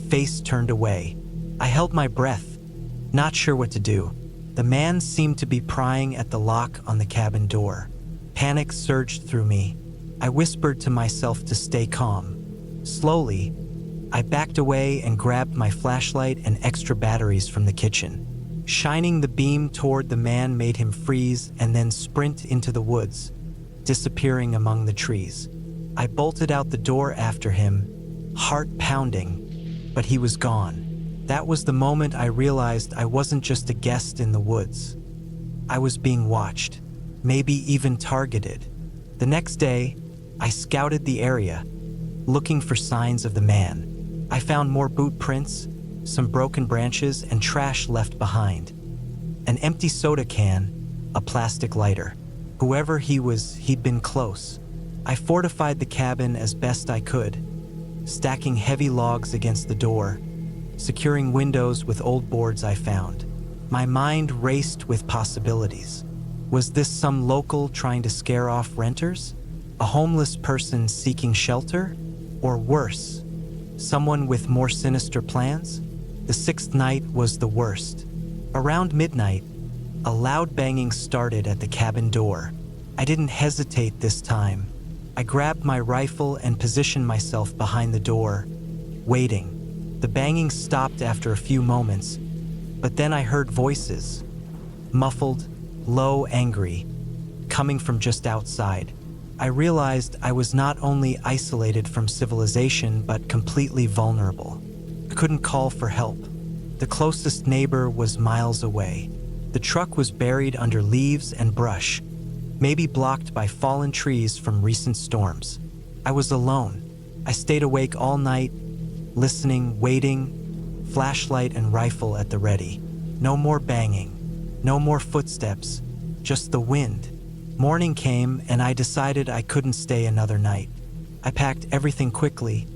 face turned away. I held my breath, not sure what to do. The man seemed to be prying at the lock on the cabin door. Panic surged through me. I whispered to myself to stay calm. Slowly, I backed away and grabbed my flashlight and extra batteries from the kitchen. Shining the beam toward the man made him freeze and then sprint into the woods, disappearing among the trees. I bolted out the door after him, heart pounding, but he was gone. That was the moment I realized I wasn't just a guest in the woods. I was being watched, maybe even targeted. The next day, I scouted the area, looking for signs of the man. I found more boot prints, some broken branches, and trash left behind. An empty soda can, a plastic lighter. Whoever he was, he'd been close. I fortified the cabin as best I could, stacking heavy logs against the door, securing windows with old boards I found. My mind raced with possibilities. Was this some local trying to scare off renters? A homeless person seeking shelter? Or worse, someone with more sinister plans? The sixth night was the worst. Around midnight, a loud banging started at the cabin door. I didn't hesitate this time. I grabbed my rifle and positioned myself behind the door, waiting. The banging stopped after a few moments, but then I heard voices, muffled, low, angry, coming from just outside. I realized I was not only isolated from civilization, but completely vulnerable. I couldn't call for help. The closest neighbor was miles away. The truck was buried under leaves and brush, maybe blocked by fallen trees from recent storms. I was alone. I stayed awake all night, listening, waiting, flashlight and rifle at the ready. No more banging, no more footsteps, just the wind. Morning came and I decided I couldn't stay another night. I packed everything quickly,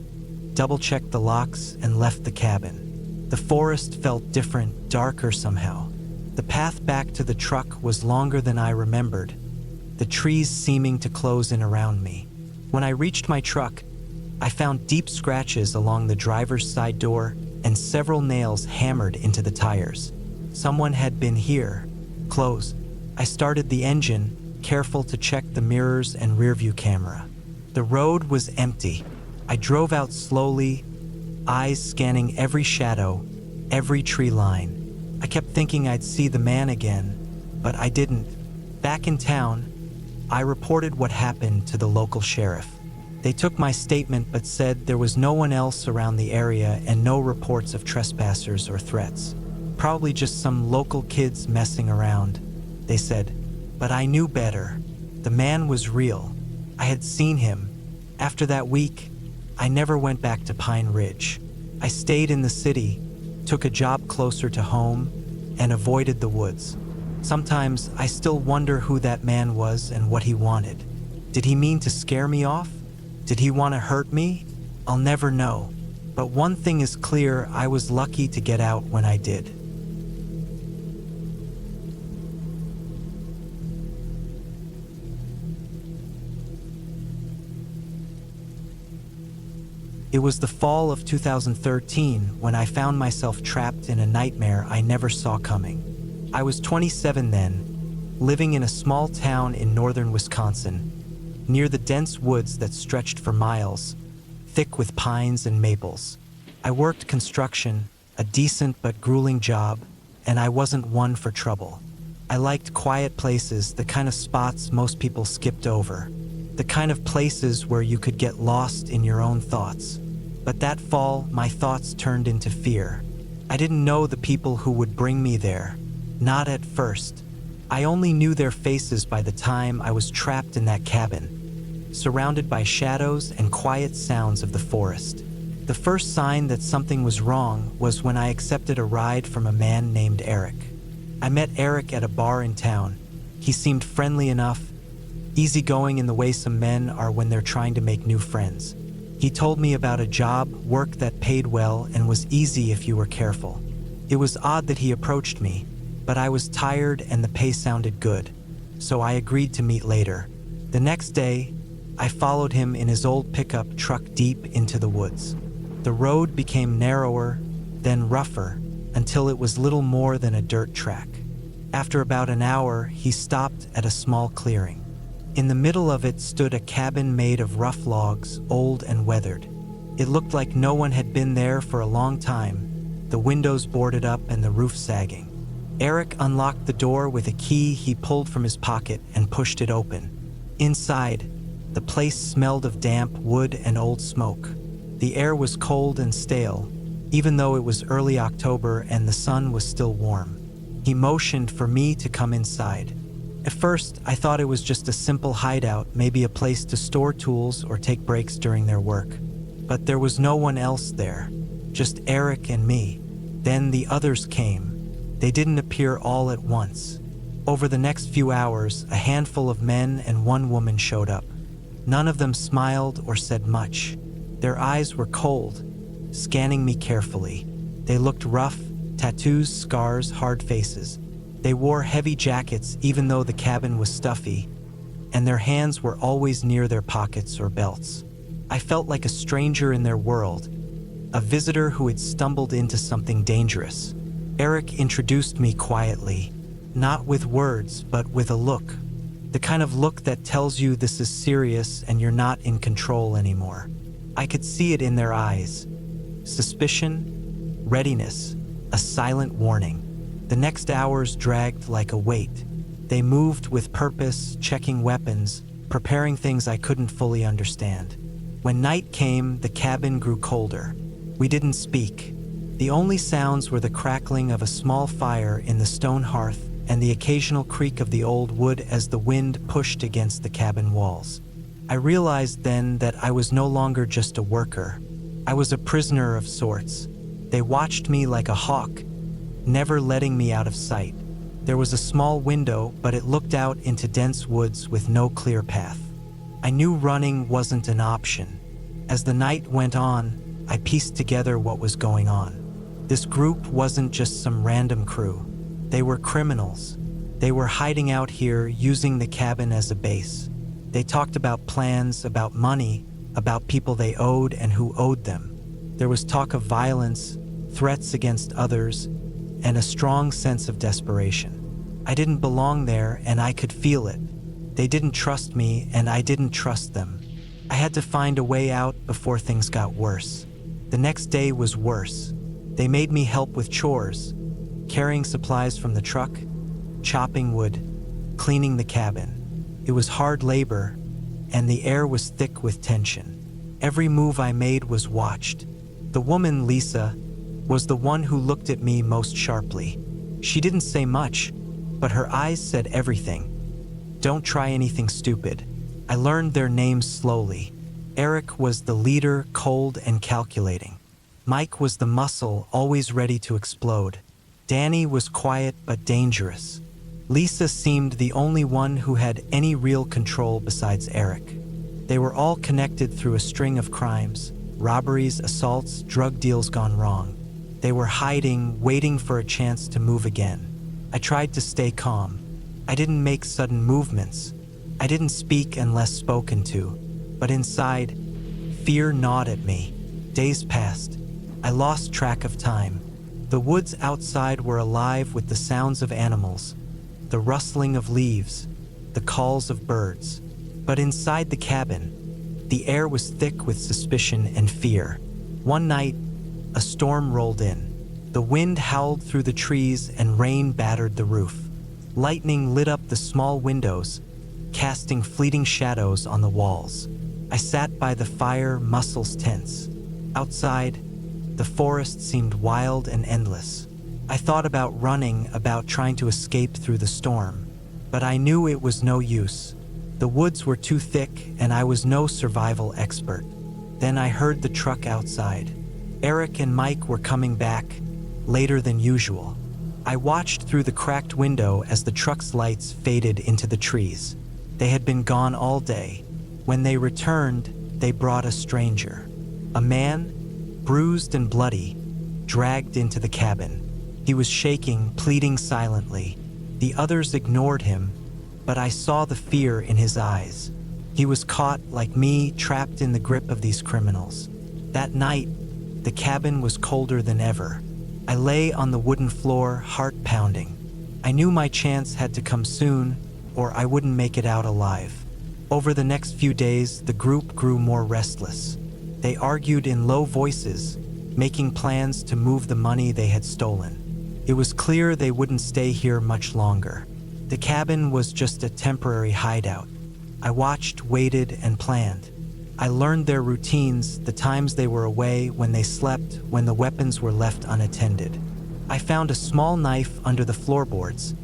double-checked the locks, and left the cabin. The forest felt different, darker somehow. The path back to the truck was longer than I remembered, the trees seeming to close in around me. When I reached my truck, I found deep scratches along the driver's side door and several nails hammered into the tires. Someone had been here. Close. I started the engine, careful to check the mirrors and rearview camera. The road was empty. I drove out slowly, eyes scanning every shadow, every tree line. I kept thinking I'd see the man again, but I didn't. Back in town, I reported what happened to the local sheriff. They took my statement but said there was no one else around the area and no reports of trespassers or threats. Probably just some local kids messing around, they said. But I knew better. The man was real. I had seen him. After that week, I never went back to Pine Ridge. I stayed in the city, took a job closer to home, and avoided the woods. Sometimes I still wonder who that man was and what he wanted. Did he mean to scare me off? Did he want to hurt me? I'll never know. But one thing is clear, I was lucky to get out when I did. It was the fall of 2013 when I found myself trapped in a nightmare I never saw coming. I was 27 then, living in a small town in northern Wisconsin, near the dense woods that stretched for miles, thick with pines and maples. I worked construction, a decent but grueling job, and I wasn't one for trouble. I liked quiet places, the kind of spots most people skipped over, the kind of places where you could get lost in your own thoughts. But that fall, my thoughts turned into fear. I didn't know the people who would bring me there, not at first. I only knew their faces by the time I was trapped in that cabin, surrounded by shadows and quiet sounds of the forest. The first sign that something was wrong was when I accepted a ride from a man named Eric. I met Eric at a bar in town. He seemed friendly enough, easygoing in the way some men are when they're trying to make new friends. He told me about a job, work that paid well and was easy if you were careful. It was odd that he approached me, but I was tired and the pay sounded good, so I agreed to meet later. The next day, I followed him in his old pickup truck deep into the woods. The road became narrower, then rougher, until it was little more than a dirt track. After about an hour, he stopped at a small clearing. In the middle of it stood a cabin made of rough logs, old and weathered. It looked like no one had been there for a long time, the windows boarded up and the roof sagging. Eric unlocked the door with a key he pulled from his pocket and pushed it open. Inside, the place smelled of damp wood and old smoke. The air was cold and stale, even though it was early October and the sun was still warm. He motioned for me to come inside. At first, I thought it was just a simple hideout, maybe a place to store tools or take breaks during their work. But there was no one else there, just Eric and me. Then the others came. They didn't appear all at once. Over the next few hours, a handful of men and one woman showed up. None of them smiled or said much. Their eyes were cold, scanning me carefully. They looked rough, tattoos, scars, hard faces. They wore heavy jackets even though the cabin was stuffy, and their hands were always near their pockets or belts. I felt like a stranger in their world, a visitor who had stumbled into something dangerous. Eric introduced me quietly, not with words, but with a look. The kind of look that tells you this is serious and you're not in control anymore. I could see it in their eyes. Suspicion, readiness, a silent warning. The next hours dragged like a weight. They moved with purpose, checking weapons, preparing things I couldn't fully understand. When night came, the cabin grew colder. We didn't speak. The only sounds were the crackling of a small fire in the stone hearth and the occasional creak of the old wood as the wind pushed against the cabin walls. I realized then that I was no longer just a worker. I was a prisoner of sorts. They watched me like a hawk, never letting me out of sight. There was a small window, but it looked out into dense woods with no clear path. I knew running wasn't an option. As the night went on, I pieced together what was going on. This group wasn't just some random crew. They were criminals. They were hiding out here using the cabin as a base. They talked about plans, about money, about people they owed and who owed them. There was talk of violence, threats against others, and a strong sense of desperation. I didn't belong there, and I could feel it. They didn't trust me, and I didn't trust them. I had to find a way out before things got worse. The next day was worse. They made me help with chores, carrying supplies from the truck, chopping wood, cleaning the cabin. It was hard labor, and the air was thick with tension. Every move I made was watched. The woman, Lisa, was the one who looked at me most sharply. She didn't say much, but her eyes said everything. Don't try anything stupid. I learned their names slowly. Eric was the leader, cold and calculating. Mike was the muscle, always ready to explode. Danny was quiet but dangerous. Lisa seemed the only one who had any real control besides Eric. They were all connected through a string of crimes, robberies, assaults, drug deals gone wrong. They were hiding, waiting for a chance to move again. I tried to stay calm. I didn't make sudden movements. I didn't speak unless spoken to. But inside, fear gnawed at me. Days passed. I lost track of time. The woods outside were alive with the sounds of animals, the rustling of leaves, the calls of birds. But inside the cabin, the air was thick with suspicion and fear. One night, a storm rolled in. The wind howled through the trees and rain battered the roof. Lightning lit up the small windows, casting fleeting shadows on the walls. I sat by the fire, muscles tense. Outside, the forest seemed wild and endless. I thought about running, about trying to escape through the storm. But I knew it was no use. The woods were too thick, and I was no survival expert. Then I heard the truck outside. Eric and Mike were coming back, later than usual. I watched through the cracked window as the truck's lights faded into the trees. They had been gone all day. When they returned, they brought a stranger. A man, bruised and bloody, dragged into the cabin. He was shaking, pleading silently. The others ignored him, but I saw the fear in his eyes. He was caught, like me, trapped in the grip of these criminals. That night, the cabin was colder than ever. I lay on the wooden floor, heart pounding. I knew my chance had to come soon, or I wouldn't make it out alive. Over the next few days, the group grew more restless. They argued in low voices, making plans to move the money they had stolen. It was clear they wouldn't stay here much longer. The cabin was just a temporary hideout. I watched, waited, and planned. I learned their routines, the times they were away, when they slept, when the weapons were left unattended. I found a small knife under the floorboards,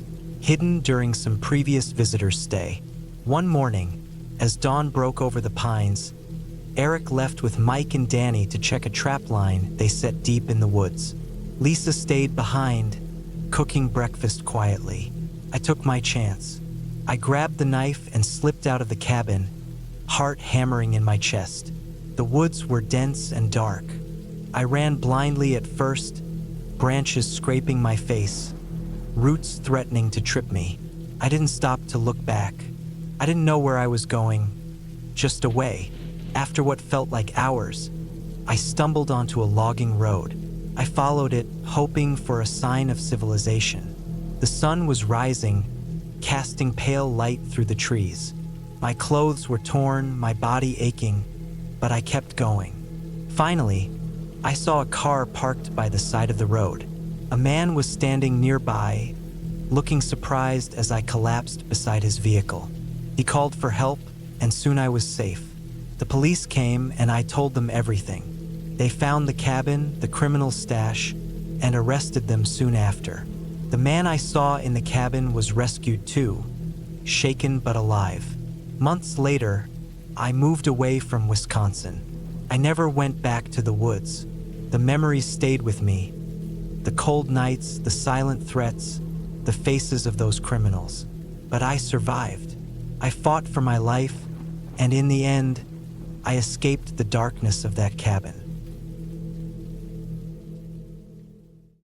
hidden during some previous visitor's stay. One morning, as dawn broke over the pines, Eric left with Mike and Danny to check a trap line they set deep in the woods. Lisa stayed behind, cooking breakfast quietly. I took my chance. I grabbed the knife and slipped out of the cabin, heart hammering in my chest. The woods were dense and dark. I ran blindly at first, branches scraping my face, roots threatening to trip me. I didn't stop to look back. I didn't know where I was going, just away. After what felt like hours, I stumbled onto a logging road. I followed it, hoping for a sign of civilization. The sun was rising, casting pale light through the trees. My clothes were torn, my body aching, but I kept going. Finally, I saw a car parked by the side of the road. A man was standing nearby, looking surprised as I collapsed beside his vehicle. He called for help, and soon I was safe. The police came, and I told them everything. They found the cabin, the criminal stash, and arrested them soon after. The man I saw in the cabin was rescued too, shaken but alive. Months later, I moved away from Wisconsin. I never went back to the woods. The memories stayed with me. The cold nights, the silent threats, the faces of those criminals. But I survived. I fought for my life, and in the end, I escaped the darkness of that cabin.